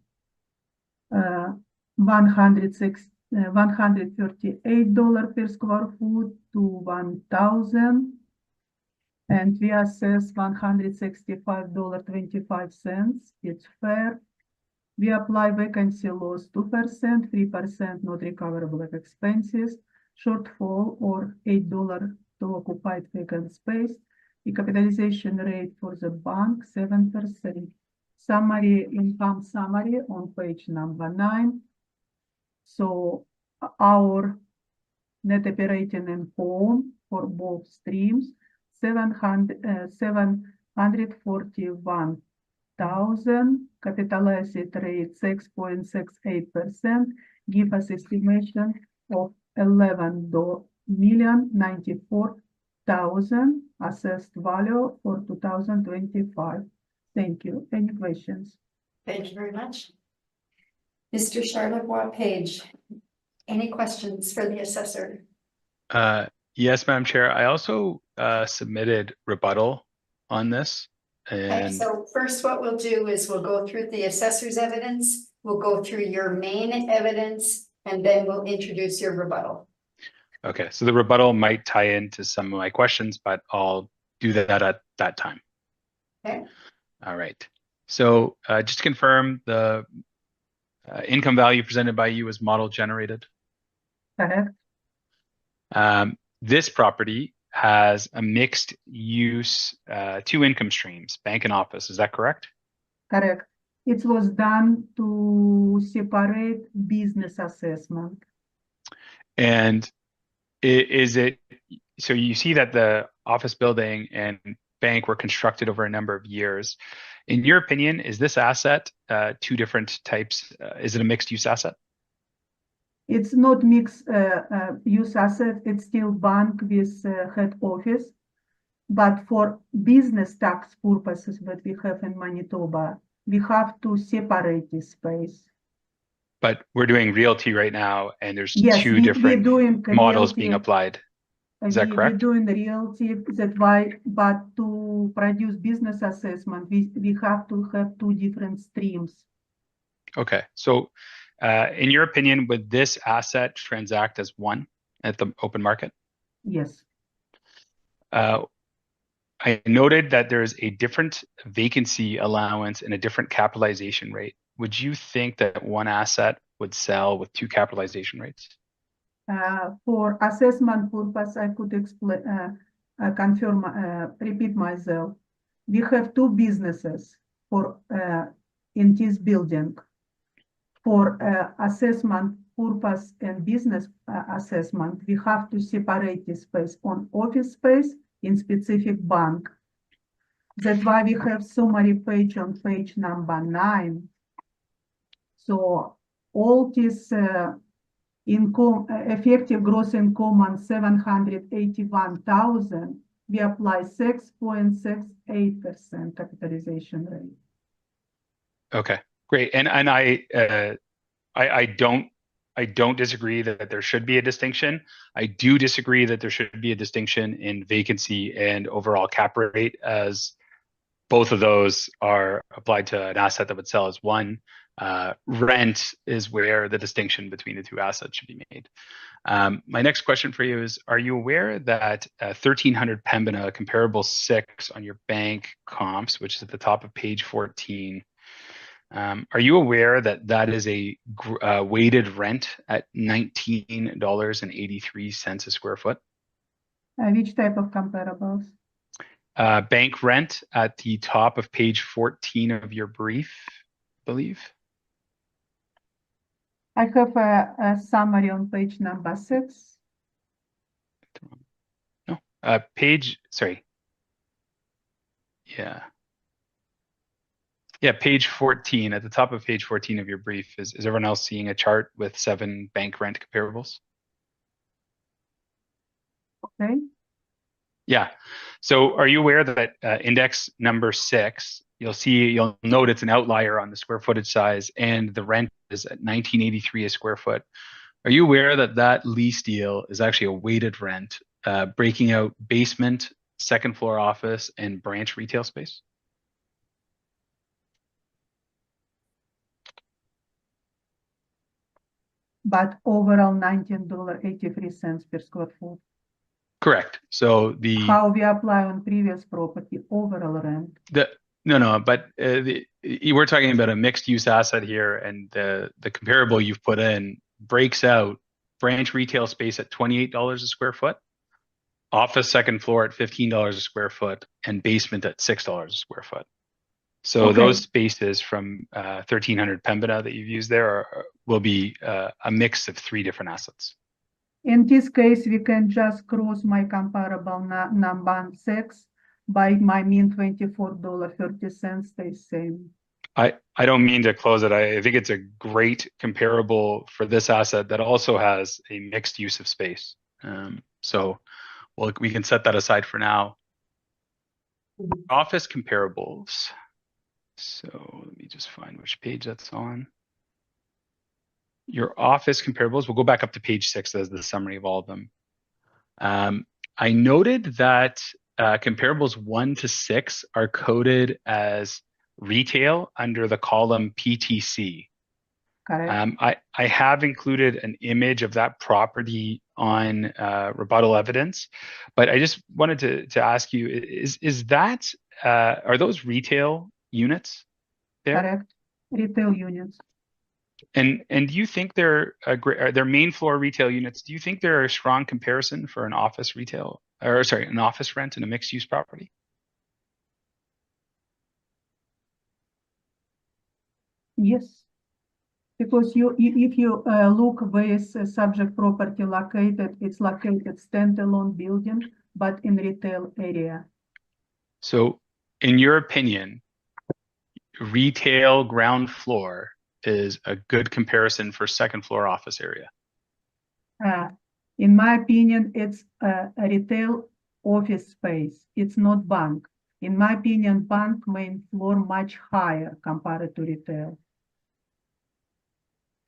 $138 per square foot to $1,000, and we assess $165.25. It's fair. We apply vacancy loss 2%, 3% not recoverable expenses, shortfall or $8 to occupied vacant space. The capitalization rate for the bank 7%. Summary, income summary on page number 9. So our net operating income for both streams, $741,000, capitalized rate 6.68%, give us estimation of $11,094,000 assessed value for 2025. Thank you. Any questions? Thank you very much. Mr. Charlebois Page, any questions for the assessor? Yes, Madam Chair. I also submitted rebuttal on this. Okay, And so first what we'll do is we'll go through the assessor's evidence, we'll go through your main evidence, and then we'll introduce your rebuttal. okay, so the rebuttal might tie into some of my questions, but I'll do that at that time. Okay. All right. So just to confirm, the income value presented by you was model generated. Correct. This property has a mixed use, 2 income streams, bank and office. Is that correct? Correct. It was done to separate business assessment. And is it, so you see that the office building and bank were constructed over a number of years. In your opinion, is this asset 2 different types? Is it a mixed use asset? It's not mixed use asset, it's still bank with head office. But for business tax purposes that we have in Manitoba, we have to separate this space. But we're doing realty right now, and there's Yes, 2 we're different doing models realty. being applied. Is that We're correct? doing realty, that's why, but to produce business assessment, we have to have two different streams. Okay, so in your opinion, would this asset transact as one at the open market? Yes, I noted that there's a different vacancy allowance and a different capitalization rate. Would you think that one asset would sell with two capitalization rates? for assessment purpose, I could explain, confirm, repeat myself. We have two businesses for, in this building. For assessment purpose and business assessment, we have to separate the space on office space in specific bank. That's why we have summary page on page number 9. So all this income, effective gross income on 781,000, we apply 6.68% capitalization rate. Okay, great. And I don't disagree that there should be a distinction. I do disagree that there should be a distinction in vacancy and overall cap rate, as both of those are applied to an asset that would sell as one. Rent is where the distinction between the two assets should be made. My next question for you is, are you aware that 1300 Pembina, comparable 6 on your bank comps, which is at the top of page 14, are you aware that that is a weighted rent at $19.83 a square foot? Which type of comparables? Bank rent at the top of page 14 of your brief, I believe. I have a summary on page number 6. No, sorry. Yeah, page 14, at the top of page 14 of your brief. Is everyone else seeing a chart with 7 bank rent comparables? Okay. Yeah. So are you aware that index number 6, you'll note it's an outlier on the square footage size, and the rent is at $19.83 a square foot. Are you aware that that lease deal is actually a weighted rent, breaking out basement, second floor office, and branch retail space? But overall $19.83 per square foot. Correct. So How we apply on previous property overall rent. No, but we're talking about a mixed use asset here, and the comparable you've put in breaks out branch retail space at $28 a square foot, office second floor at $15 a square foot, and basement at $6 a square foot. So Okay. those spaces from 1300 Pembina that you've used there will be a mix of 3 different assets. In this case, we can just cross my comparable number 6 by my mean $24.30 stays same. I don't mean to close it. I think it's a great comparable for this asset that also has a mixed use of space. So we can set that aside for now. Office comparables. So let me just find which page that's on. Your office comparables, we'll go back up to page 6 as the summary of all of them. I noted that comparables 1 to 6 are coded as retail under the column PTC. Correct. I have included an image of that property on rebuttal evidence, but I just wanted to ask you, is that, are those retail units there? Correct. Retail units. And do you think they're main floor retail units? Do you think they're a strong comparison for an office retail, or sorry, an office rent in a mixed use property? Yes. Because if you look where is subject property located, it's located standalone building, but in retail area. So in your opinion, retail ground floor is a good comparison for second floor office area? In my opinion, it's a retail office space. It's not bank. In my opinion, bank main floor much higher compared to retail.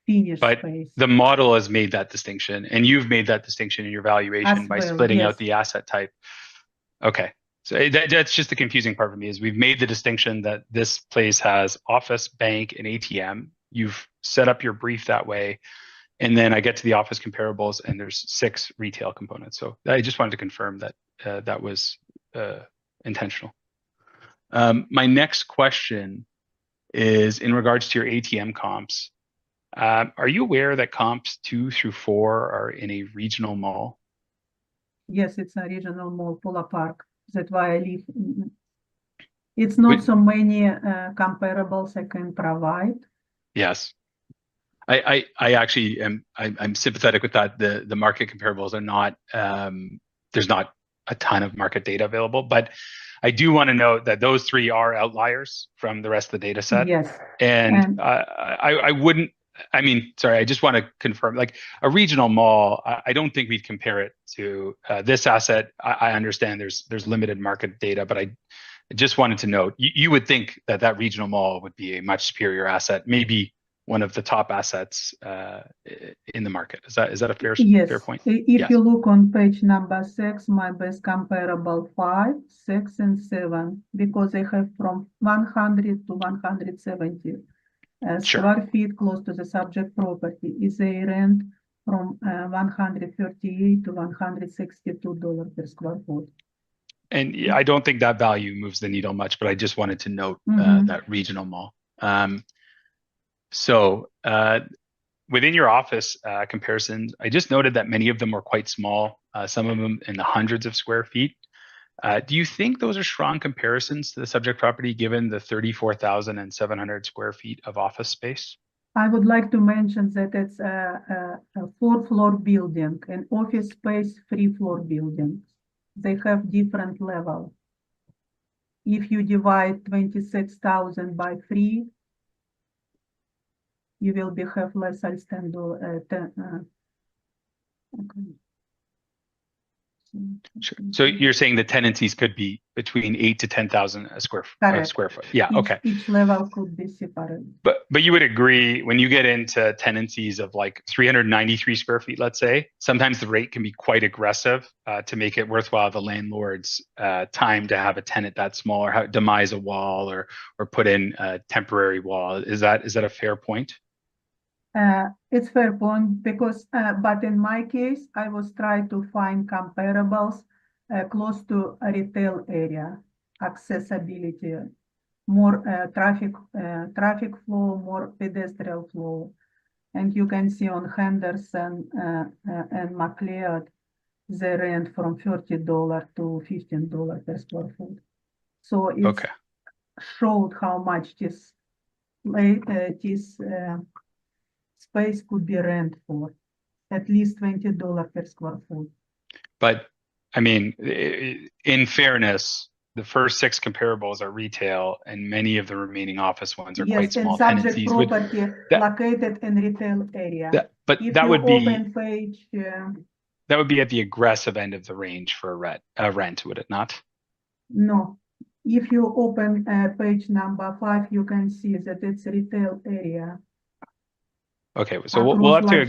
finished But space. the model has made that distinction, and you've made that distinction in your valuation As by well, splitting yes. out the asset type. Okay, so that's just the confusing part for me, is we've made the distinction that this place has office, bank, and ATM. You've set up your brief that way, and then I get to the office comparables, and there's 6 retail components. So I just wanted to confirm that that was intentional. My next question is in regards to your ATM comps. Are you aware that comps 2 through 4 are in a regional mall? Yes, it's a regional mall, Pula Park. That's why I live. It's not so many comparables I can provide. Yes. I actually I'm sympathetic with that. The market comparables are not there's not a ton of market data available, but I do want to note that those 3 are outliers from the rest of the data set. Yes. And I wouldn't, I mean, sorry, I just want to confirm, like a regional mall, I don't think we'd compare it to this asset. I understand there's limited market data, but I just wanted to note, you would think that that regional mall would be a much superior asset, maybe one of the top assets in the market. Is that a fair point? If you look on page number 6, my best comparable 5, 6, and 7, because I have from 100 to 170 square feet close to the subject property. Is a rent from $138 to $162 per square foot. And I don't think that value moves the needle much, but I just wanted to note that regional mall. So within your office comparisons, I just noted that many of them were quite small, some of them in the hundreds of square feet. Do you think those are strong comparisons to the subject property given the 34,700 square feet of office space? I would like to mention that it's a 4-floor building, an office space 3-floor building. They have different level. If you divide 26,000 by 3, you will have less than Sure. So you're saying the tenancies could be between 8 to 10,000 a square foot. Yeah. Okay. Each level could be separate. But you would agree when you get into tenancies of like 393 square feet, let's say, sometimes the rate can be quite aggressive to make it worthwhile the landlord's time to have a tenant that small, or demise a wall or put in a temporary wall. Is that a fair point? It's fair point because, but in my case, I was trying to find comparables close to a retail area, accessibility, more traffic flow, more pedestrian flow. And you can see on Henderson and McLeod, they rent from $30 to $15 per square foot. So it showed how much this space could be rent for, at least $20 per square foot. But I mean, in fairness, the first 6 comparables are retail, and many of the remaining office ones are quite small tenancies. Property located in retail area. But if that would be open page. That would be at the aggressive end of the range for a rent, would it not? No. If you open page number 5, you can see that it's retail area. Okay, so we'll have to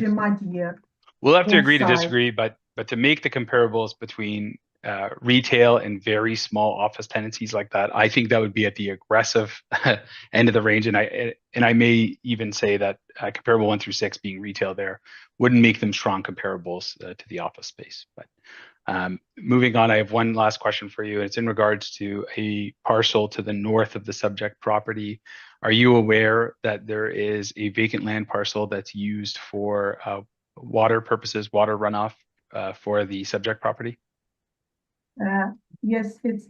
agree to side. disagree, but to make the comparables between retail and very small office tenancies like that, I think that would be at the aggressive end of the range, and I may even say that comparable 1 through 6 being retail there wouldn't make them strong comparables to the office space. But moving on, I have one last question for you. It's in regards to a parcel to the north of the subject property. Are you aware that there is a vacant land parcel that's used for water purposes, water runoff for the subject property? Yes, it's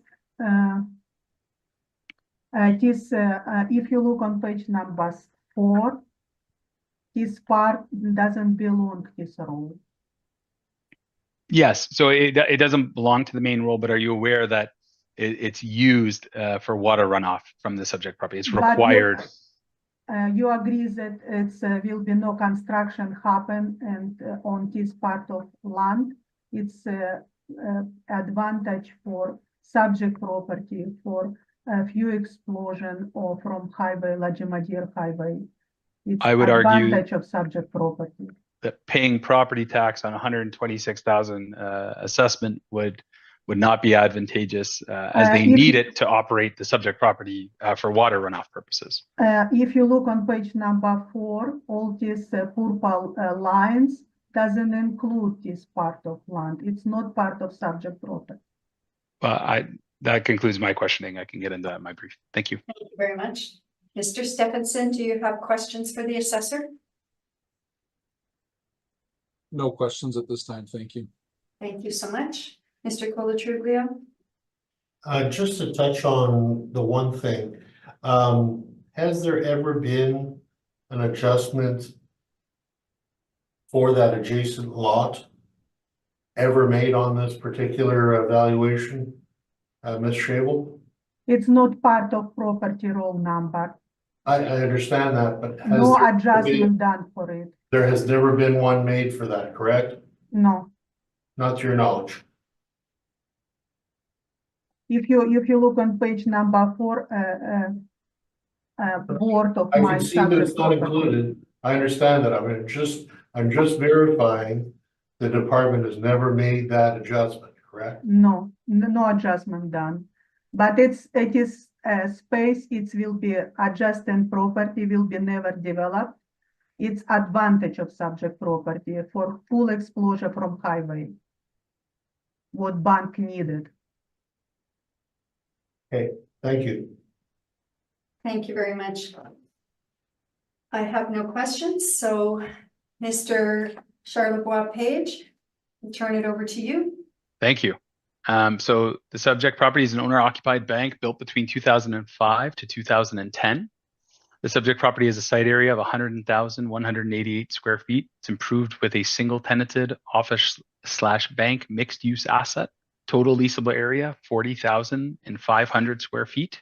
if you look on page number 4, this part doesn't belong to this road. Yes, so it doesn't belong to the main road, but are you aware that it's used for water runoff from the subject property? It's required. You agree that it's will be no construction happen, and on this part of land, it's advantage for subject property for a few explosion or from highway, Lajimadir highway. It's I would argue advantage of subject property. that paying property tax on 126,000 assessment would not be advantageous as they If need you- it to operate the subject property for water runoff purposes. If you look on page number 4, all these purple lines doesn't include this part of land. It's not part of subject property. That concludes my questioning. I can get into that in my brief. Thank you. Thank you very much. Mr. Stephenson, do you have questions for the assessor? No questions at this time, thank you. Thank you so much. Mr. Colatruglia? Just to touch on the one thing, has there ever been an adjustment for that adjacent lot ever made on this particular evaluation, Ms. Shable? It's not part of property roll number. I understand that, but No adjustment done for it. there has never been one made for that, correct? No. Not to your knowledge. If you look on page number 4, board of I my can see that it's subject not property. included. I understand that. I'm just verifying the department has never made that adjustment, correct? No adjustment done. But it is space, it will be adjacent property, will be never developed. It's advantage of subject property for full exposure from highway. What bank needed. Thank you. Thank you very much. I have no questions, so Mr. Charlebois Page, I'll turn it over to you. Thank you. So the subject property is an owner-occupied bank built between 2005 to 2010. The subject property has a site area of 100,188 square feet. It's improved with a single tenanted office/bank mixed-use asset. Total leasable area, 40,500 square feet.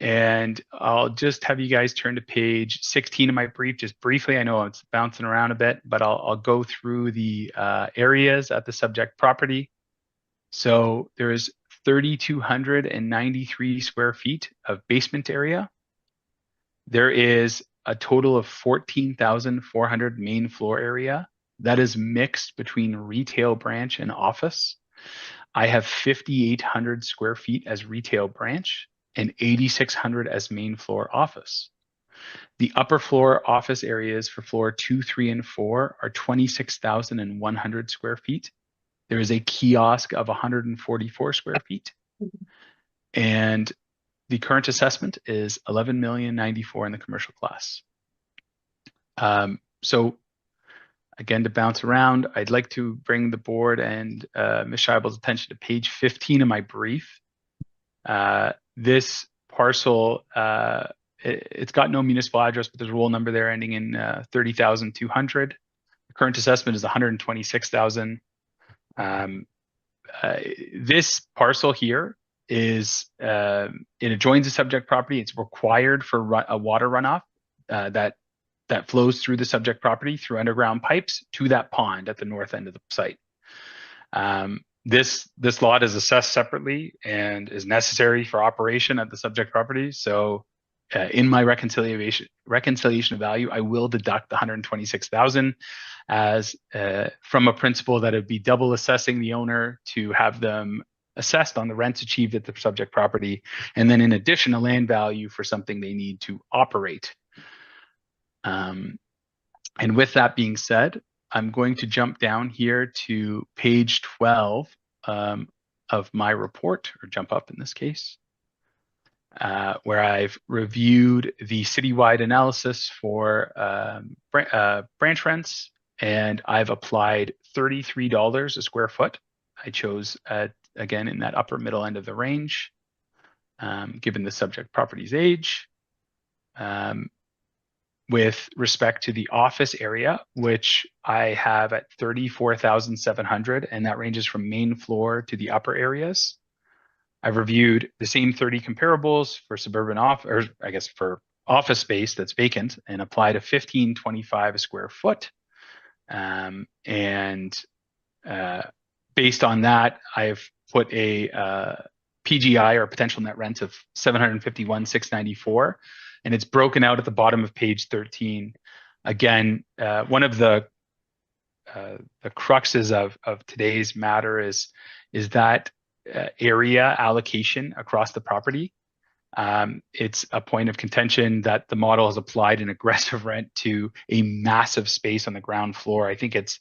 And I'll just have you guys turn to page 16 of my brief, just briefly. I know it's bouncing around a bit, but I'll go through the areas at the subject property. So there is 3,293 square feet of basement area. There is a total of 14,400 main floor area. That is mixed between retail branch and office. I have 5,800 square feet as retail branch and 8,600 as main floor office. The upper floor office areas for floor 2, 3, and 4 are 26,100 square feet. There is a kiosk of 144 square feet. And the current assessment is 11,094,000 in the commercial class. So again, to bounce around, I'd like to bring the board and Ms. Scheibel's attention to page 15 of my brief. This parcel, it's got no municipal address, but there's a roll number there ending in 30,200. The current assessment is 126,000. This parcel here is, it adjoins the subject property. It's required for a water runoff that flows through the subject property through underground pipes to that pond at the north end of the site. This lot is assessed separately and is necessary for operation at the subject property. So in my reconciliation of value, I will deduct the 126,000 as from a principle that it'd be double assessing the owner to have them assessed on the rents achieved at the subject property, and then in addition, a land value for something they need to operate. And with that being said, I'm going to jump down here to page 12 of my report, or jump up in this case, where I've reviewed the citywide analysis for branch rents, and I've applied $33 a square foot. I chose, again, in that upper middle end of the range, given the subject property's age. With respect to the office area, which I have at 34,700, and that ranges from main floor to the upper areas. I've reviewed the same 30 comparables for suburban or I guess for office space that's vacant, and applied a $15.25 a square foot. Based on that, I've put a PGI, or potential net rent, of $751,694. and it's broken out at the bottom of page 13. Again, one of the cruxes of today's matter is that area allocation across the property. It's a point of contention that the model has applied an aggressive rent to a massive space on the ground floor. I think it's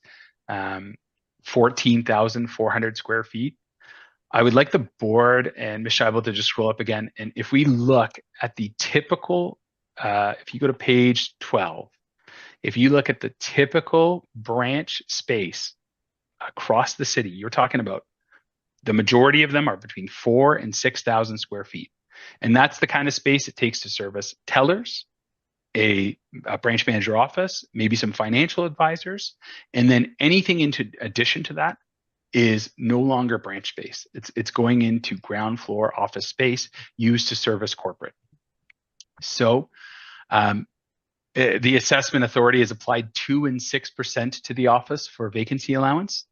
14,400 square feet. I would like the board and Ms. Scheibel to just scroll up again. And if we look at the typical, if you go to page 12, if you look at the typical branch space across the city, you're talking about the majority of them are between 4,000 and 6,000 square feet. And that's the kind of space it takes to service tellers, a branch manager office, maybe some financial advisors, and then anything into addition to that is no longer branch space. It's going into ground floor office space used to service corporate. So the assessment authority has applied 2% and 6% to the office for vacancy allowance.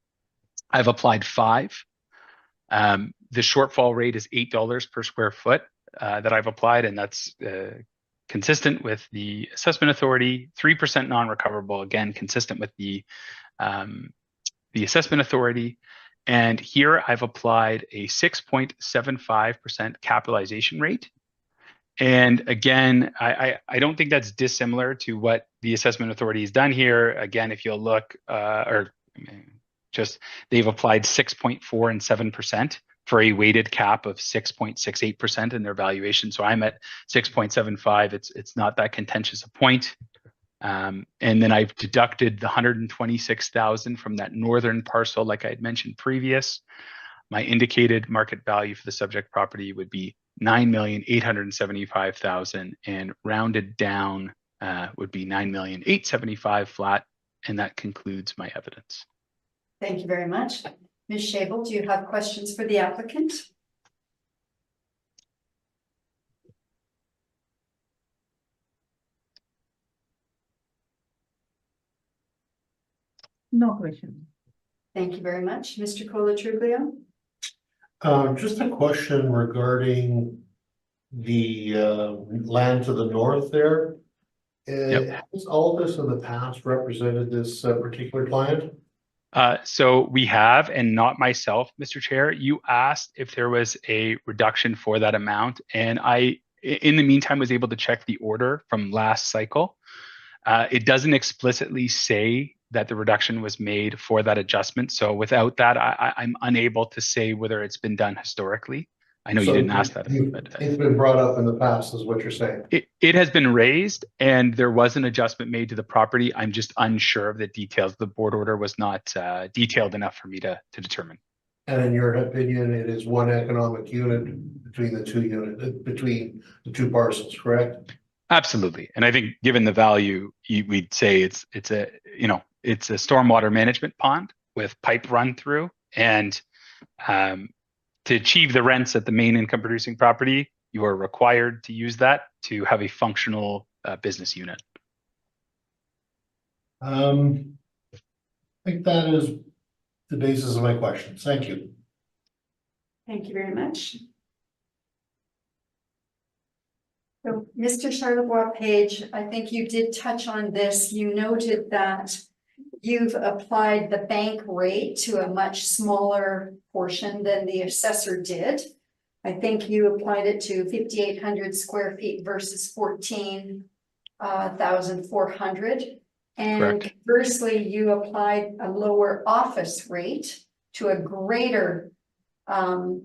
I've applied 5%. The shortfall rate is $8 per square foot that I've applied, and that's consistent with the assessment authority. 3% non-recoverable, again, consistent with the assessment authority. And here I've applied a 6.75% capitalization rate. And again, I don't think that's dissimilar to what the assessment authority has done here. Again, if you'll look, they've applied 6.4% and 7% for a weighted cap of 6.68% in their valuation. So I'm at 6.75. It's not that contentious a point. And then I've deducted the 126,000 from that northern parcel, like I had mentioned previous. My indicated market value for the subject property would be 9,875,000, and rounded down would be 9,875,000 flat. And that concludes my evidence. Thank you very much. Ms. Scheibel, do you have questions for the applicant? No question. Thank you very much. Mr. Colatriglio? Just a question regarding the land to the north there. Yep. Has Aldus in the past represented this particular client? So we have, and not myself, Mr. Chair. You asked if there was a reduction for that amount, and I, in the meantime, was able to check the order from last cycle. It doesn't explicitly say that the reduction was made for that adjustment. So without that, I'm unable to say whether it's been done historically. I know you didn't ask that. But, it's been brought up in the past, is what you're saying. It has been raised, and there was an adjustment made to the property. I'm just unsure of the details. The board order was not detailed enough for me to determine. And in your opinion, it is one economic unit between the two parcels, correct? Absolutely. And I think given the value, we'd say it's a stormwater management pond with pipe run through, and to achieve the rents at the main income producing property, you are required to use that to have a functional business unit. I think that is the basis of my questions. Thank you. Thank you very much. So, Mr. Charlebois-Page, I think you did touch on this. You noted that you've applied the bank rate to a much smaller portion than the assessor did. I think you applied it to 5,800 square feet versus 14,400. And Correct. conversely, you applied a lower office rate to a greater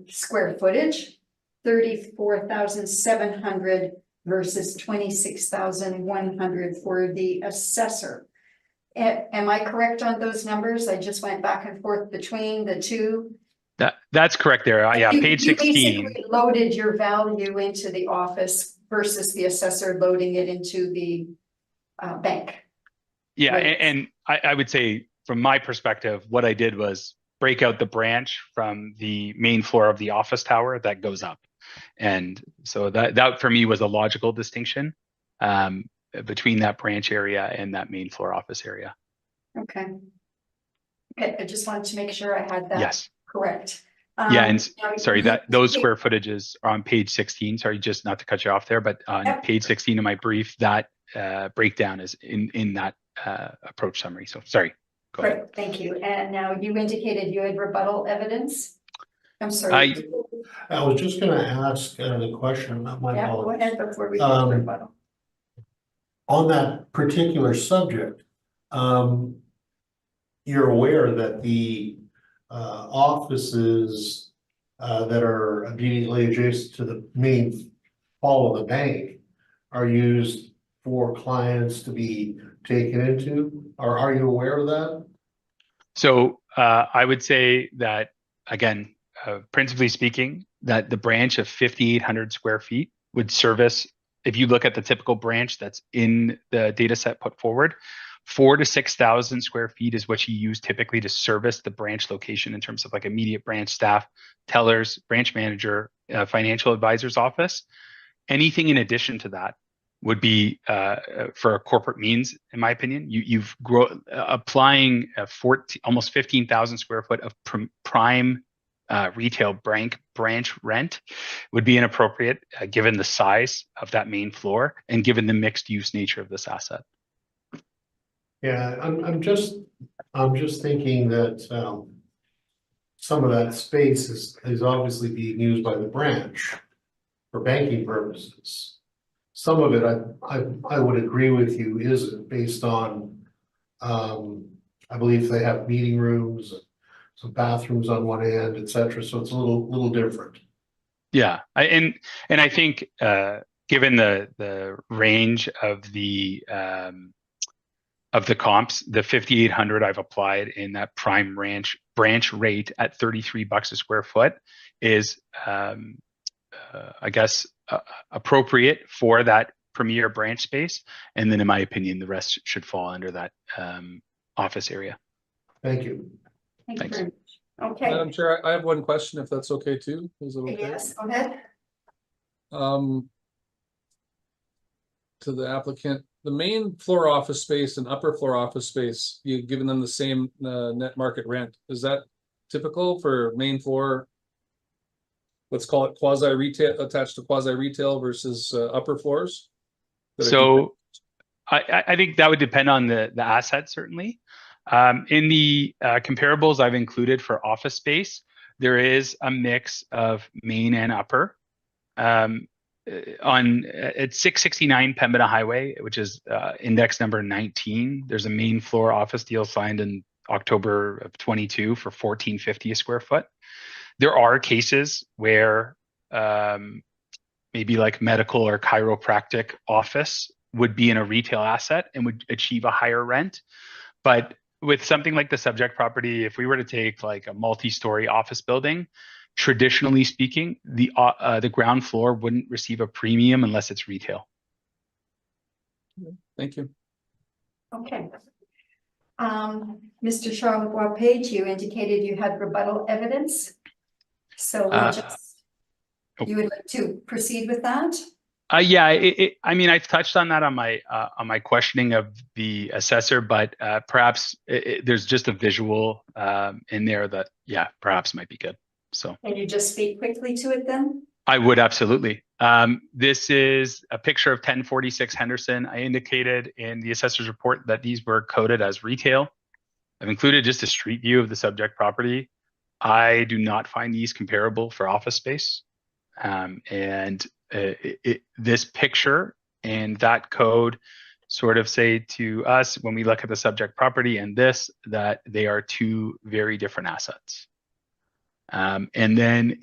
square footage, 34,700 versus 26,100 for the assessor. Am I correct on those numbers? I just went back and forth between the two. That's correct there. Yeah, page 16. You basically loaded your value into the office versus the assessor loading it into the bank. Yeah, Right. and I would say from my perspective, what I did was break out the branch from the main floor of the office tower that goes up. And so that for me was a logical distinction between that branch area and that main floor office area. Okay. Okay, I just wanted to make sure I had that Yes. correct. Yeah, and Now, sorry, you that those indicate- square footages are on page 16. Sorry, just not to cut you off there, but on Yep. page 16 of my brief, that breakdown is in that approach summary. So sorry, go ahead. Great, thank you. And now you indicated you had rebuttal evidence? I'm sorry. I was just gonna ask the question, my Yeah, go apologies. ahead before we get to rebuttal. On that particular subject, you're aware that the offices that are immediately adjacent to the main hall of the bank are used for clients to be taken into, or are you aware of that? So I would say that, again, principally speaking, that the branch of 5,800 square feet would service, if you look at the typical branch that's in the data set put forward, 4,000 to 6,000 square feet is what you use typically to service the branch location in terms of like immediate branch staff, tellers, branch manager, financial advisor's office. Anything in addition to that would be for a corporate means, in my opinion. You've applying 14, almost 15,000 square foot of prime retail branch rent would be inappropriate given the size of that main floor and given the mixed use nature of this asset. Yeah, I'm just thinking that some of that space is obviously being used by the branch for banking purposes. Some of it, I would agree with you, isn't based on, I believe they have meeting rooms, some bathrooms on one end, et cetera, so it's a little different. Yeah, and I think given the range of the comps, the 5,800 I've applied in that prime branch rate at $33 a square foot is, I guess, appropriate for that premier branch space. And then in my opinion, the rest should fall under that office area. Thank you. Thank you Thanks. very much. Okay, Madam Chair, I have one question, if that's okay too. Is it okay? yes, go ahead. To the applicant, the main floor office space and upper floor office space, you've given them the same net market rent. Is that typical for main floor? Let's call it quasi retail, attached to quasi retail versus upper floors? So I think that would depend on the asset, certainly. In the comparables I've included for office space, there is a mix of main and upper. At 669 Pembina Highway, which is index number 19, there's a main floor office deal signed in October of 22 for $1,450 a square foot. There are cases where maybe like medical or chiropractic office would be in a retail asset and would achieve a higher rent. But with something like the subject property, if we were to take like a multi-story office building, traditionally speaking, the ground floor wouldn't receive a premium unless it's retail. Thank you. Okay. Mr. Charles Page, you indicated you had rebuttal evidence. So you would like to proceed with that? Yeah, I mean, I've touched on that on my questioning of the assessor, but perhaps there's just a visual in there that, yeah, perhaps might be good. So Can you just speak quickly to it then? I would absolutely. This is a picture of 1046 Henderson. I indicated in the assessor's report that these were coded as retail. I've included just a street view of the subject property. I do not find these comparable for office space. This picture and that code sort of say to us when we look at the subject property and this, that they are two very different assets. And then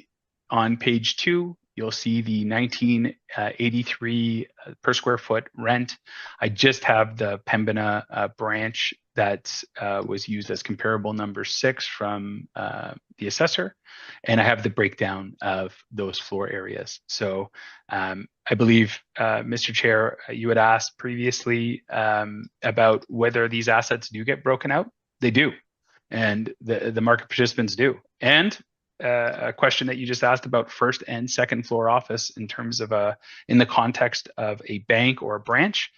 on page 2, you'll see the 1983 per square foot rent. I just have the Pembina branch that was used as comparable number 6 from the assessor. And I have the breakdown of those floor areas. So I believe, Mr. Chair, you had asked previously about whether these assets do get broken out. They do. And the market participants do. And a question that you just asked about first and second floor office in terms of in the context of a bank or a branch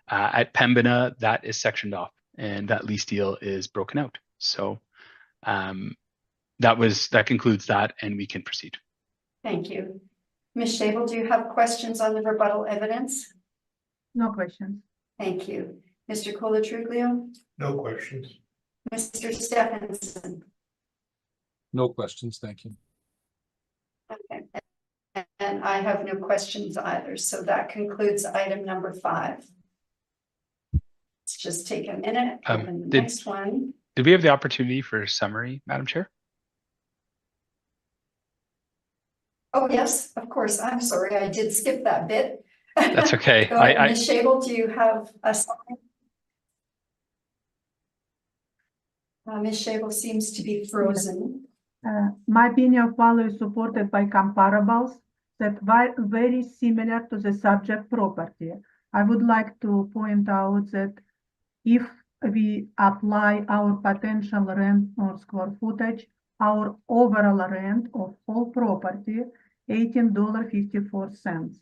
at Pembina, that is sectioned off and that lease deal is broken out. So that concludes that, and we can proceed. Thank you. Ms. Shable, do you have questions on the rebuttal evidence? No questions. Thank you. Mr. Colatriglio, No questions. Mr. Stephenson. No questions, thank you. Okay. And I have no questions either, so that concludes item number 5. Let's just take a minute, and the next one. Did we have the opportunity for a summary, Madam Chair? Oh, yes, of course. I'm sorry, I did skip that bit. That's okay. Go ahead, Ms. Shable, do you have a summary? Ms. Shable seems to be frozen. My opinion of value is supported by comparables that are very similar to the subject property. I would like to point out that if we apply our potential rent or square footage, our overall rent of whole property, $18.54.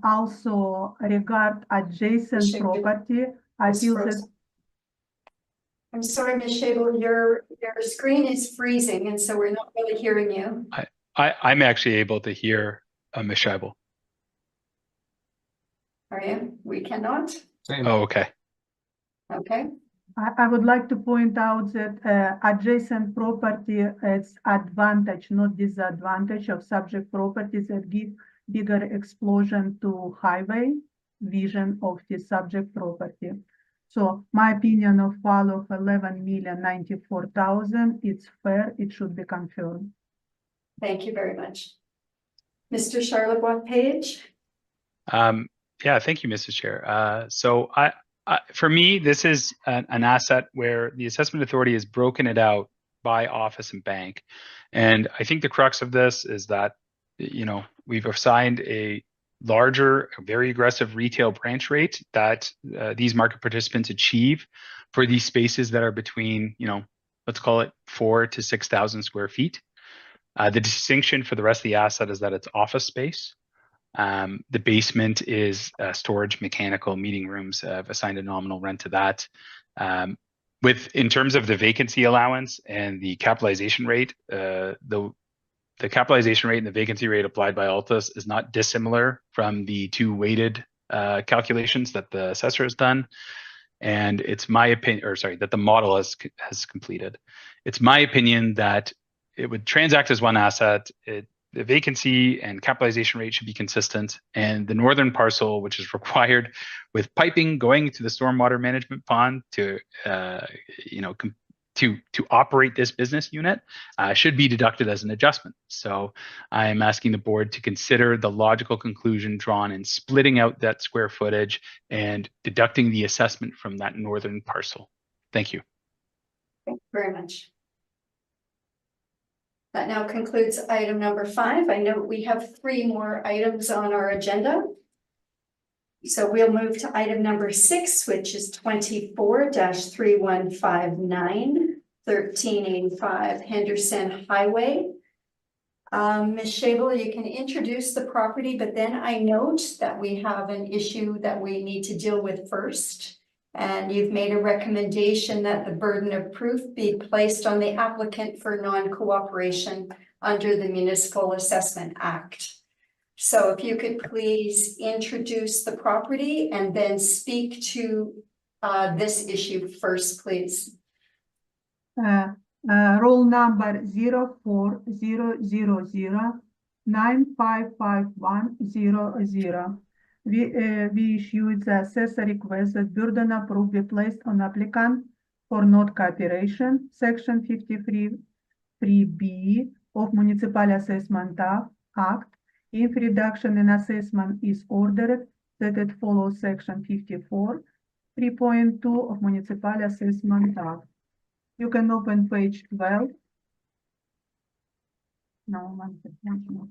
Also regard adjacent Should we- property, I feel that I'm sorry, Ms. Shable, your screen is freezing, and so we're not really hearing you. I'm actually able to hear Ms. Scheibel. Are you? We cannot? Same. Oh, okay. Okay. I would like to point out that adjacent property is advantage, not disadvantage of subject properties that give bigger explosion to highway vision of the subject property. So my opinion of value of 11,094,000, it's fair, it should be confirmed. Thank you very much. Mr. Charlebois Page? Yeah, thank you, Mrs. Chair. So for me, this is an asset where the assessment authority has broken it out by office and bank. And I think the crux of this is that, you know, we've assigned a larger, very aggressive retail branch rate that these market participants achieve for these spaces that are between, you know, let's call it 4,000 to 6,000 square feet. The distinction for the rest of the asset is that it's office space. The basement is storage, mechanical, meeting rooms. I've assigned a nominal rent to that. In terms of the vacancy allowance and the capitalization rate, the capitalization rate and the vacancy rate applied by Altus is not dissimilar from the two weighted calculations that the assessor has done. And it's my opinion, or sorry, that the model has completed. It's my opinion that it would transact as one asset. The vacancy and capitalization rate should be consistent, and the northern parcel, which is required with piping going to the stormwater management pond to, to operate this business unit, should be deducted as an adjustment. So I'm asking the board to consider the logical conclusion drawn in splitting out that square footage and deducting the assessment from that northern parcel. Thank you. Thank you very much. That now concludes item number 5. I know we have 3 more items on our agenda. So we'll move to item number 6, which is 24-3159, 1385 Henderson Highway. Ms. Shable, you can introduce the property, but then I note that we have an issue that we need to deal with first. And you've made a recommendation that the burden of proof be placed on the applicant for non-cooperation under the Municipal Assessment Act. So if you could please introduce the property and then speak to this issue first, please. Roll number 04000955100. We issued the assessor request that burden of proof be placed on applicant for not cooperation, section 53(3)(b) of Municipal Assessment Act. If reduction in assessment is ordered, that it follows section 54(3.2) of Municipal Assessment Act. You can open page 12. No, one second.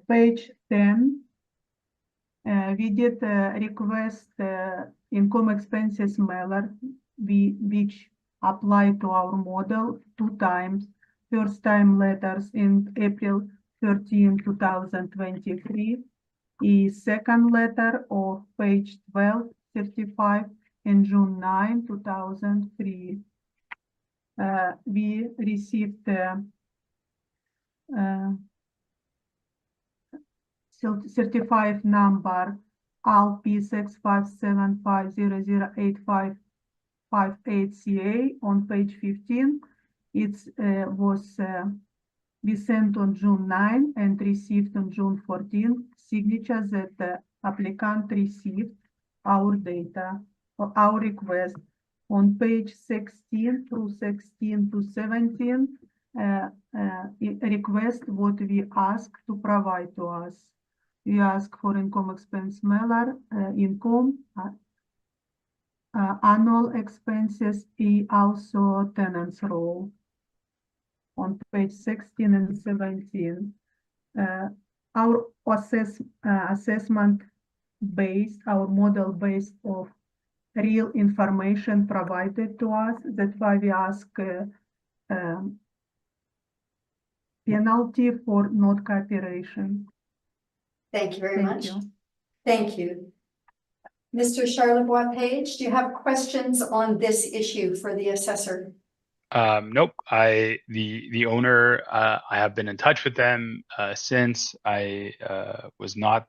Page 10. We did request income expenses mailer, which applied to our model 2 times. First time letters in April 13, 2023. The second letter of page 12, certified in June 9, 2003. We received certified number ALP 65750085558CA on page 15. It was we sent on June 9 and received on June 14 signature that the applicant received our data or our request. On page 16 through 16 to 17, request what we ask to provide to us. We ask for income expense mailer, income, annual expenses, and also tenants roll. On page 16 and 17, our assessment based, our model based of real information provided to us. That's why we ask penalty for not cooperation. Thank you very Thank much. you. Thank you. Mr. Charlevoix Page, do you have questions on this issue for the assessor? Nope. The owner, I have been in touch with them since I was not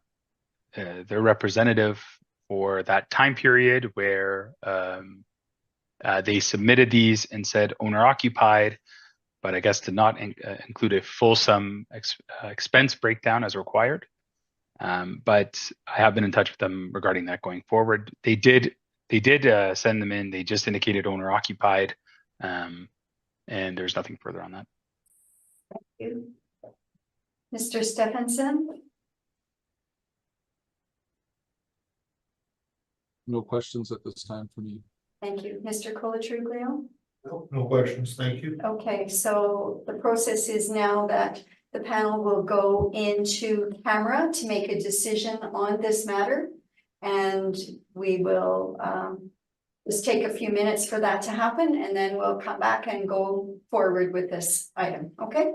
their representative for that time period where they submitted these and said owner occupied, but I guess did not include a fulsome expense breakdown as required. But I have been in touch with them regarding that going forward. They did send them in. They just indicated owner occupied. And there's nothing further on that. Thank you. Mr. Stephenson? No questions at this time for me. Thank you. Mr. Colatruglio? No questions, thank you. Okay, so the process is now that the panel will go into camera to make a decision on this matter. And we will just take a few minutes for that to happen, and then we'll come back and go forward with this item, okay?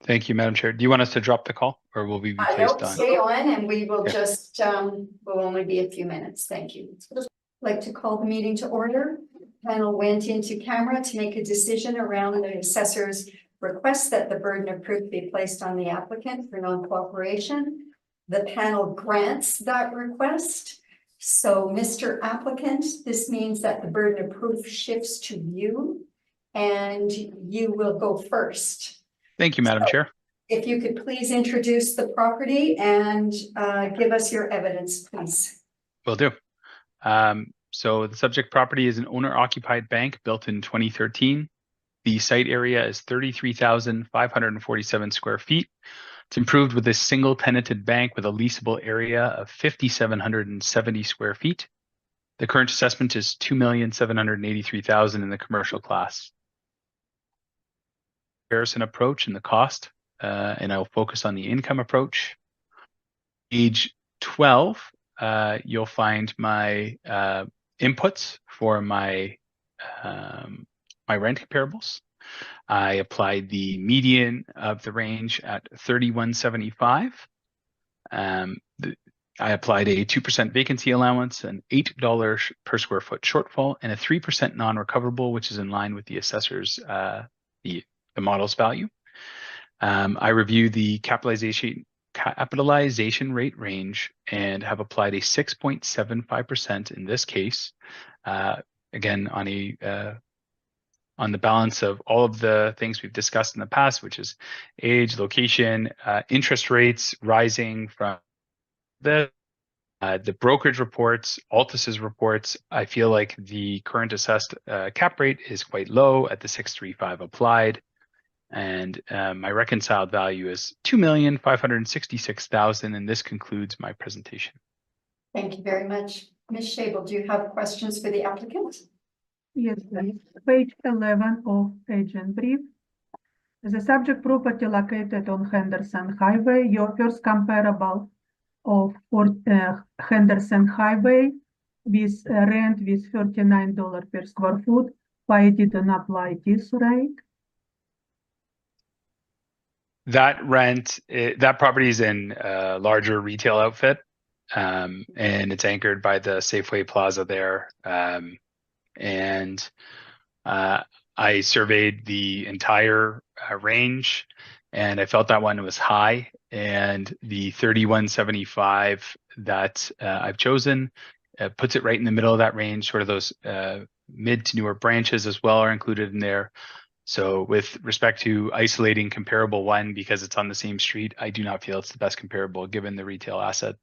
Thank you, Madam Chair. Do you want us to drop the call or will we be placed Nope, on? stay on and we will Okay. just, will only be a few minutes. Thank you. I'd like to call the meeting to order. Panel went into camera to make a decision around the assessor's request that the burden of proof be placed on the applicant for non-cooperation. The panel grants that request. So, Mr. Applicant, this means that the burden of proof shifts to you and you will go first. Thank you, Madam Chair. If you could please introduce the property and give us your evidence, please. Will do. So the subject property is an owner-occupied bank built in 2013. The site area is 33,547 square feet. It's improved with a single tenanted bank with a leasable area of 5,770 square feet. The current assessment is $2,783,000 in the commercial class. Comparison approach and the cost, and I'll focus on the income approach. Page 12, you'll find my inputs for my my rent comparables. I applied the median of the range at 3175. I applied a 2% vacancy allowance, an $8 per square foot shortfall, and a 3% non-recoverable, which is in line with the assessor's the model's value. I reviewed the capitalization rate range and have applied a 6.75% in this case. Again, on the balance of all of the things we've discussed in the past, which is age, location, interest rates rising from the brokerage reports, Altus's reports. I feel like the current assessed cap rate is quite low at the 635 applied. And my reconciled value is $2,566,000, and this concludes my presentation. Thank you very much. Ms. Shable, do you have questions for the applicant? Yes, please. Page 11 of agent brief. The subject property located on Henderson Highway, your first comparable of Henderson Highway with rent with $39 per square foot. Why didn't apply this rate? That rent, that property is in a larger retail outfit, and it's anchored by the Safeway Plaza there. And I surveyed the entire range, and I felt that one was high. And the 3175 that I've chosen puts it right in the middle of that range. Sort of those mid to newer branches as well are included in there. So with respect to isolating comparable one because it's on the same street, I do not feel it's the best comparable given the retail asset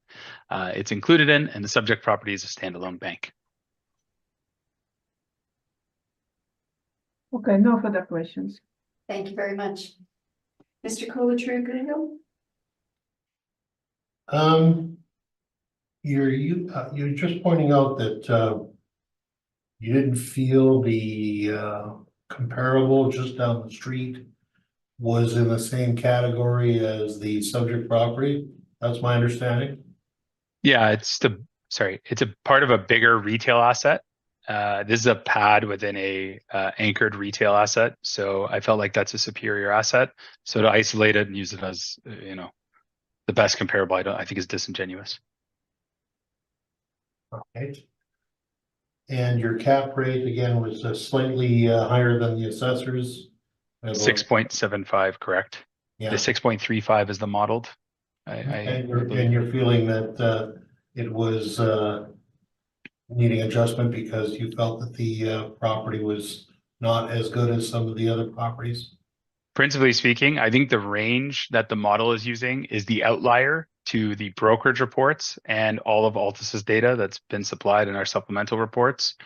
it's included in, and the subject property is a standalone bank. Okay, no further questions. Thank you very much. Mr. Colatruglia? You're just pointing out that, you didn't feel the, comparable just down the street was in the same category as the subject property. That's my understanding. Yeah, it's a part of a bigger retail asset. This is a pad within a anchored retail asset. So I felt like that's a superior asset. So to isolate it and use it as, the best comparable, I think is disingenuous. Okay. And your cap rate again was slightly higher than the assessors. 6.75, correct. Yeah. The 6.35 is the modeled. And you're feeling that it was needing adjustment because you felt that the property was not as good as some of the other properties? Principally speaking, I think the range that the model is using is the outlier to the brokerage reports and all of Altus's data that's been supplied in our supplemental reports.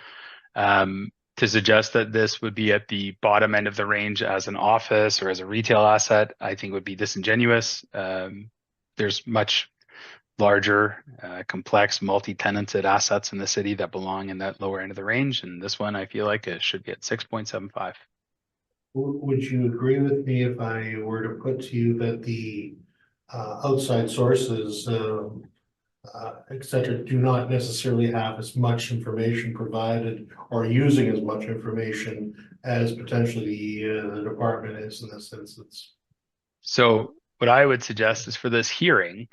To suggest that this would be at the bottom end of the range as an office or as a retail asset, I think would be disingenuous. There's much larger, complex, multi-tenanted assets in the city that belong in that lower end of the range. And this one, I feel like it should be at 6.75. Would you agree with me if I were to put to you that the outside sources, et cetera, do not necessarily have as much information provided or using as much information as potentially the department is in this instance? So what I would suggest is for this hearing,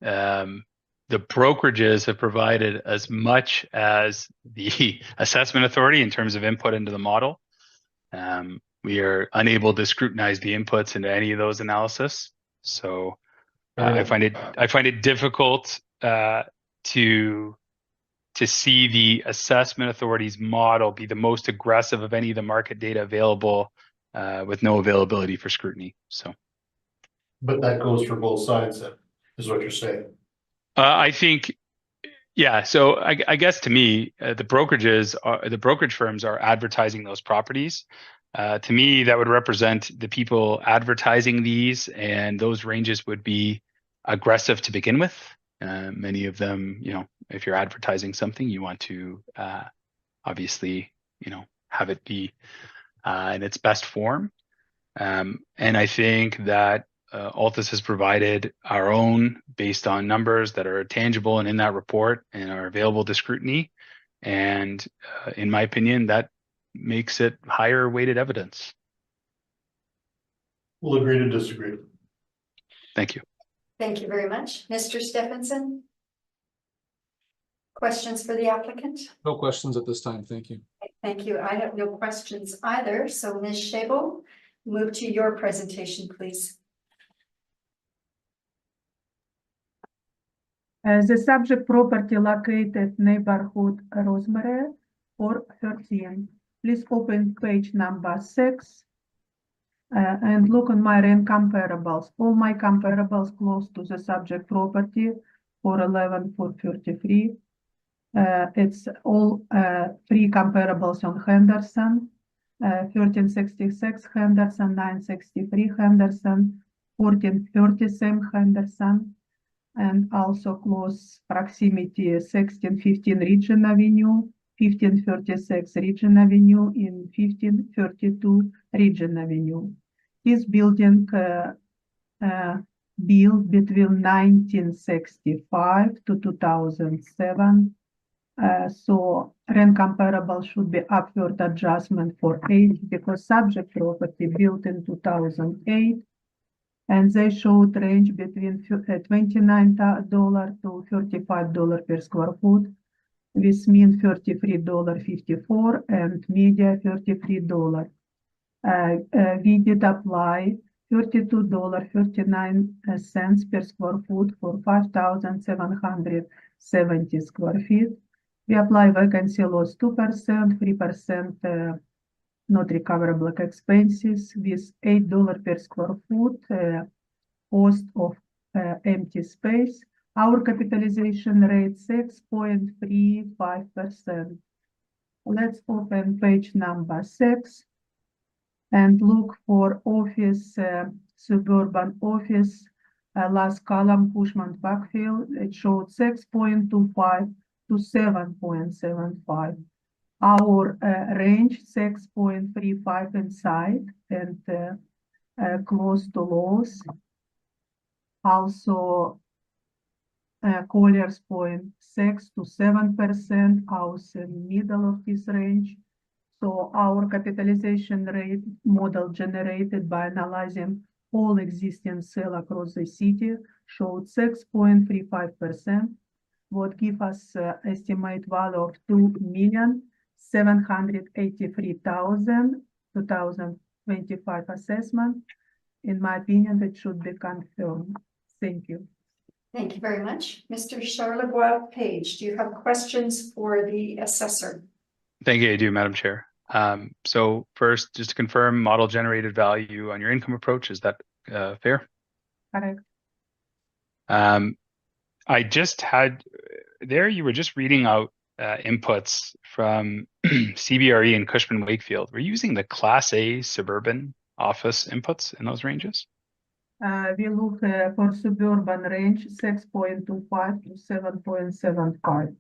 the brokerages have provided as much as the assessment authority in terms of input into the model. We are unable to scrutinize the inputs into any of those analysis. So I find it difficult to see the assessment authority's model be the most aggressive of any of the market data available with no availability for scrutiny. So, but that goes for both sides, then, is what you're saying. I think, yeah. So I guess to me, the brokerage firms are advertising those properties. To me, that would represent the people advertising these, and those ranges would be aggressive to begin with. Many of them, if you're advertising something, you want to obviously, have it be in its best form. And I think that Altus has provided our own based on numbers that are tangible and in that report and are available to scrutiny. And in my opinion, that makes it higher weighted evidence. We'll agree to disagree. Thank you. Thank you very much. Mr. Stephenson? Questions for the applicant? No questions at this time. Thank you. Thank you. I have no questions either. So Ms. Szabo, move to your presentation, please. The subject property located neighborhood Rosemary 413. Please open page number 6 and look on my rent comparables. All my comparables close to the subject property 411, 433. It's all 3 comparables on Henderson, 1366 Henderson, 963 Henderson, 1430 same Henderson, and also close proximity 1615 Region Avenue, 1536 Region Avenue, in 1532 Region Avenue. This building built between 1965 to 2007. So rent comparable should be upward adjustment for age because subject property built in 2008. And they showed range between $29 to $35 per square foot. with mean $33.54 and media $33. We did apply $32.39 per square foot for 5,770 square feet. We apply vacancy loss 2%, 3% not recoverable expenses with $8 per square foot cost of empty space. Our capitalization rate 6.35%. Let's open page number 6 and look for office, suburban office. Last column, Cushman backfill, it showed 6.25 to 7.75. Our range 6.35 inside and close to lows. Also, Colliers 0.6 to 7%, house in middle of this range. So our capitalization rate model generated by analyzing all existing sale across the city showed 6.35%, what give us estimate value of 2,783,000 2025 assessment. In my opinion, that should be confirmed. Thank you. Thank you very much. Mr. Charlebois Page, do you have questions for the assessor? Thank you, I do, Madam Chair. So first, just to confirm, model generated value on your income approach, is that fair? Correct. I just had, there you were just reading out inputs from CBRE and Cushman Wakefield. We're using the Class A suburban office inputs in those ranges? We look for suburban range 6.25 to 7.75.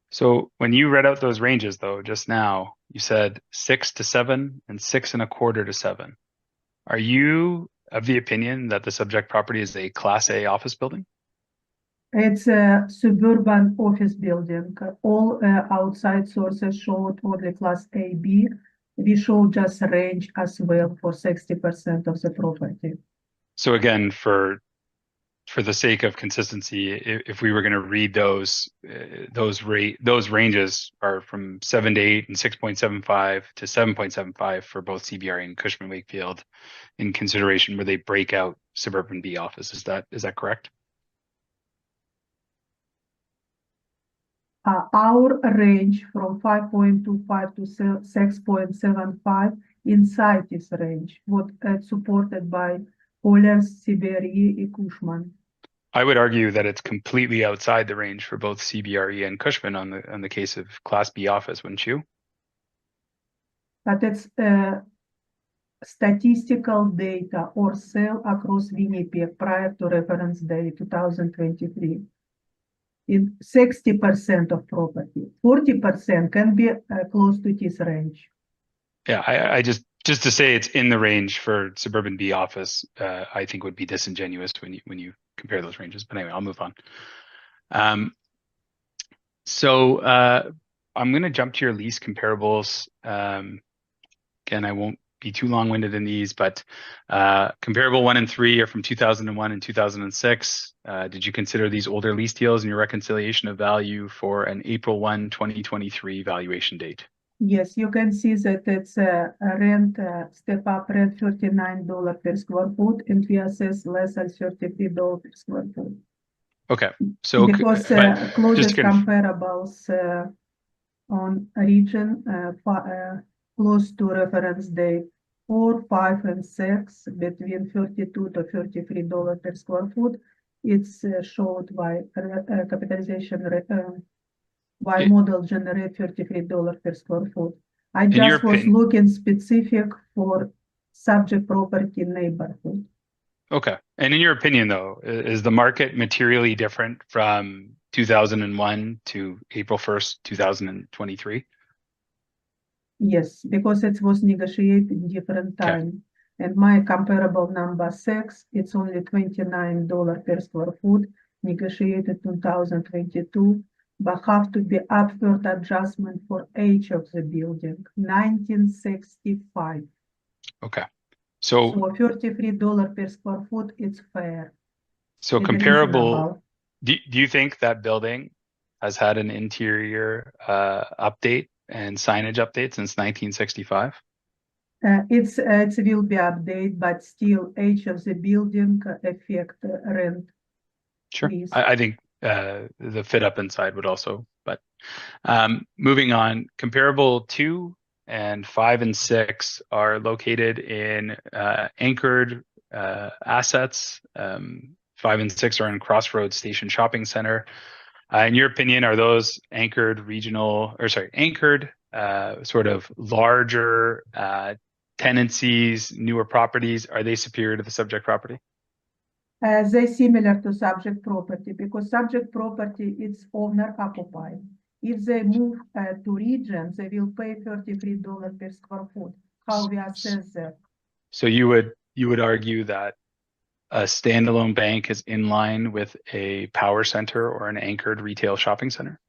So when you read out those ranges though, just now, you said 6 to 7 and 6.25 to 7. Are you of the opinion that the subject property is a Class A office building? It's a suburban office building. All outside sources showed only Class A, B. We show just range as well for 60% of the property. So again, for the sake of consistency, if we were going to read those ranges are from 7 to 8 and 6.75 to 7.75 for both CBRE and Cushman Wakefield in consideration where they break out suburban B office. Is that correct? Our range from 5.25 to 6.75 inside this range, what supported by Colliers, CBRE, and Cushman. I would argue that it's completely outside the range for both CBRE and Cushman on the case of Class B office, wouldn't you? But it's statistical data or sale across Winnipeg prior to reference day 2023. In 60% of property, 40% can be close to this range. Yeah, I just to say it's in the range for suburban B office, I think would be disingenuous when you compare those ranges. But anyway, I'll move on. So I'm going to jump to your lease comparables. Again, I won't be too long-winded in these, but comparable 1 and 3 are from 2001 and 2006. Did you consider these older lease deals in your reconciliation of value for an April 1, 2023 valuation date? Yes, you can see that it's a rent step up rent $39 per square foot, and we assess less than $33 per square foot. Okay, so because closest comparables on region close to reference date 4, 5, and 6 between $32 to $33 per square foot. It's showed by capitalization by model generate $33 per square foot. I just was looking specific for subject property neighborhood. Okay, and in your opinion though, is the market materially different from 2001 to April 1st, 2023? Yes, because it was negotiated different time. And my comparable number 6, it's only $29 per square foot, negotiated 2022, but have to be upward adjustment for age of the building, 1965. Okay, so $33 per square foot, it's fair. So comparable, do you think that building has had an interior update and signage update since 1965? It will be updated, but still age of the building affect rent. Sure. Please. I think the fit up inside would also, but moving on, comparable 2 and 5 and 6 are located in anchored assets. 5 and 6 are in Crossroads Station Shopping Center. In your opinion, are those anchored sort of larger tenancies, newer properties? Are they superior to the subject property? They similar to subject property because subject property it's owner occupied. If they move to region, they will pay $33 per square foot. How we assess that? So you would argue that a standalone bank is in line with a power center or an anchored retail shopping center?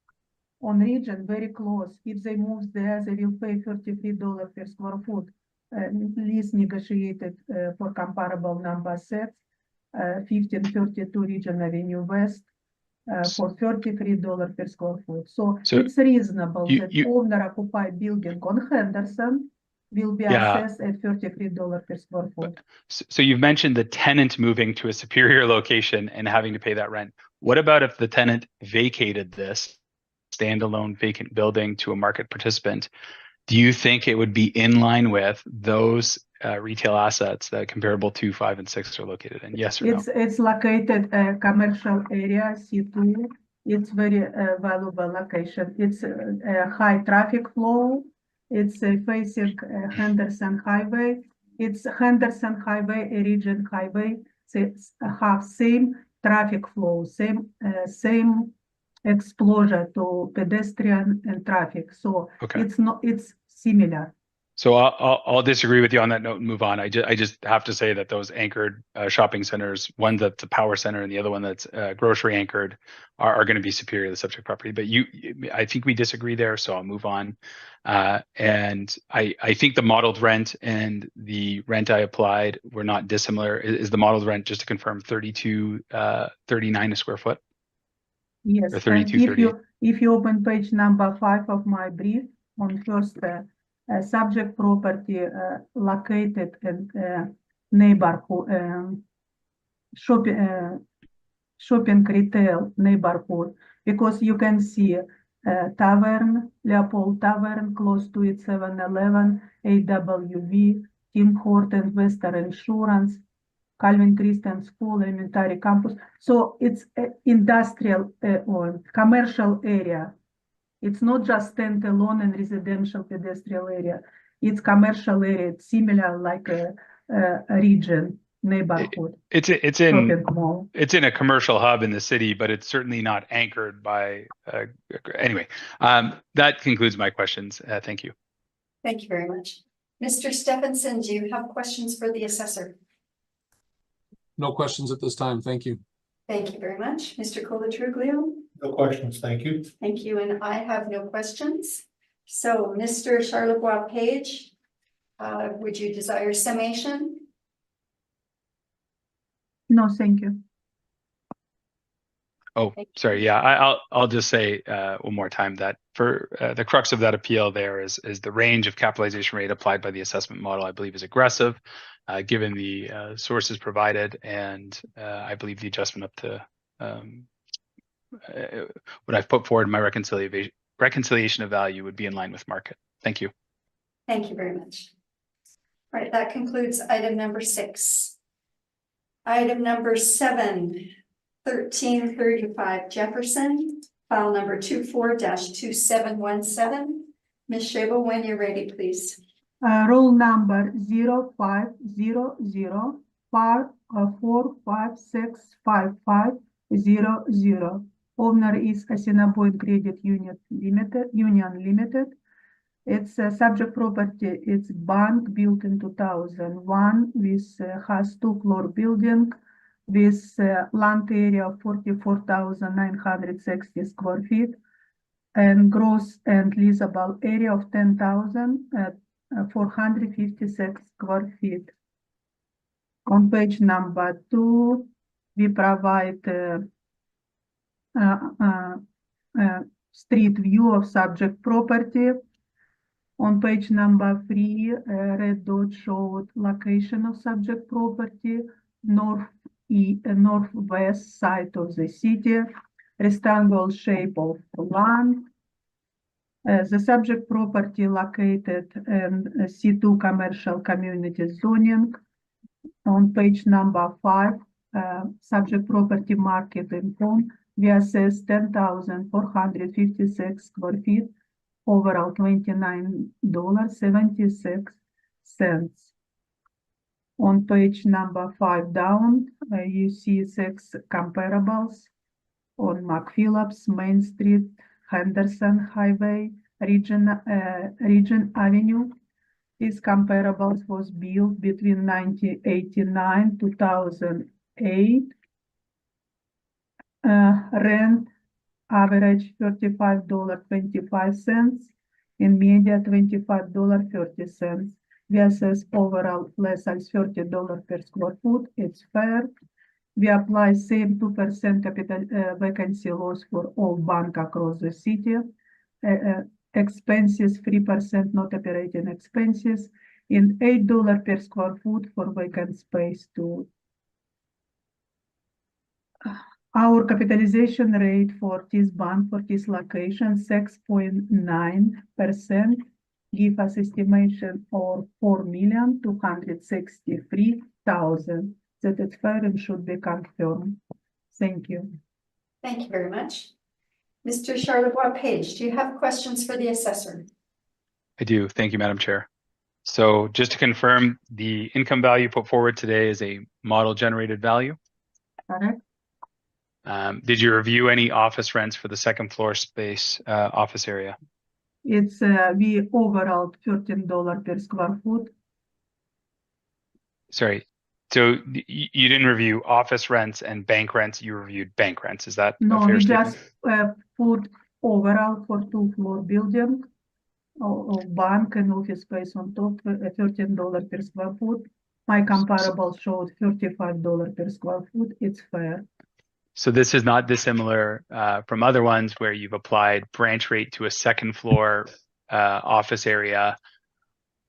On region, very close. If they move there, they will pay $33 per square foot. Lease negotiated for comparable number sets. 1532 Region Avenue West for $33 per square foot. So it's reasonable that owner-occupied building on Henderson will be assessed at $33 per square foot. So you've mentioned the tenant moving to a superior location and having to pay that rent. What about if the tenant vacated this standalone vacant building to a market participant? Do you think it would be in line with those retail assets that comparable 2, 5, and 6 are located in? Yes or no? It's located commercial area, C2. It's very valuable location. It's a high traffic flow. It's facing Henderson Highway. It's Henderson Highway, a region highway. So have same traffic flow, same exposure to pedestrian and traffic. So it's similar. So I'll disagree with you on that note and move on. I just have to say that those anchored shopping centers, one that's a power center and the other one that's grocery anchored, are going to be superior to the subject property. But I think we disagree there, so I'll move on. And I think the modeled rent and the rent I applied were not dissimilar. Is the modeled rent, just to confirm, $32.39 a square foot? Yes. Or $32.38? If you open page number 5 of my brief, on first subject property located in neighborhood shopping retail neighborhood, because you can see Tavern, Leopold Tavern, close to it, 7-Eleven, AWV, Tim Hortons, Western Insurance, Calvin Christian School, Elementary Campus. So it's industrial or commercial area. It's not just standalone and residential pedestrian area. It's commercial area. It's similar like a region neighborhood. It's in a commercial hub in the city, but it's certainly not anchored by. Anyway, that concludes my questions. Thank you. Thank you very much. Mr. Stephenson, do you have questions for the assessor? No questions at this time. Thank you. Thank you very much. Mr. Colatruglio? No questions, thank you. Thank you, and I have no questions. So, Mr. Charlebois Page, would you desire summation? No, thank you. Oh, sorry. Yeah, I'll just say one more time that for the crux of that appeal there is the range of capitalization rate applied by the assessment model, I believe, is aggressive, given the sources provided, and I believe the adjustment up to what I've put forward in my reconciliation of value would be in line with market. Thank you. Thank you very much. All right, that concludes item number 6. Item number 7, 1335 Jefferson, file number 24-2717. Ms. Szabo, when you're ready, please. Roll number 0500-4565500. Owner is Assiniboine Credit Union Limited. It's a subject property. It's bank built in 2001 with has 2-floor building with land area of 44,960 square feet and gross and leasable area of 10,456 square feet. On page number 2, we provide street view of subject property. On page number 3, red dot showed location of subject property, northwest side of the city, rectangle shape of land. The subject property located in C2 commercial community zoning. On page number 5, subject property market in home, we assess 10,456 square feet, overall $29.76. On page number 5 down, you see 6 comparables on McPhillips, Main Street, Henderson Highway, Region Avenue. These comparables was built between 1989 2008. Rent average $35.25, in media $25.30. We assess overall less than $30 per square foot. It's fair. We apply same 2% capital vacancy loss for all bank across the city. Expenses 3% not operating expenses, in $8 per square foot for vacant space too. Our capitalization rate for this bank, for this location, 6.9%, give us estimation of $4,263,000. That is fair and should be confirmed. Thank you. Thank you very much. Mr. Charlebois Page, do you have questions for the assessor? I do. Thank you, Madam Chair. So just to confirm, the income value put forward today is a model generated value. Correct? Did you review any office rents for the second floor space office area? It's we overall $13 per square foot. Sorry. So you didn't review office rents and bank rents, you reviewed bank rents. Is that No, a fair we statement? just put overall for 2-floor building or bank and office space on top, $13 per square foot. My comparable showed $35 per square foot. It's fair. So this is not dissimilar from other ones where you've applied branch rate to a second floor office area,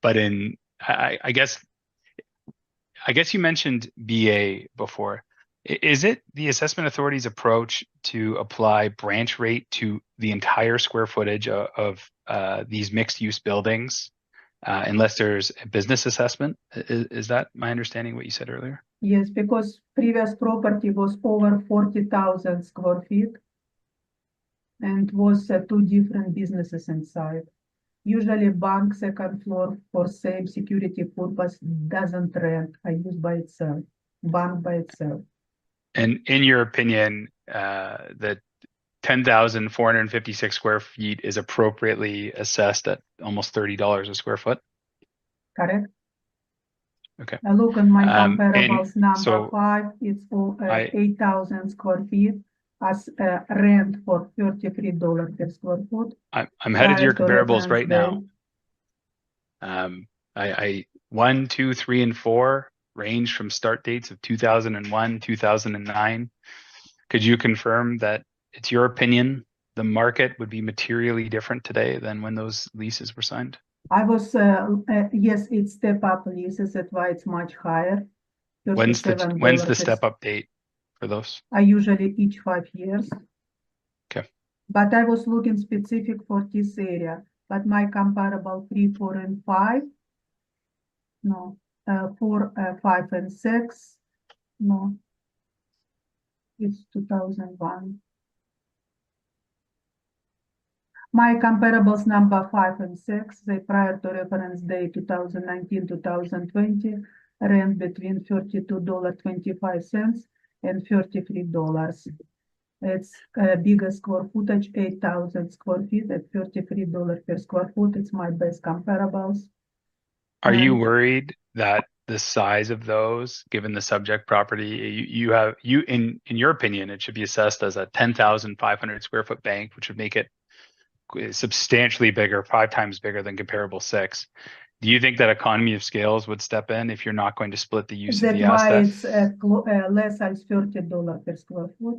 but in I guess you mentioned BA before. Is it the assessment authority's approach to apply branch rate to the entire square footage of these mixed use buildings unless there's a business assessment? Is that my understanding what you said earlier? Yes, because previous property was over 40,000 square feet and was 2 different businesses inside. Usually bank second floor for same security purpose doesn't rent, I use by itself, bank by itself. And in your opinion, the 10,456 square feet is appropriately assessed at almost $30 a square foot? Correct? Okay. I look on my And comparables number so 5, it's 8,000 square feet as rent for $33 per square foot. I'm headed to your Prior to comparables right reference now. I 1, 2, 3, and 4 range from start dates of 2001, 2009. Could you confirm that it's your opinion the market would be materially different today than when those leases were signed? I was, yes, it's step up leases, that's why it's much higher. When's the $37 step up date for those? I usually each 5 years. Okay. But I was looking specific for this area, but my comparable 3, 4, and 5, no, 4, 5, and 6, no, it's 2001. My comparables number 5 and 6, they prior to reference day 2019, 2020, rent between $32.25 and $33. It's bigger square footage, 8,000 square feet at $33 per square foot. It's my best comparables. Are you worried that the size of those, given the subject property, in your opinion, it should be assessed as a 10,500 square foot bank, which would make it substantially bigger, 5 times bigger than comparable 6. Do you think that economy of scales would step in if you're not going to split the use of the asset? That's why it's less than $30 per square foot.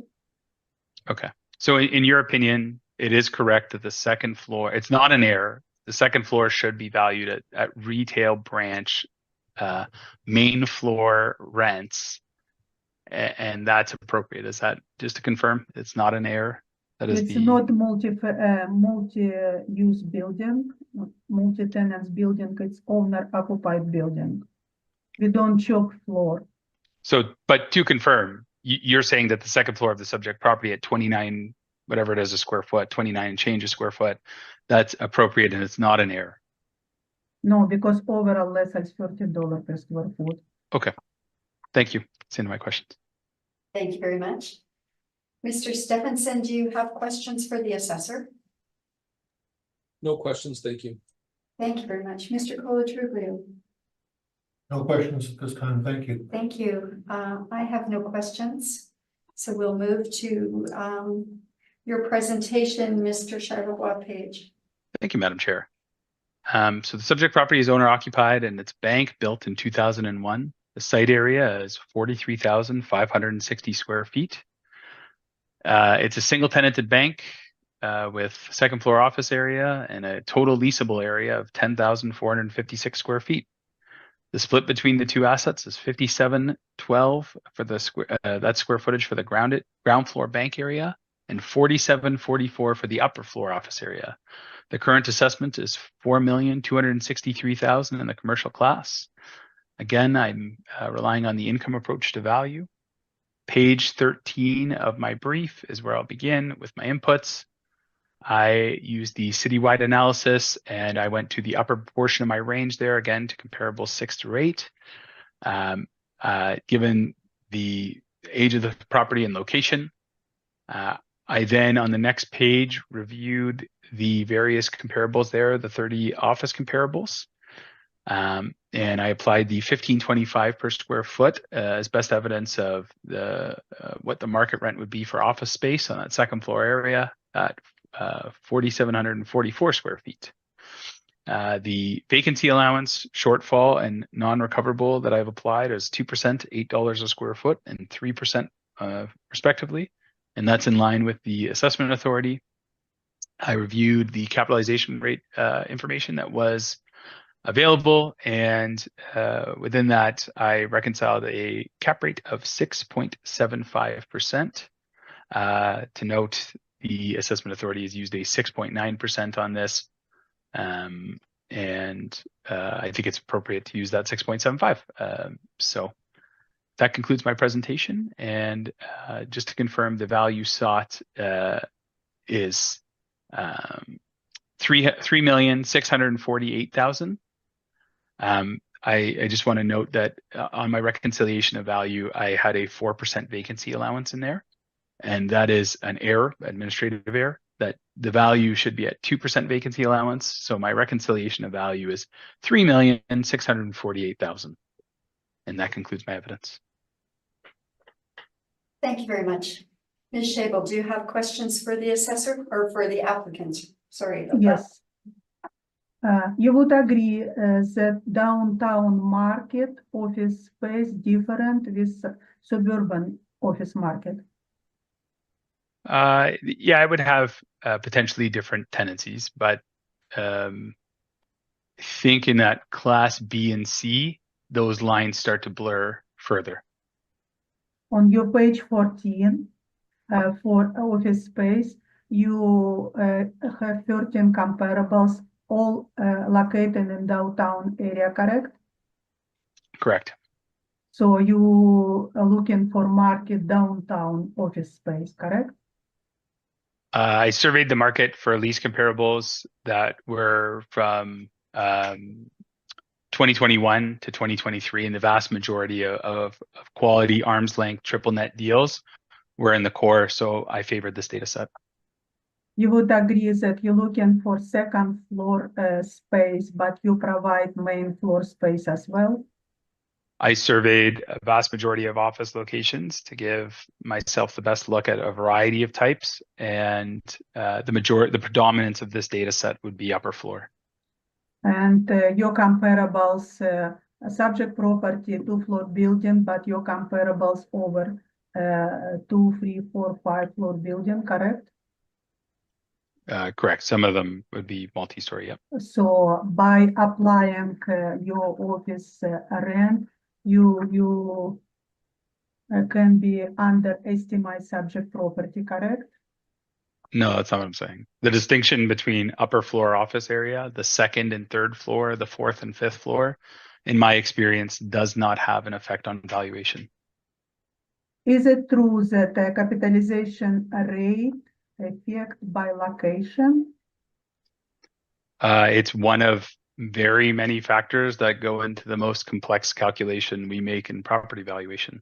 Okay. So in your opinion, it is correct that the second floor, it's not an error. The second floor should be valued at retail branch, main floor rents. And that's appropriate. Is that, just to confirm, it's not an error? That is It's the, not multi-use building, multi-tenants building, it's owner-occupied building. We don't show floor. so, but to confirm, you're saying that the second floor of the subject property at 29, whatever it is, a square foot, 29 and change a square foot, that's appropriate and it's not an error. No, because overall less than $30 per square foot. Okay, thank you. That's the end of my questions. Thank you very much. Mr. Stephenson, do you have questions for the assessor? No questions, thank you. Thank you very much. Mr. Colatruglia. No questions at this time, thank you. Thank you. I have no questions. So we'll move to your presentation, Mr. Charlevoix Page. Thank you, Madam Chair. So the subject property is owner occupied and it's bank built in 2001. The site area is 43,560 square feet. It's a single tenanted bank with second floor office area and a total leasable area of 10,456 square feet. The split between the two assets is 5712 for the square footage for the ground floor bank area and 4744 for the upper floor office area. The current assessment is $4,263,000 in the commercial class. Again, I'm relying on the income approach to value. Page 13 of my brief is where I'll begin with my inputs. I used the citywide analysis and I went to the upper portion of my range there again to comparable 6 through 8. Given the age of the property and location, I then on the next page reviewed the various comparables there, the 30 office comparables. And I applied the 1525 per square foot as best evidence of what the market rent would be for office space on that second floor area at 4,744 square feet. The vacancy allowance, shortfall, and non-recoverable that I've applied is 2%, $8 a square foot, and 3% respectively. And that's in line with the assessment authority. I reviewed the capitalization rate information that was available, and within that, I reconciled a cap rate of 6.75%. To note, the assessment authority has used a 6.9% on this, and I think it's appropriate to use that 6.75. So that concludes my presentation, and just to confirm, the value sought is $3,648,000. I just want to note that on my reconciliation of value, I had a 4% vacancy allowance in there, and that is an error, administrative error, that the value should be at 2% vacancy allowance. So my reconciliation of value is $3,648,000. And that concludes my evidence. Thank you very much. Ms. Schabel, do you have questions for the assessor or for the applicant? Sorry about that. Yes. You would agree that downtown market office space different with suburban office market? Yeah, I would have potentially different tendencies, but think in that class B and C, those lines start to blur further. On your page 14, for office space, you have 13 comparables, all located in downtown area, correct? Correct. So you are looking for market downtown office space, correct? I surveyed the market for lease comparables that were from 2021 to 2023, and the vast majority of quality arm's length triple net deals were in the core, so I favored this data set. You would agree that you're looking for second floor space, but you provide main floor space as well? I surveyed a vast majority of office locations to give myself the best look at a variety of types, and the predominance of this data set would be upper floor. And your comparables, subject property, 2-floor building, but your comparables over 2, 3, 4, 5-floor building, correct? Correct. Some of them would be multi-story. Yep. So by applying your office rent, you can be underestimate subject property, correct? No, that's not what I'm saying. The distinction between upper floor office area, the second and third floor, the fourth and fifth floor, in my experience, does not have an effect on valuation. Is it true that capitalization rate affect by location? It's one of very many factors that go into the most complex calculation we make in property valuation.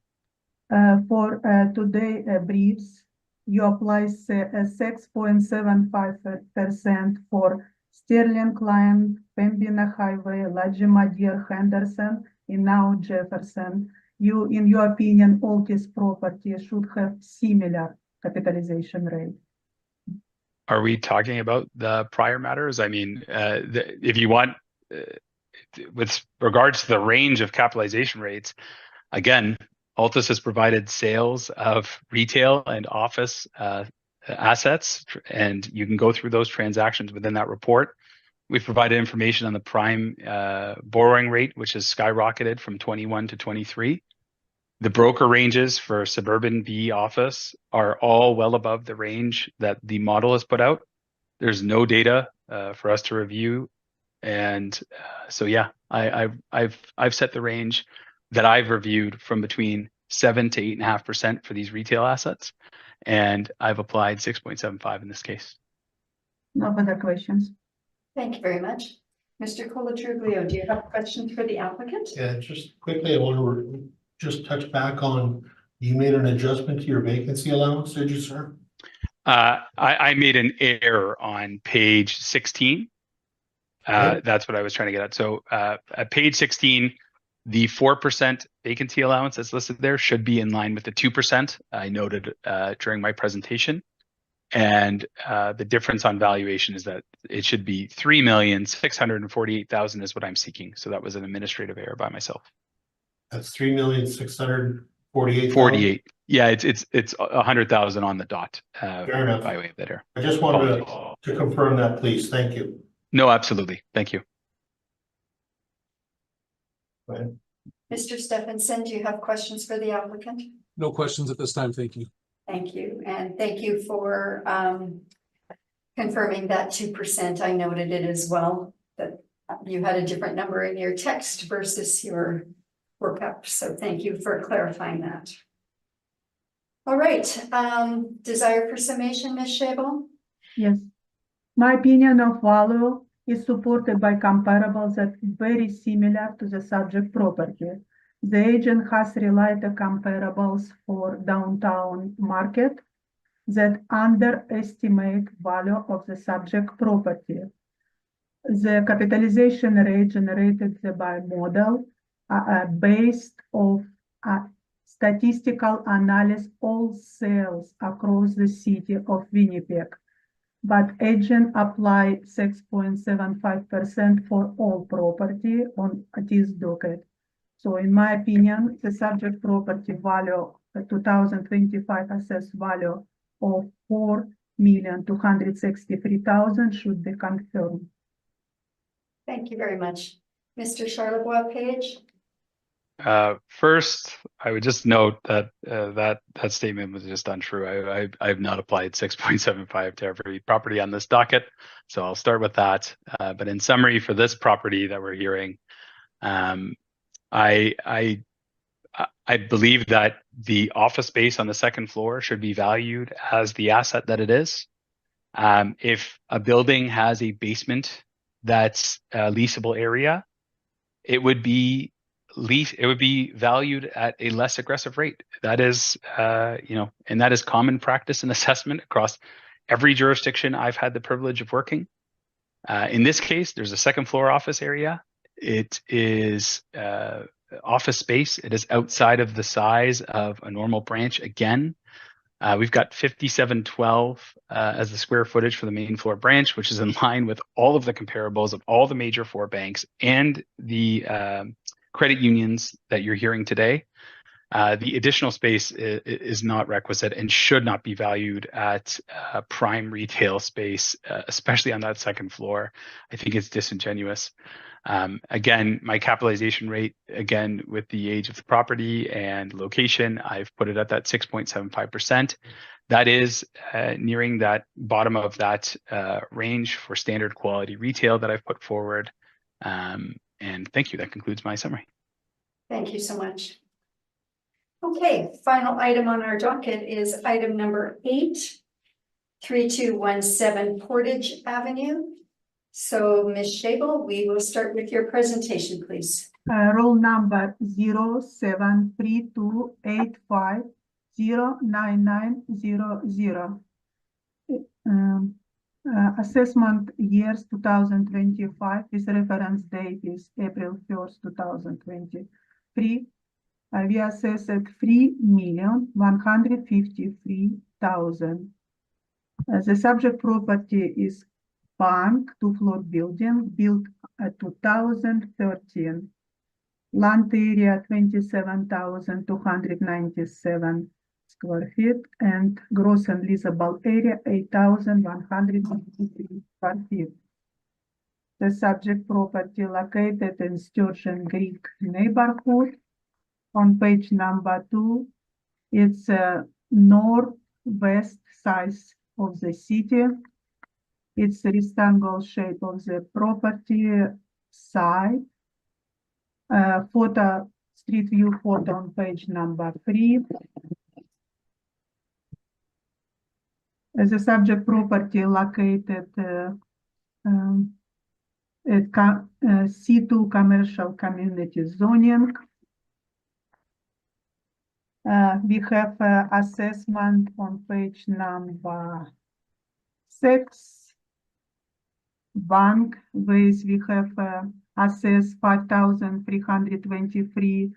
For today briefs, you apply 6.75% for Sterling Line, Pembina Highway, Lajima Deer, Henderson, and now Jefferson. In your opinion, all these properties should have similar capitalization rate. Are we talking about the prior matters? I mean, if you want, with regards to the range of capitalization rates, again, Altus has provided sales of retail and office assets, and you can go through those transactions within that report. We've provided information on the prime borrowing rate, which has skyrocketed from 21 to 23. The broker ranges for suburban B office are all well above the range that the model has put out. There's no data for us to review, and so yeah, I've set the range that I've reviewed from between 7 to 8.5% for these retail assets, and I've applied 6.75 in this case. No further questions. Thank you very much. Mr. Colatriglio, do you have questions for the applicant? Yeah, just quickly, I want to just touch back on, you made an adjustment to your vacancy allowance, did you, sir? I made an error on page 16. Okay. That's what I was trying to get at. So at page 16, the 4% vacancy allowance that's listed there should be in line with the 2% I noted during my presentation. And the difference on valuation is that it should be 3,648,000 is what I'm seeking. So that was an administrative error by myself. That's 3,648,000. 48. Yeah, it's 100,000 on the dot. Fair enough. By way of that error. I just wanted to confirm that, please. Thank you. No, absolutely. Thank you. Mr. Stephenson, do you have questions for the applicant? No questions at this time, thank you. Thank you, and thank you for confirming that 2%. I noted it as well, that you had a different number in your text versus your workup. So thank you for clarifying that. All right, desire for summation, Ms. Shable? Yes. My opinion of value is supported by comparables that very similar to the subject property. The agent has relied on comparables for downtown market that underestimate value of the subject property. The capitalization rate generated by model based of statistical analysis all sales across the city of Winnipeg, but agent apply 6.75% for all property on this docket. So in my opinion, the subject property value, 2025 assessed value of 4,263,000 should be confirmed. Thank you very much. Mr. Charlebois Page? First, I would just note that that statement was just untrue. I've not applied 6.75 to every property on this docket, so I'll start with that. But in summary, for this property that we're hearing, I believe that the office space on the second floor should be valued as the asset that it is. If a building has a basement that's a leasable area, it would be valued at a less aggressive rate. That is, and that is common practice and assessment across every jurisdiction I've had the privilege of working. In this case, there's a second floor office area. It is office space. It is outside of the size of a normal branch. Again, we've got 5712 as the square footage for the main floor branch, which is in line with all of the comparables of all the major four banks and the credit unions that you're hearing today. The additional space is not requisite and should not be valued at prime retail space, especially on that second floor. I think it's disingenuous. Again, my capitalization rate, again, with the age of the property and location, I've put it at that 6.75%. That is nearing that bottom of that range for standard quality retail that I've put forward. And thank you. That concludes my summary. Thank you so much. Okay, final item on our docket is item number 8, 3217 Portage Avenue. So Ms. Shable, we will start with your presentation, please. Roll number 0732850990. Assessment years 2025. This reference date is April 1st, 2023. We assessed 3,153,000. The subject property is bank, 2-floor building, built at 2013. Land area 27,297 square feet, and gross and leasable area 8,153 square feet. The subject property located in Sturgeon Creek neighborhood. On page number 2, it's northwest side of the city. It's the rectangle shape of the property side. Street view photo on page number 3. As a subject property located at C2 commercial community zoning. We have assessment on page number 6. Bank, ways we have assessed 5,323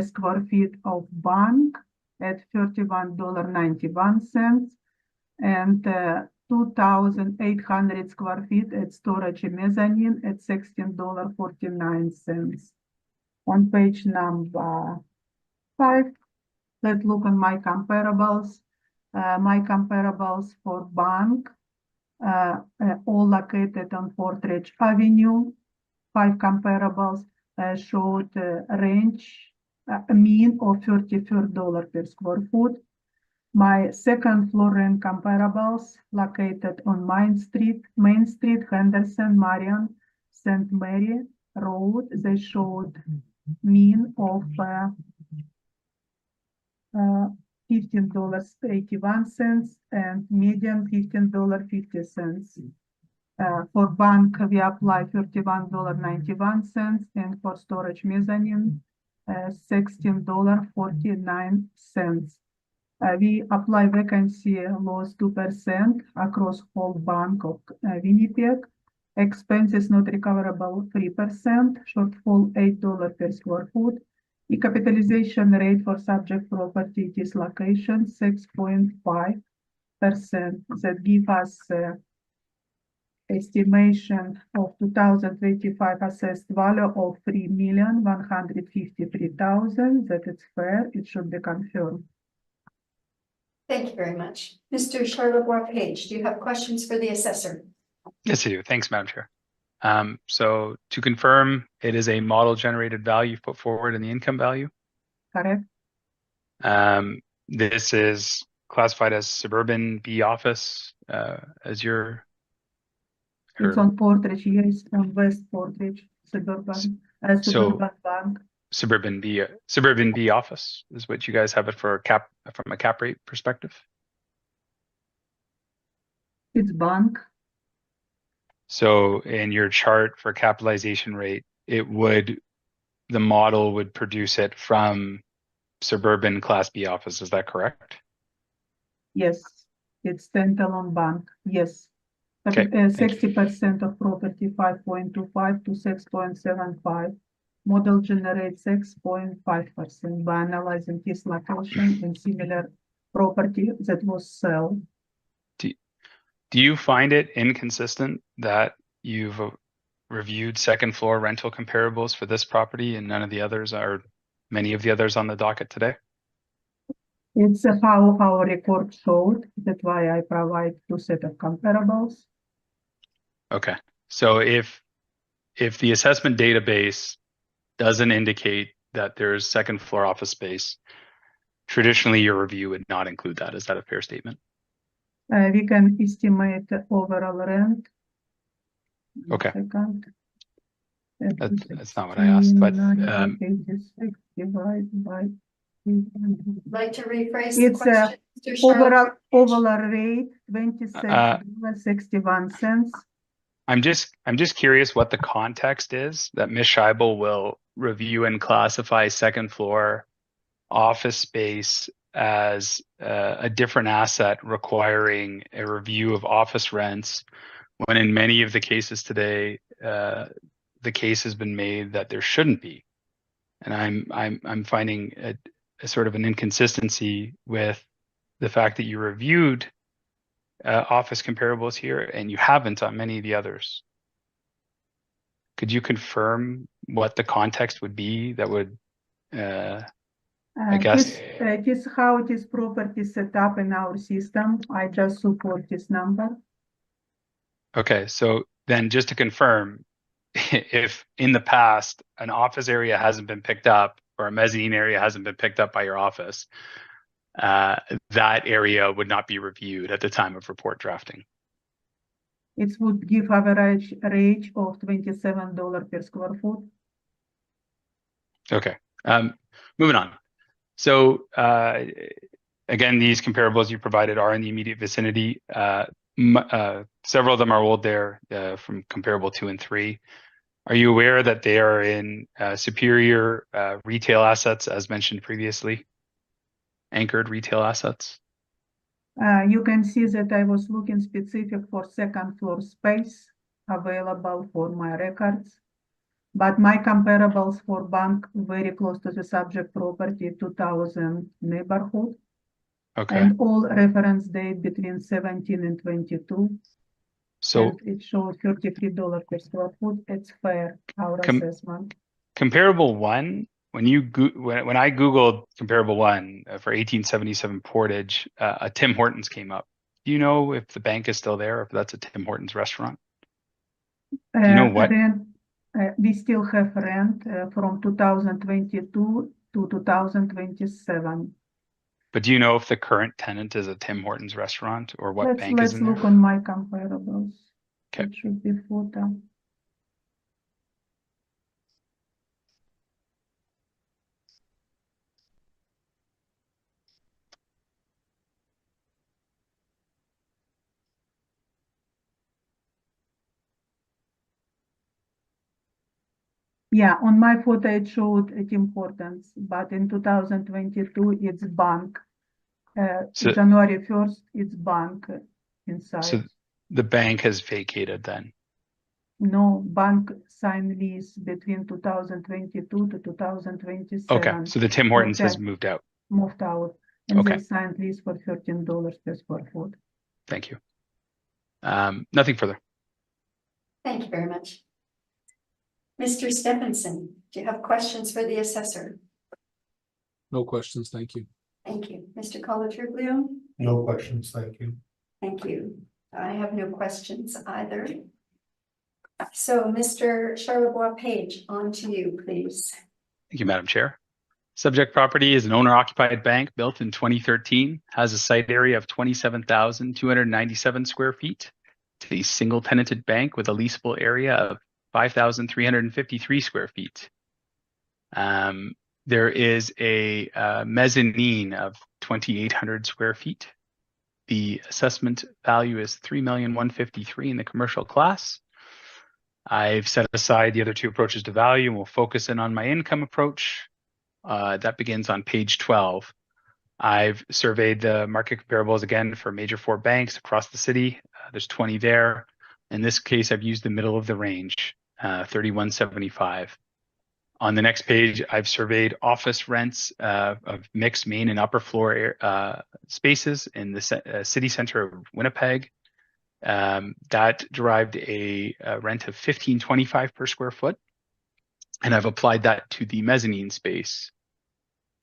square feet of bank at $31.91, and 2,800 square feet at storage mezzanine at $16.49. On page number 5, let's look on my comparables. My comparables for bank, all located on Portage Avenue. 5 comparables showed range, a mean of $34 per square foot. My second floor rent comparables located on Main Street, Henderson, Marion, St. Mary Road, they showed mean of $15.81 and median $15.50. For bank, we apply $31.91, and for storage mezzanine, $16.49. We apply vacancy loss 2% across whole bank of Winnipeg. Expenses not recoverable 3%, shortfall $8 per square foot. The capitalization rate for subject property dislocation 6.5%. That gives us estimation of 2025 assessed value of $3,153,000. That it's fair, it should be confirmed. Thank you very much. Mr. Charlebois-Page, do you have questions for the assessor? Yes, I do. Thanks, Madam Chair. So to confirm, it is a model generated value put forward in the income value. Correct. This is classified as suburban B office, as your. It's on Portage, yes, on West Portage, suburban bank. Suburban B office is what you guys have it for from a cap rate perspective. It's bank. So in your chart for capitalization rate, the model would produce it from suburban class B office. Is that correct? Yes, it's standalone bank. Yes. Okay. 60% of property 5.25 to 6.75. Model generates 6.5% by analyzing this location and similar property that was sold. Do you find it inconsistent that you've reviewed second floor rental comparables for this property and none of the others, or many of the others on the docket today? It's how our record showed. That's why I provide two set of comparables. Okay, so if the assessment database doesn't indicate that there's second floor office space, traditionally your review would not include that. Is that a fair statement? We can estimate the overall rent. Okay. Second. That's not what I asked, but 986 divided by 300. Like to rephrase the It's question? Mr. Charlotte? overall rate, $26.61. I'm just curious what the context is that Ms. Scheibel will review and classify second floor office space as a different asset requiring a review of office rents, when in many of the cases today, the case has been made that there shouldn't be. And I'm finding a sort of an inconsistency with the fact that you reviewed office comparables here and you haven't on many of the others. Could you confirm what the context would be that would, I guess? This is how this property set up in our system. I just support this number. Okay, so then just to confirm, if in the past an office area hasn't been picked up or a mezzanine area hasn't been picked up by your office, that area would not be reviewed at the time of report drafting. It would give average rate of $27 per square foot. Okay, moving on. So again, these comparables you provided are in the immediate vicinity. Several of them are old there from comparable 2 and 3. Are you aware that they are in superior retail assets as mentioned previously? Anchored retail assets? You can see that I was looking specific for second floor space available for my records, but my comparables for bank very close to the subject property 2000 neighborhood. Okay. And all reference date between 17 and 22. So and it shows $33 per square foot. It's fair, our assessment. Comparable 1, when I Googled comparable 1 for 1877 Portage, a Tim Hortons came up. Do you know if the bank is still there or if that's a Tim Hortons restaurant? Do you know what? Rent, we still have rent from 2022 to 2027. But do you know if the current tenant is a Tim Hortons restaurant or what bank is in there? Let's look on my comparables. Okay. It should be photo. Yeah, on my photo it showed Tim Hortons, but in 2022 it's bank. January 1st, it's bank inside. So the bank has vacated then? No, bank signed lease between 2022 to 2027. Okay, so the Tim Hortons has moved out. Moved out, and Okay. they signed lease for $13 per square foot. Thank you. Nothing further. Thank you very much. Mr. Stephenson, do you have questions for the assessor? No questions, thank you. Thank you. Mr. Colatriglio? No questions, thank you. Thank you. I have no questions either. So Mr. Charlebois-Page, on to you, please. Thank you, Madam Chair. Subject property is an owner-occupied bank built in 2013, has a site area of 27,297 square feet. It's a single-tenanted bank with a leasable area of 5,353 square feet. There is a mezzanine of 2,800 square feet. The assessment value is $3,153,000 in the commercial class. I've set aside the other two approaches to value and we'll focus in on my income approach. That begins on page 12. I've surveyed the market comparables again for major 4 banks across the city. There's 20 there. In this case, I've used the middle of the range, 3175. On the next page, I've surveyed office rents of mixed main and upper floor spaces in the city center of Winnipeg. That derived a rent of $15.25 per square foot. And I've applied that to the mezzanine space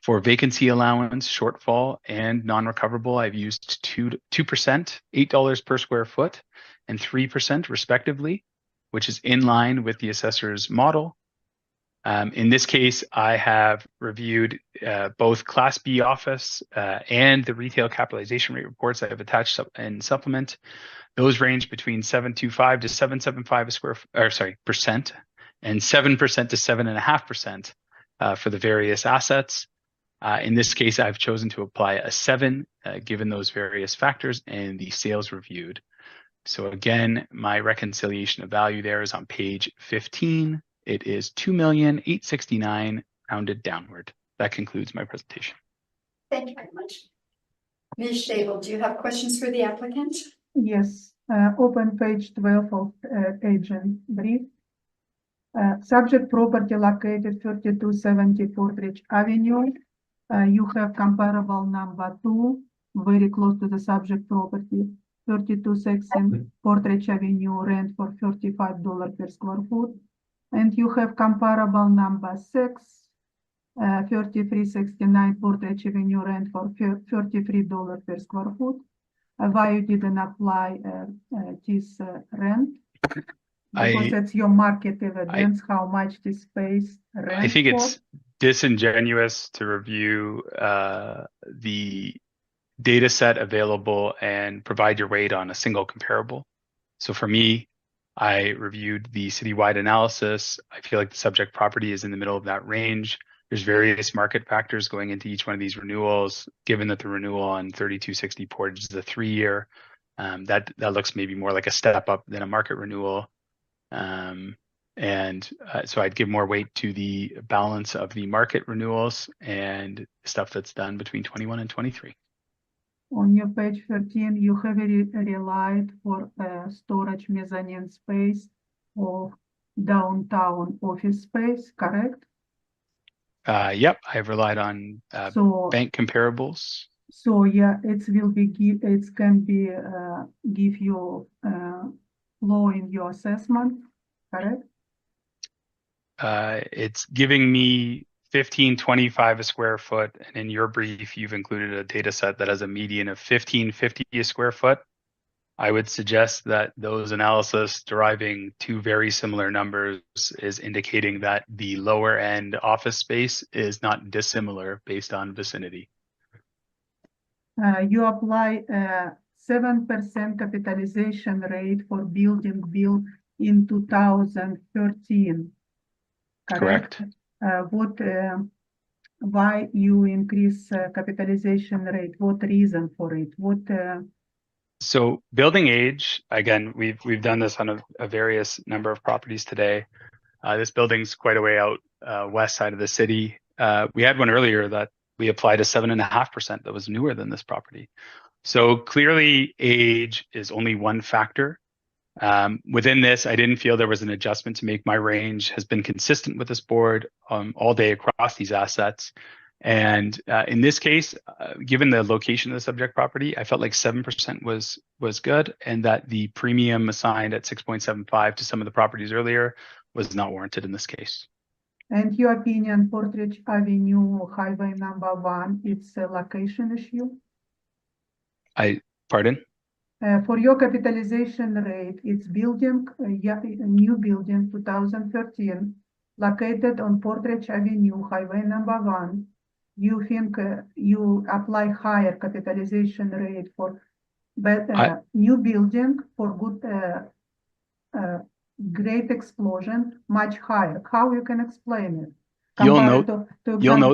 For vacancy allowance, shortfall, and non-recoverable, I've used 2%, $8 per square foot, and 3% respectively, which is in line with the assessor's model. In this case, I have reviewed both Class B office and the retail capitalization rate reports I have attached in supplement. Those range between 7.25 to 7.75 a square, or sorry, percent, and 7% to 7.5% for the various assets. In this case, I've chosen to apply a 7, given those various factors and the sales reviewed. So again, my reconciliation of value there is on page 15. It is 2,869,000 rounded downward. That concludes my presentation. Thank you very much. Ms. Shable, do you have questions for the applicant? Yes, open page 12 of agent brief. Subject property located 3270 Portridge Avenue. You have comparable number 2, very close to the subject property. 3260 Portridge Avenue, rent for $35 per square foot. And you have comparable number 6, 3369 Portridge Avenue, rent for $33 per square foot. Why you didn't apply this rent? Because it's your market evidence, how much this space rent I think for. it's disingenuous to review the data set available and provide your rate on a single comparable. So for me, I reviewed the citywide analysis. I feel like the subject property is in the middle of that range. There's various market factors going into each one of these renewals. Given that the renewal on 3260 Portage is a 3-year, that looks maybe more like a step up than a market renewal. So I'd give more weight to the balance of the market renewals and stuff that's done between 21 and 23. On your page 13, you have relied for storage mezzanine space of downtown office space, correct? Yep, I've relied on So bank comparables. So yeah, it will be it can be give you low in your assessment, correct? It's giving me 15.25 a square foot, and in your brief, you've included a data set that has a median of 15.50 a square foot. I would suggest that those analysis deriving two very similar numbers is indicating that the lower end office space is not dissimilar based on vicinity. You apply 7% capitalization rate for building built in 2013, correct? Why you increase capitalization rate? What reason for it? So building age, again, we've done this on a various number of properties today. This building's quite a way out west side of the city. We had one earlier that we applied a 7.5% that was newer than this property. So clearly age is only one factor. Within this, I didn't feel there was an adjustment to make. My range has been consistent with this board all day across these assets. And in this case, given the location of the subject property, I felt like 7% was good, and that the premium assigned at 6.75 to some of the properties earlier was not warranted in this case. And your opinion, Portridge Avenue, highway number 1, it's a location issue? Pardon? For your capitalization rate, it's building, a new building 2013, located on Portridge Avenue, highway number 1. You think you apply higher capitalization rate for new building for good great explosion, much higher. How you can explain it? You'll note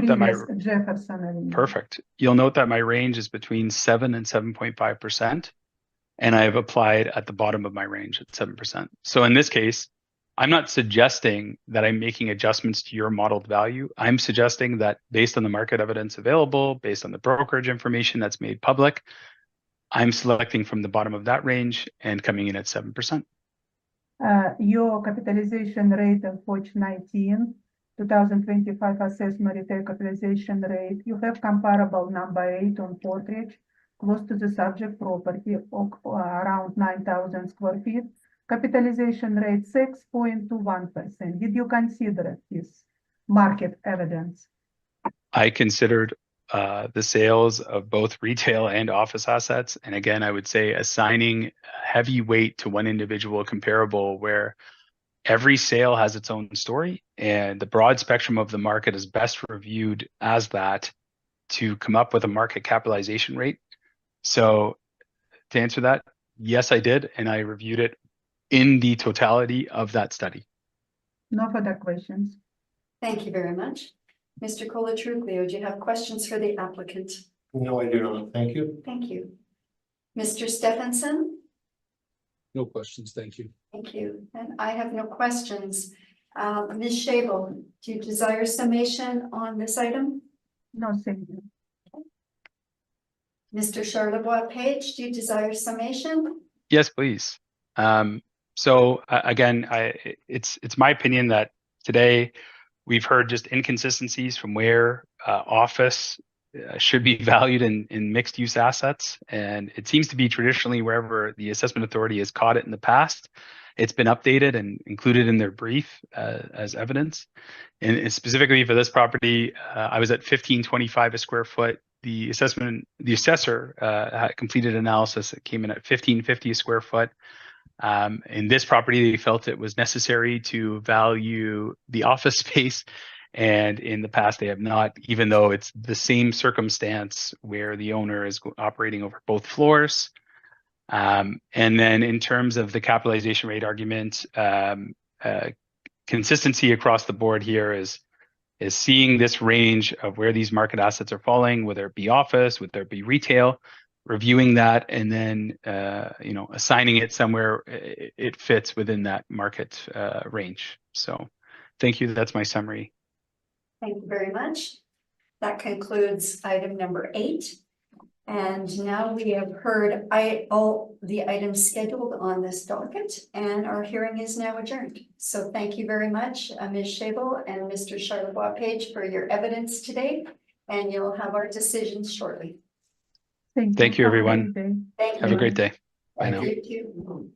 that my Jefferson Avenue. Perfect. You'll note that my range is between 7 and 7.5%, and I have applied at the bottom of my range at 7%. So in this case, I'm not suggesting that I'm making adjustments to your modeled value. I'm suggesting that based on the market evidence available, based on the brokerage information that's made public, I'm selecting from the bottom of that range and coming in at 7%. Your capitalization rate on Forge 19, 2025 assessment retail capitalization rate, you have comparable number 8 on Portridge, close to the subject property of around 9,000 square feet. Capitalization rate 6.21%. Did you consider this market evidence? I considered the sales of both retail and office assets. And again, I would say assigning heavy weight to one individual comparable where every sale has its own story and the broad spectrum of the market is best reviewed as that to come up with a market capitalization rate. So to answer that, yes, I did. And I reviewed it in the totality of that study. No further questions. Thank you very much. Mr. Colatruglio, do you have questions for the applicant? No, I do not. Thank you. Thank you. Mr. Stephenson? No questions, thank you. Thank you. And I have no questions. Ms. Shable, do you desire summation on this item? No, thank you. Mr. Charlebois Page, do you desire summation? Yes, please. Again, it's my opinion that today we've heard just inconsistencies from where office should be valued in mixed use assets. And it seems to be traditionally wherever the assessment authority has caught it in the past, it's been updated and included in their brief as evidence. And specifically for this property, I was at 1525 a square foot. The assessor had completed analysis that came in at 1550 a square foot. In this property, they felt it was necessary to value the office space. And in the past, they have not, even though it's the same circumstance where the owner is operating over both floors. And then in terms of the capitalization rate argument, consistency across the board here is seeing this range of where these market assets are falling, whether it be office, whether it be retail, reviewing that, and then assigning it somewhere it fits within that market range. So thank you. That's my summary. Thank you very much. That concludes item number 8. And now we have heard all the items scheduled on this docket, and our hearing is now adjourned. So thank you very much, Ms. Shable and Mr. Charlebois Page, for your evidence today, and you'll have our decisions shortly. Thank Thank you, Have a everyone. great day. Thank you. Have a great day. Bye now. You too.